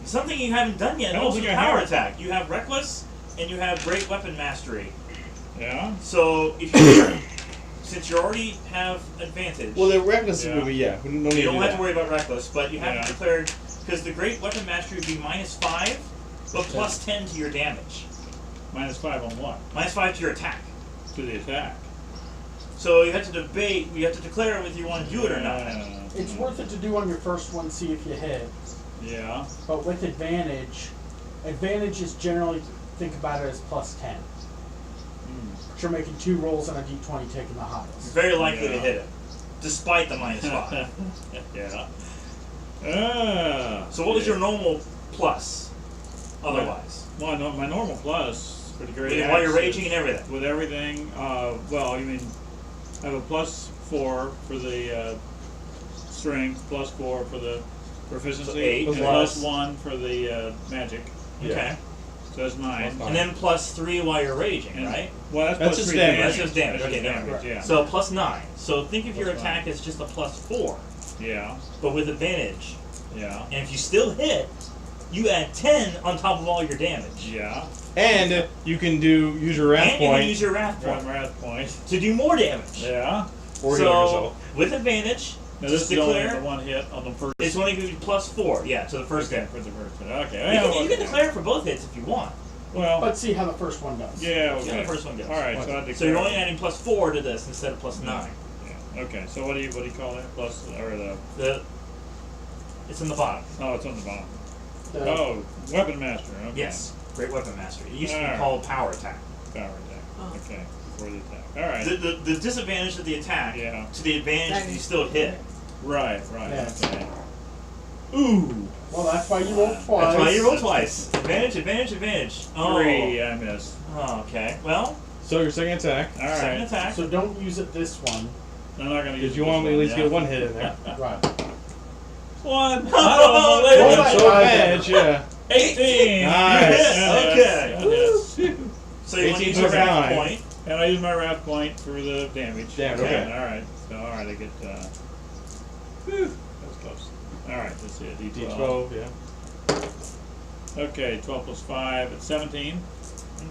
Something you haven't done yet. I don't Also think I power have. attack. You have reckless, and you have great weapon mastery. Yeah. So if you, since you already have advantage, Well, the reckless Yeah. would be, yeah. No need you don't do have that. to worry about reckless, but you have Yeah. to declare because the great weapon mastery would be -5, but plus 10 to your damage, -5 on what? -5 to your attack. To the attack. So you have to debate. You have to declare whether you want to do it or not. It's worth it to do on your first one, see if you hit. Yeah. But with advantage, advantage is generally, think about it as plus 10. But you're making 2 rolls on a d20, taking the You're highest. very likely to Yeah. hit it, despite the -5. Yeah. So what was your normal plus? Otherwise, Well, no, my normal plus for the great while you're axe raging is- and everything. With everything, well, you mean, I have a +4 for the strength, +4 for the proficiency, So 8 and plus- +1 for the magic. Okay. So that's 9. Plus And then +3 while you're raging, And- right? Well, that's, That's plus just 3 damage. That's just damage. That's Okay, just damage. damage, yeah. So +9. So think of your Plus attack 9. as just a +4, Yeah, but with advantage. yeah, And if you still hit, you add 10 on top of all your damage. yeah. And you can use your wrath And you point. can use your wrath Right, point wrath point. to do more damage. Yeah. or heal So yourself. with advantage, Now this just is only declare the one hit on the first. it's only going to be +4. Yeah, to the first Okay, hit. for the first hit. Okay. You can declare it for both hits if you want. Well, Let's see how the first one does. yeah. See Okay. how the first one goes. All right. So I declare. So you're only adding +4 to this instead of +9. Yeah. Okay. So what do you call that? Plus or the? It's in the bottom. Oh, it's on the bottom. The- Oh, weapon master. Okay. Yes, great weapon mastery. It used to be Alright. called power attack. Power attack. Oh. Okay. For the attack. All right. The disadvantage of the attack Yeah. to the advantage that you still hit. Right. Right. Yes. Okay. Ooh. Well, that's why you rolled twice. That's why you roll twice. Advantage, advantage, advantage. Oh. 3. I missed. Oh, okay. Well, So your second attack. All right. second attack. So don't use it this one. I'm not gonna use. Because you want to at least get one hit in there. Right. One. Oh, I don't know. Right. So advantage, yeah. 18. Nice. Yes, Okay. yes, yes. So you want to 18 use your plus wrath 9. point. And I use my wrath point for the damage. Damage, okay. All right. So all right, I get. Whew, that's close. All right, let's see. A D12. D12, yeah. Okay, 12 plus 5. It's 17.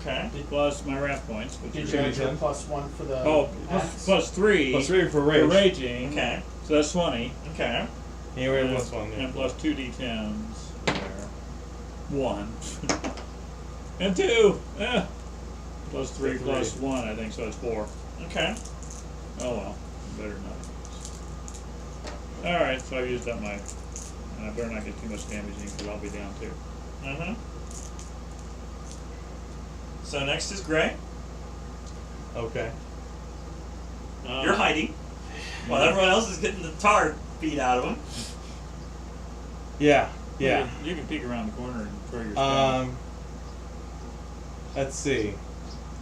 Okay. Plus my wrath points, which Did is you add your ten. +1 for the oh axe? plus 3. Plus 3 for for rage. raging. Okay. So that's 20. Okay. Yeah, we have plus 1, yeah. And plus 2 D10s there. 1. And 2. Plus 3 So plus 3. 1, I think, so it's 4. Okay. Oh well, better not. Alright, so I've used up my. And I better not get too much damage in because I'll be down too. Mm-hmm. So next is Gray. Okay. You're hiding. While everyone else is getting the tar beat out of them. Yeah, yeah. You can peek around the corner and throw your spell. Let's see.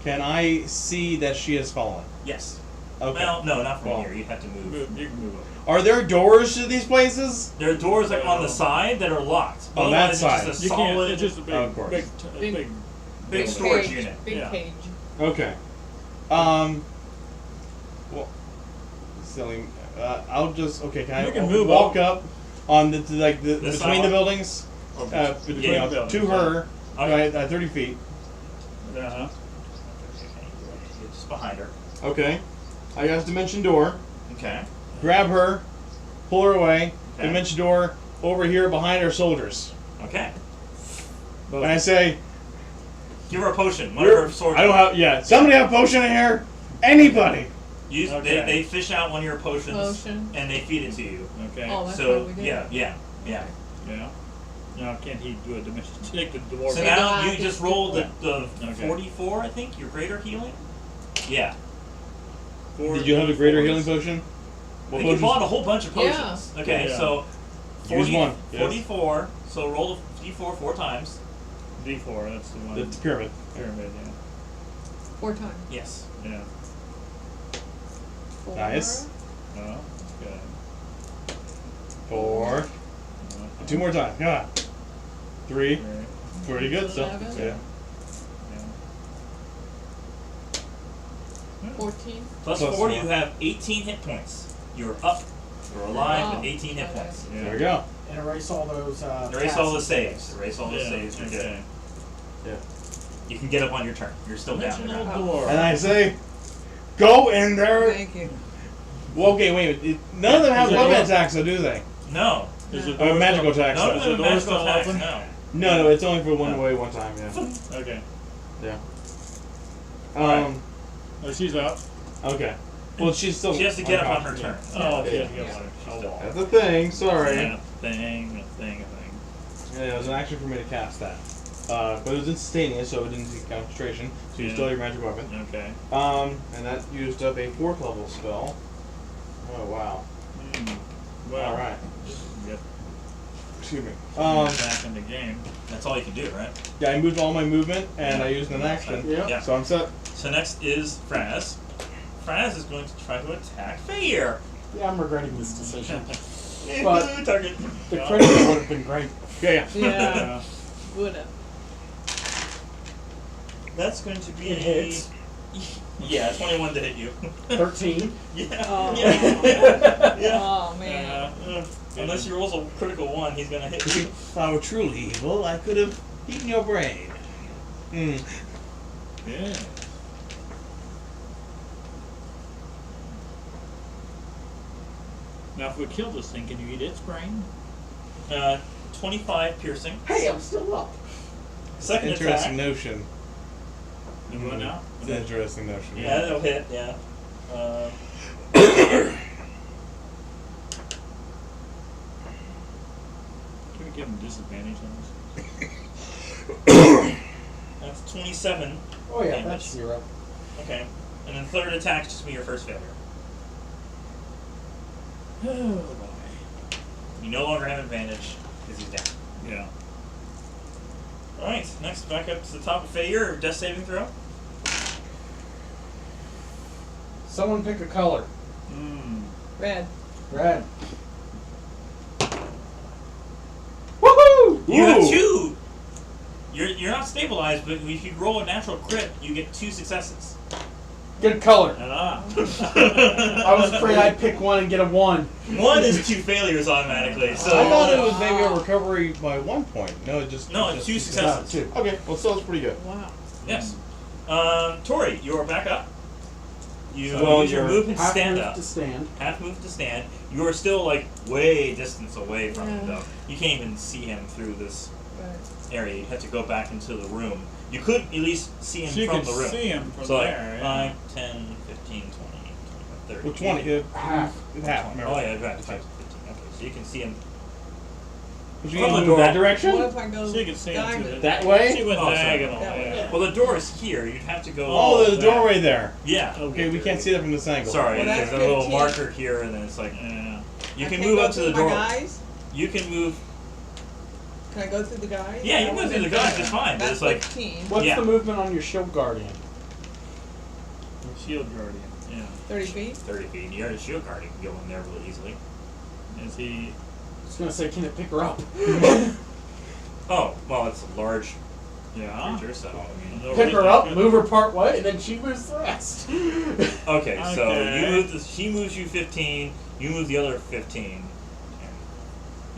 Can I see that she has fallen? Yes. Okay. Well, no, not from Well. here. You have to move. You can move up. Are there doors to these places? There are doors like on the side that are locked. On that Otherwise, side. It's just a You can't. solid, It's just a big, Of course. big, Big- big. big building. storage Cage, unit. Big Yeah. cage. Okay. Well, silly. I'll just. Okay. Can I You can move walk up. up on the between the sidewalk? buildings? Between Yeah, buildings, to her, Okay. right at 30 feet. Uh-huh. You're just behind her. Okay. I got dimension door. Okay. Grab her, pull her away. Okay. Dimension door over here behind our soldiers. Okay. And I say, Give her a potion. One of her swords. I don't have. Yeah. Somebody have potion in here? Anybody? Use, Okay. they fish out one of your potions Potion. and they feed it to you. Okay. Oh, that's So what we did. yeah. Yeah. Now, can't he do a dimension? Take the dwarf. So So now now you I just just- rolled the Okay. 44, I think. Your greater healing. Yeah. Did you have a greater healing potion? I think you bought a whole bunch of Yeah. potions. Okay, Yeah. so Use one, yes. 44. So roll the d4 4 times. D4. That's the one. The pyramid. pyramid. 4 times. Yes. Yeah. 4. Nice. Yeah. Oh, good. 4. Uh-huh. 2 more times. Come on. 3. Right. Pretty good. So 11. yeah. Yeah. 14. Plus Plus 4, four. you have 18 hit points. You're up. You're alive Wow. with 18 hit Okay. points. Yeah. There we go. And erase all those. Erase all the tasks. saves. Erase all the Yeah, saves. You're good. okay. Yeah. You can get up on your turn. You're still down. Dimensional there. door. And I say, go in there. Thank you. Well, okay, wait a minute. None of them have Is it weapon door? attacks, though, do they? No. Is the Or door magical still- attacks. None though. of the them door magical still attacks. open? No. No, it's only for one way, one time. Yeah. Okay. Yeah. Alright. Oh, she's up. Okay. Well, she's still. She has to get up on her turn. Oh, okay. okay. Yeah. She's still- That's a thing. Sorry. Yeah, thing. Yeah, it was an action for me to cast that. But it was instantaneous, so it didn't take concentration. So you Yeah. still have your magic weapon. Okay. And that used up a 4th level spell. Oh wow. Well, All right. Get Excuse me. back in the game. That's all you can do, right? Yeah, I moved all my movement and I used an action. Yeah. Yeah. So I'm set. So next is Franz. Franz is going to try to attack Fair. Yeah, I'm regretting this decision. But target. The critical would have been great. Yeah. Yeah. Would have. That's going to be It hits. Yeah, 21 to hit you. 13. Yeah. Oh. Yeah. Yeah. Oh, man. Unless he rolls a critical 1, he's gonna hit you. If I were truly evil, I could have eaten your brain. Hmm. Yeah. Now, if we kill this thing, can you eat its brain? 25 piercing. Hey, I'm still up. Second Interesting attack. notion. You what now? It's an interesting notion. Yeah, that'll hit. Yeah. Can we give him disadvantage on this? That's 27. Oh yeah, Damage. that's 0. Okay. And then third attack just be your first failure. Oh boy. You no longer have advantage because he's down. Yeah. Alright, next back up to the top of failure. Death saving throw. Someone pick a color. Red. Red. Woohoo! You have Ooh. 2. You're not stabilized, but if you roll a natural crit, you get 2 successes. Good color. Ah. I was afraid I'd pick one and get a 1. 1 is 2 failures automatically. So I thought it was maybe a recovery by 1 point. No, it just. no, it's 2 successes. 2. Okay, well, still it's pretty good. Wow. Yes. Tori, you are back up. You So use your you're movement to Half stand move up. to stand. Half move to stand. You are still like way distance away from him Yeah. though. You can't even see him through this Right. area. You have to go back into the room. You could at least see him So you from could the room. see him from So like there. yeah. 5, 10, 15, 20, 25, 30. Which one? Half. Half. Remember. Oh yeah, right. 5, 15. Okay, so you can see him. Would you From the move door. that direction? What if I go So you can see him through diamond? the- That way? She went Oh, sorry. diagonal. That way. Yeah. Well, the door is here. You'd have to go. Oh, there's a that. doorway there. Yeah. Okay, we can't see that from this angle. Sorry, Well, there's that's a little 15. marker here, and then it's like Yeah. you I can can't move go up to the through door. my guys? You can move. Can I go through the guys? Yeah, you can go I through the wasn't guys, there. it's fine, but That's it's like- 15. What's Yeah. the movement on your shield guardian? Shield guardian. Yeah. 30 feet? 30 feet. You got a shield guard, you can go in there really easily. Is he? I was gonna say, can it pick her up? Oh, well, it's a large Yeah. creature, so I mean. No Pick her reason up, to- move her part way, and then she moves the rest. Okay, so Okay. you move she moves you 15, you move the other 15.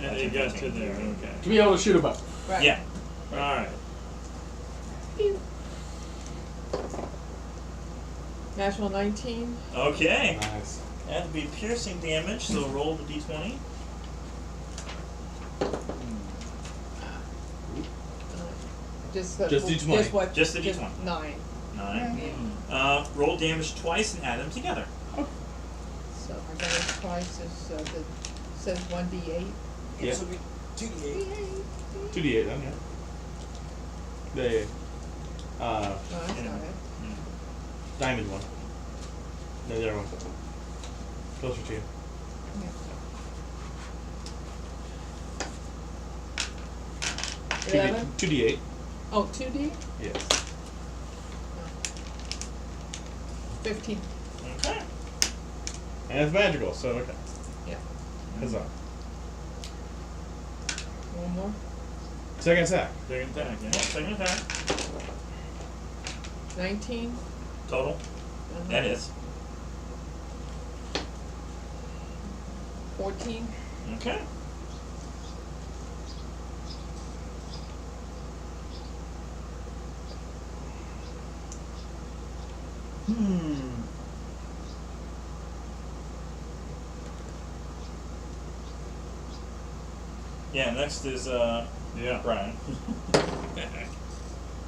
And he got to there. To Okay. be able to shoot them up. Right. Yeah. All right. Natural 19. Okay. Nice. That'd be piercing damage, so roll the d20. Just D20. Just what? Just the D20. 9. 9. Yeah. Roll damage twice and add them together. So our damage price is says 1d8. Yeah. This will be 2d8. 2d8 then, yeah. The No, that's not it. diamond one. No, the other one. Closer to you. Yeah. 11? 2d8. Oh, 2d? Yes. 15. Okay. And it's magical, so okay. Yeah. Huzzah. One more. Second attack. Second attack. Yeah, Yeah. second attack. 19. Total. Uh-huh. That is. 14. Okay. Yeah, next is Yeah. Brian.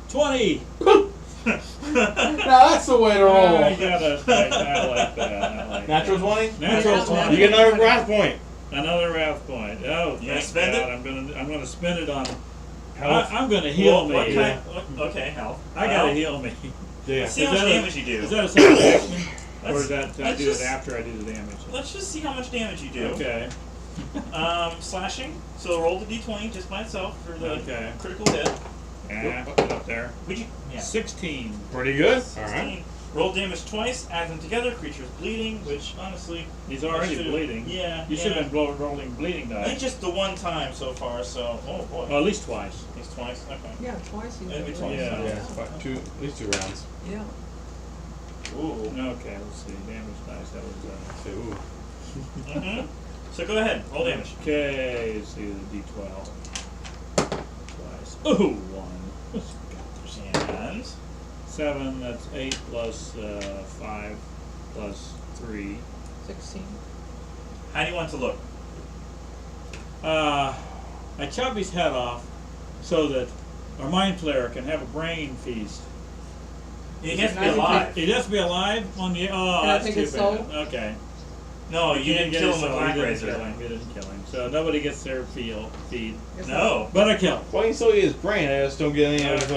20. Now that's the way to roll. I like that. I like Natural that. 20? Natural 20. You get another wrath point. Another wrath point. Oh, You thank spend God. it? I'm gonna spend it on. Health. I'm gonna heal What me. kind? Okay, health. I gotta heal me. Yeah. Let's see how much damage you do. Is that a separate action, or Let's- is that I let's do just- it after I do the damage? Let's just see how much damage you do. Okay. Slashing. So roll the d20 just by itself for the Okay. critical hit. Yeah, put it up there. Would you? Yeah. 16. Pretty good. 16. Alright. Roll damage twice, add them together, creature's bleeding, which honestly. He's already should've- bleeding. Yeah. You should have been rolling bleeding I think dice. just the one time so far, so. Oh boy. Oh, at least twice. At least twice. Okay. Yeah, twice you Maybe did. twice. Yeah. Yeah, it's about at least 2 rounds. Yeah. Ooh. Okay, let's see. Damage dice. That was. So, ooh. Mm-hmm. So go ahead, roll damage. Okay, let's see the D12. Twice. Ooh, 1. And 7, that's 8 plus 5 plus 3. 16. how do you want it to look? I chop his head off so that our mind flayer can have a brain feast. He has to be Can I alive. He has to be alive on the. Oh, Can I that's take too his bad. soul? Okay. No, you didn't get kill his him with soul. Black He didn't Razor. kill him. He didn't kill him. So nobody gets their feed. No. But I kill him. Well, you still get his brain. I just don't get any of,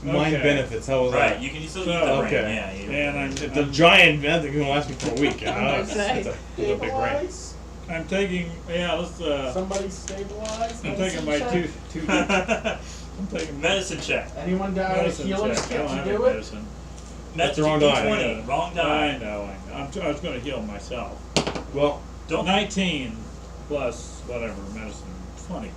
mind Okay. benefits. How was Right, that? you can still So, eat the brain. okay. Yeah. You, And It's a giant event that can last me for a week. You know? I It's say. a big brain. Stabilize. I'm taking. Yeah, let's. Somebody stabilize. I'm taking medicine my check. two. I'm taking medicine check. Anyone die with a medicine healer's check. I kit don't to have do any it? medicine. That's the wrong die. D20. Wrong I die. know. I was going to heal myself. Well, Don't. 19 plus whatever medicine. 20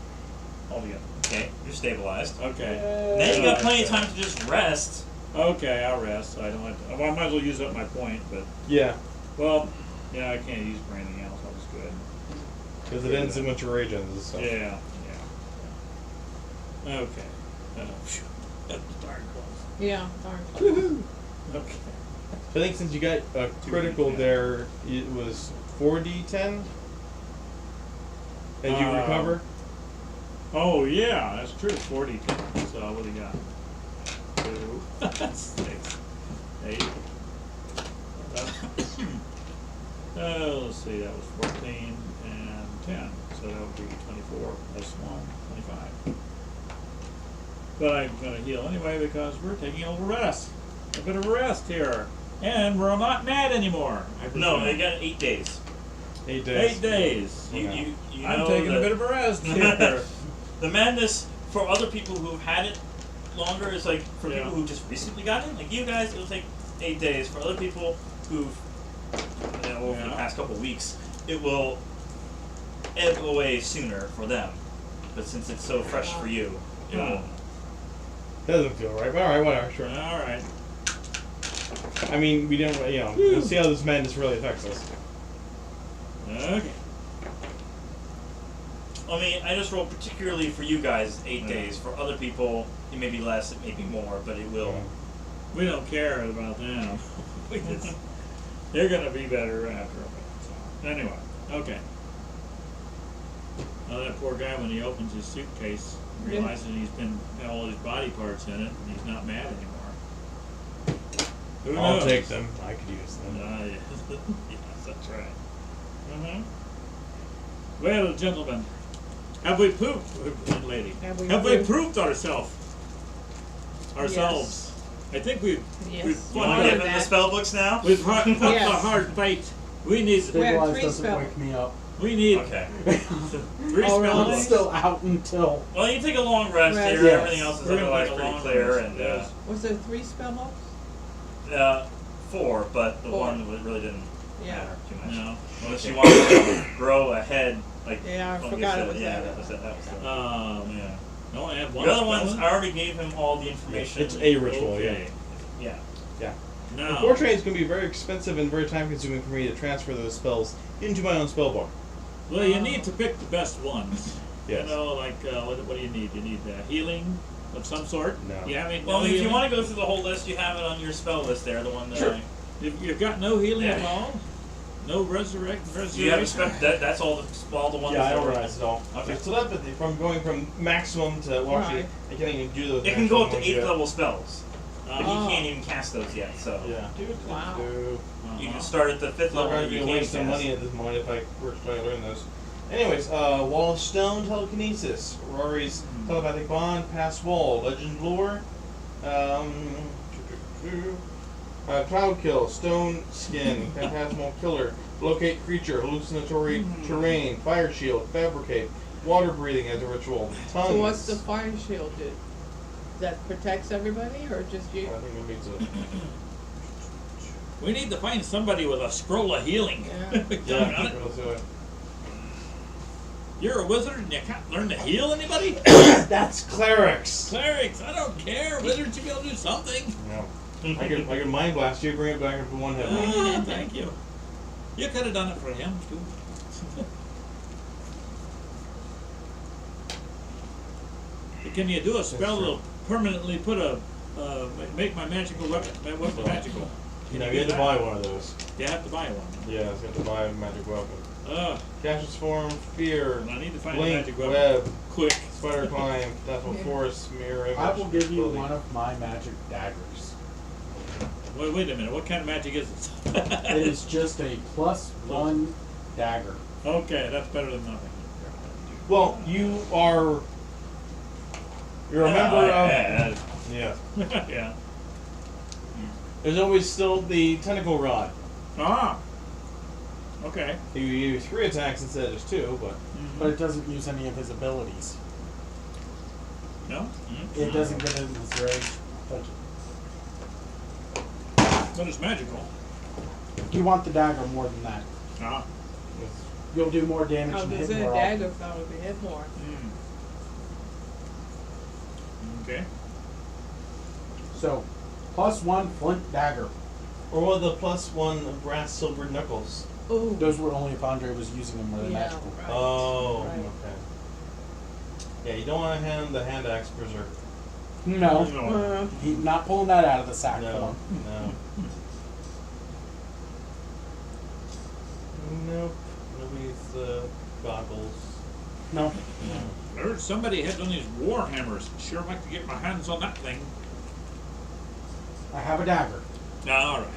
altogether. Okay, you're stabilized. Okay. Now you got Okay. plenty of time to just rest. Okay, I'll rest. I don't have to, well, I might as well use up my point, but yeah, well, yeah, I can't use for anything else. I'll just go ahead. because it ends in once your rage ends. So. Yeah. Okay. Phew, that was darn close. Yeah, darn. Woohoo! Okay. I think since you got a critical there, it was 4d10 as you recover. Oh yeah, that's true. 40. So what do you got? 2, 6, 8. Let's see. That was 14 and 10. So that would be 24 plus 1, 25. But I'm going to heal anyway because we're taking a little rest. A bit of a rest here. And we're not mad anymore. I No, presume. they got 8 days. 8 days. 8 days. You I'm know taking a that bit of a rest here. the madness for other people who've had it longer is like for Yeah. people who just recently got it. Like you guys, it'll take 8 days. For other people who've over the past couple of weeks, it will ebb away sooner for them. But since it's so fresh for you, it won't. Doesn't feel right, but alright, whatever, sure. Alright. I mean, we don't, we'll see how this madness really affects us. Okay. I mean, I just rolled particularly for you guys 8 days. For other people, it may be less, it may be more, but it will. We don't care about them. They're gonna be better after a bit. So. Anyway, okay. Now that poor guy, when he opens his suitcase, realizes he's been had all his body parts in it, and he's not mad anymore. Who I'll knows? take them. I could use them. Yes. Yes, that's right. Mm-hmm. Well, gentlemen, have we pooped, lady? Have we proved ourselves? I think we've Yes. we've You fought want to Well, give hard. him the that- spell books now? We've fought a Yes. hard fight. We need Stabilize three doesn't spell- wake me up. Okay. 3 Oh, spell really? I'm books. still out until. Well, you take a long rest Rest. here. Yes. Everything else is We're gonna otherwise take a pretty long clear. rest, And yes. Was there 3 spell books? 4, but the 4. one that really didn't Yeah. matter too much. No. Unless you want to grow ahead, like Yeah, I Fungus forgot said. it was Yeah, that. that was it. That was it. Yeah. No, I have one. The other spell ones, in. I already gave him all the information. It's a ritual, Okay. Yeah. Now, Unfortunately, it's going to be very expensive and very time-consuming for me to transfer those spells into my own spell book. well, you need to pick the best ones. Yes. You know, like what do you need? You need healing of some sort. No. You have any? Well, no if you healing? want to go through the whole list, you have it on your spell list there. The one that Sure. I. You've got no healing at Yeah. all. No resurrection. Do you have a spec? That's all the ones. Yeah, I that don't are- realize it all. Okay. So that's from going from maximum to, well, actually, Right. I can't even do those. It can go up to maximum 8th ones level spells, but Oh. he can't even cast those yet. So yet. Yeah. Wow. you can start at the 5th It's not level. going that to you be a can waste of cast. money at this moment if I were to try to learn those. Anyways, Wall of Stone, Telekinesis, Rory's Telepathic Bond, Pass Wall, Legend Lore, Cloud Kill, Stone Skin, Phantasmal Killer, Locate Creature, Hallucinatory Terrain, Fire Shield, Fabricate, Water Breathing as a ritual, Tongues. So what's the fire shield do? That protects everybody or just you? I think it means a... We need to find somebody with a scroll of healing. Yeah. Yeah, let's do it. You're a wizard and you can't learn to heal anybody? That's clerics. Clerics, I don't care. Wizards should be able to do something. No. I could mind blast you, bring it back into one hit. Ah, thank you. You could have done it for him too. Can you do a spell that'll permanently put make my magical weapon magical? You Can know, do you have to that? buy one of those. You have to buy one. Yeah, you have to buy a magic weapon. Cassius Form, Fear, I need to find a Blink, magic weapon. Web, Quick. Spider Climb, Dazzle Yeah. Force, Mirror Image. I will give you Clothing. one of my magic daggers. Wait a minute. What kind of magic is this? It is just a +1 dagger. Okay, that's better than nothing. Well, you're a member of. Yeah. Yeah. There's always still the Tentacle Rod. Ah. Okay. You use 3 attacks instead of just 2, but. But it doesn't use any of his abilities. No. It doesn't get into his rage. But But it's magical. you want the dagger more than that. Ah. You'll do more damage How and does hit a more dagger probably hit more? Okay. So, +1 flint dagger. Or one of the +1 brass silver knuckles. Ooh. Those were only if Andre was using them with a Yeah, magical. right. Oh, Right. okay. Yeah, you don't want to hand the hand axe berserk. No, No. he's not pulling that out of the sack for No, him. no. Nope. Nobody's goggles. No. I heard somebody had one of these war hammers. Sure like to get my hands on that thing. I have a dagger. All right.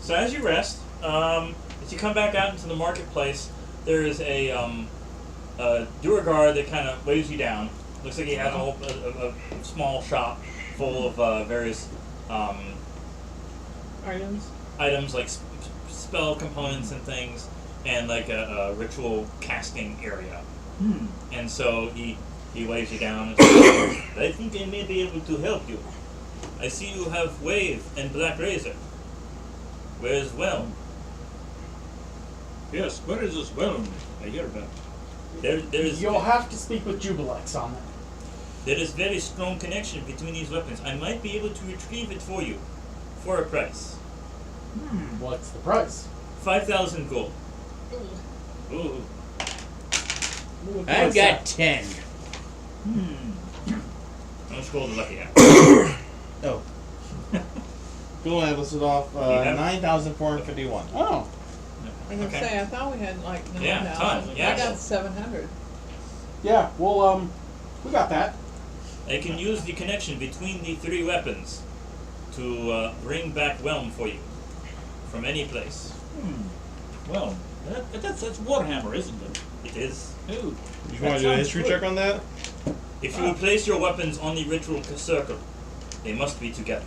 So as you rest, as you come back out into the marketplace, there is a Duergar that kind of weighs you down. Looks like he has a small shop full of various Items? like spell components and things, and like a ritual casting area. And so he weighs you down and says, I think I may be able to help you. I see you have Wave and Black Razor. Where's Well? Yes, where is this well? I hear about. You'll have to speak with Jubilex on that. There is very strong connection between these weapons. I might be able to retrieve it for you, for a price. What's the price? 5,000 gold. Oh, I've got 10. How much gold is lucky at? Oh. Cool, I listed off have- 9,451. Oh, I was gonna Okay. say, I thought we had like Yeah, 9,000. ton, yeah. I got 700. yeah. Well, we got that. I can use the connection between the 3 weapons to bring back Whelm for you from any place. well, that's Warhammer, isn't it? It is. Ooh, You that want to do a sounds history good. check on that? If you place your weapons on the ritual circle, they must be together.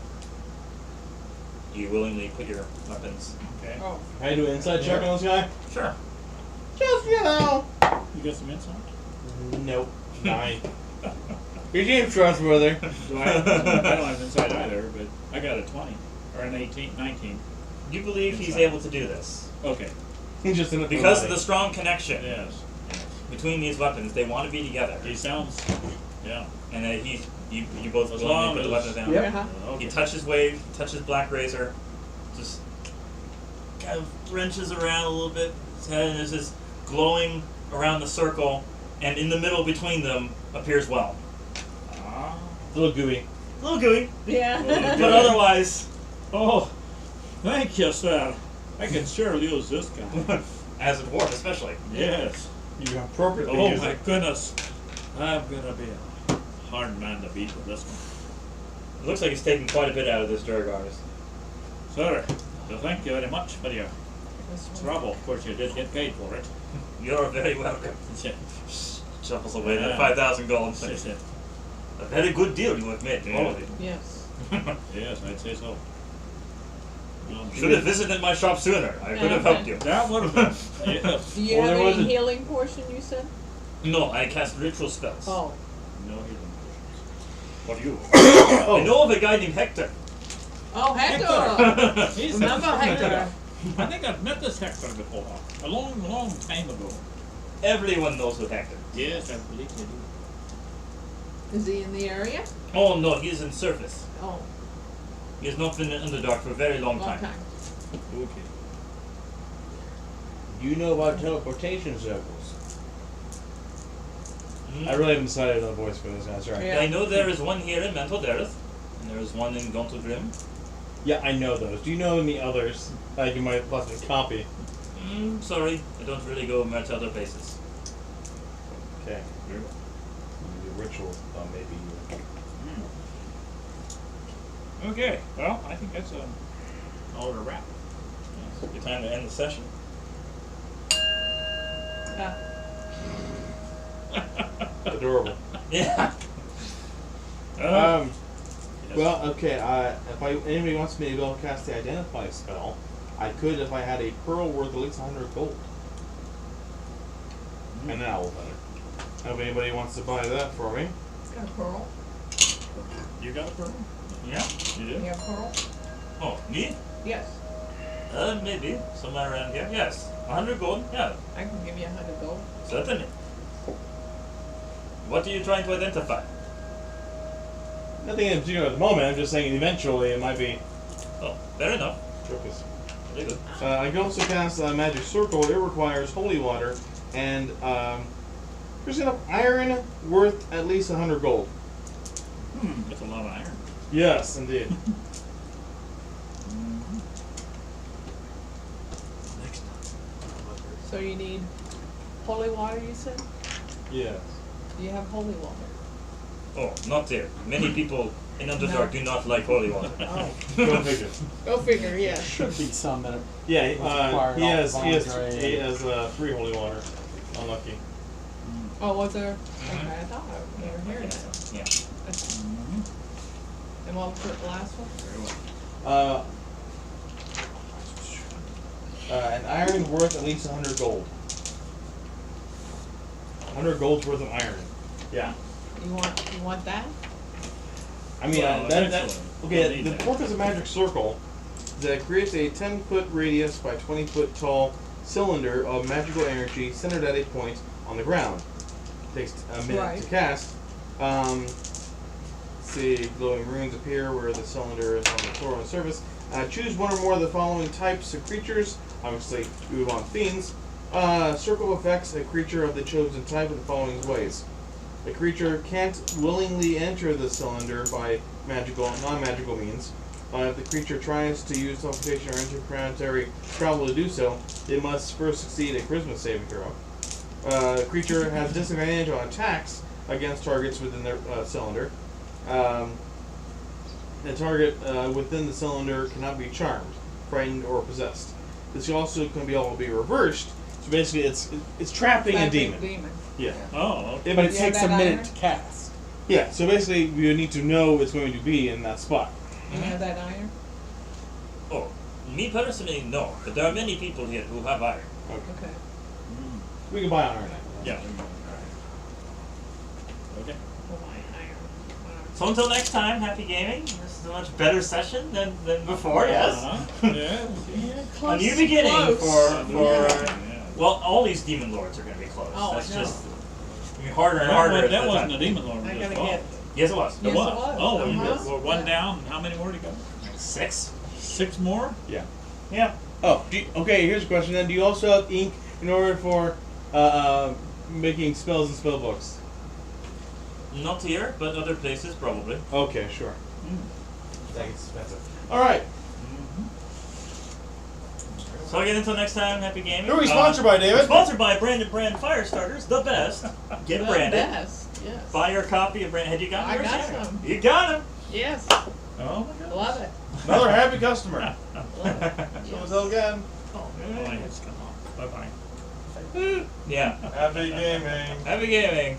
You willingly put your weapons. Okay. Oh, Can I do an inside check on this guy? Sure. Just, you know. You got some insight? Nope. 9. Your team's trustworthy. Do I don't have insight either, but I got a 20 or an 18, 19. You believe he's Inside. able to do this Okay. He's just in it for because of money. the strong connection Yes. between these weapons. They want to be together, He sounds. Yeah. and you both As willingly long put the as- weapons down. Yep. uh-huh. Okay. He touches Wave, touches Black Razor, just kind of wrenches around a little bit. His head, and there's this glowing around the circle, and in the middle between them appears Well. Ah. It's a little gooey. A little gooey, Yeah. but otherwise, Oh, thank you, sir. I can sure use this guy. as a dwarf especially. Yes. You appropriately Oh use my it. goodness. I'm gonna be a hard man to beat with this one. It looks like he's taking quite a bit out of this Durgar's. Sir, so thank you very much for your This one. trouble. Of course, you did get paid for it. You're very welcome. Shuffles away that Yeah. 5,000 gold and Yes, says, a very good deal you have made. Yeah. Yes. yes, I'd say so. Should have visited my shop sooner. I could have helped you. That would have been. Yes. Do you Well, have there any wasn't- healing portion, you said? No, I cast ritual spells. Oh. No healing potions. What you? I know of a guy named Hector. Oh, Hector! He's Remember Hector? I think I've met this Hector before. A long, long time ago. Everyone knows who Hector. Yes, I believe they do. Is he in the area? Oh no, he's in surface. Oh, He has not been in Underdark for a very long long time. time. Okay. You know about teleportation circles. Mm. I really haven't decided on a voice for this guy, sorry. Yeah. I know there is one here in Mantol Derith, and there is one in Gauntlegrim. Yeah, I know those. Do you know any others? You might possibly copy. Sorry, I don't really go much other places. Okay. The ritual, maybe. Okay. Well, I think that's all to wrap. Yes, good time to end the session. Adorable. Yeah. Um, Yes. well, okay, if anybody wants me to go cast the Identify spell, I could if I had a pearl worth at least 100 gold. And an owl feather. If anybody wants to buy that for me. Got a pearl? You got a pearl? Yeah. You You did? have pearl? Oh, me? Yes. Maybe somewhere around here. Yes, 100 gold. Yeah, I can give you 100 gold. certainly. What are you trying to identify? Nothing in particular at the moment, I'm just saying eventually it might be. Oh, fair enough. Very good. I can also cast Magic Circle. It requires holy water and there's enough iron worth at least 100 gold. That's a lot of iron. Yes, indeed. So you need holy water, you said? Yes. Do you have holy water? Oh, not there. Many people in Underdark do not like holy water. Oh. Go figure. Go figure, yeah. Should be some that Yeah, required he has voluntary he has free holy water. Unlucky. Oh, was there? Okay, I thought I never heard that. Yeah. And what was the last one? Very well. An iron worth at least 100 gold. 100 gold's worth of iron. Yeah. You want that? I mean, Well, that excellent. okay. We'll need The that. purpose of magic circle that creates a 10-foot radius by 20-foot tall cylinder of magical energy centered at a point on the ground. Takes a minute Right. to cast. See, glowing runes appear where the cylinder is on the floor on the surface. Choose one or more of the following types of creatures. Obviously, we would want fiends. Circle affects a creature of the chosen type in the following ways. A creature can't willingly enter the cylinder by non-magical means. If the creature tries to use teleportation or interplanetary travel to do so, it must first succeed a charisma saving throw. The creature has disadvantage on attacks against targets within the cylinder. The target within the cylinder cannot be charmed, frightened, or possessed. This also can be all be reversed. So basically, it's trapping a Trapping demon. Yeah. Oh, okay. But it You takes have a that minute iron? to cast. Yeah. So basically, you need to know it's going to be in that spot. You have that iron? Oh, me personally, no. But there are many people here who have iron. Okay. We can buy iron. Yeah. Okay. Oh, my iron. So until next time, happy gaming. This is a much better session than before, yes? Yeah. A new beginning Close. for well, all these demon lords are going to be close. Oh, I That's know. just harder and harder. That as the wasn't time- a demon lord. I just gotta fought. get. Yes, it was. It Yes, was. it was. Oh, Uh-huh. well, one Yeah. down. How many more to go? 6. 6 more? Yeah. Yeah. Oh, okay. Here's a question. Then, do you also have ink in order for making spells and spell books? Not here, but other places probably. Okay, sure. That's expensive. All right. So again, until next time, happy gaming. Who are we sponsored by, David? Sponsored by Branded Brand Fire Starters, the best. Get The branded. best. Yes. Buy your copy of Brand. Had you gotten I yours? got Shannon? some. You got him. Yes. Oh my god. Love it. Another happy customer. Love it. So Yes. until again, Oh, it's come off. Bye bye. Yeah. happy gaming. Happy gaming.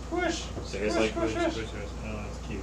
Squish. Seriously. Squish, squish, squish. Oh, that's cute.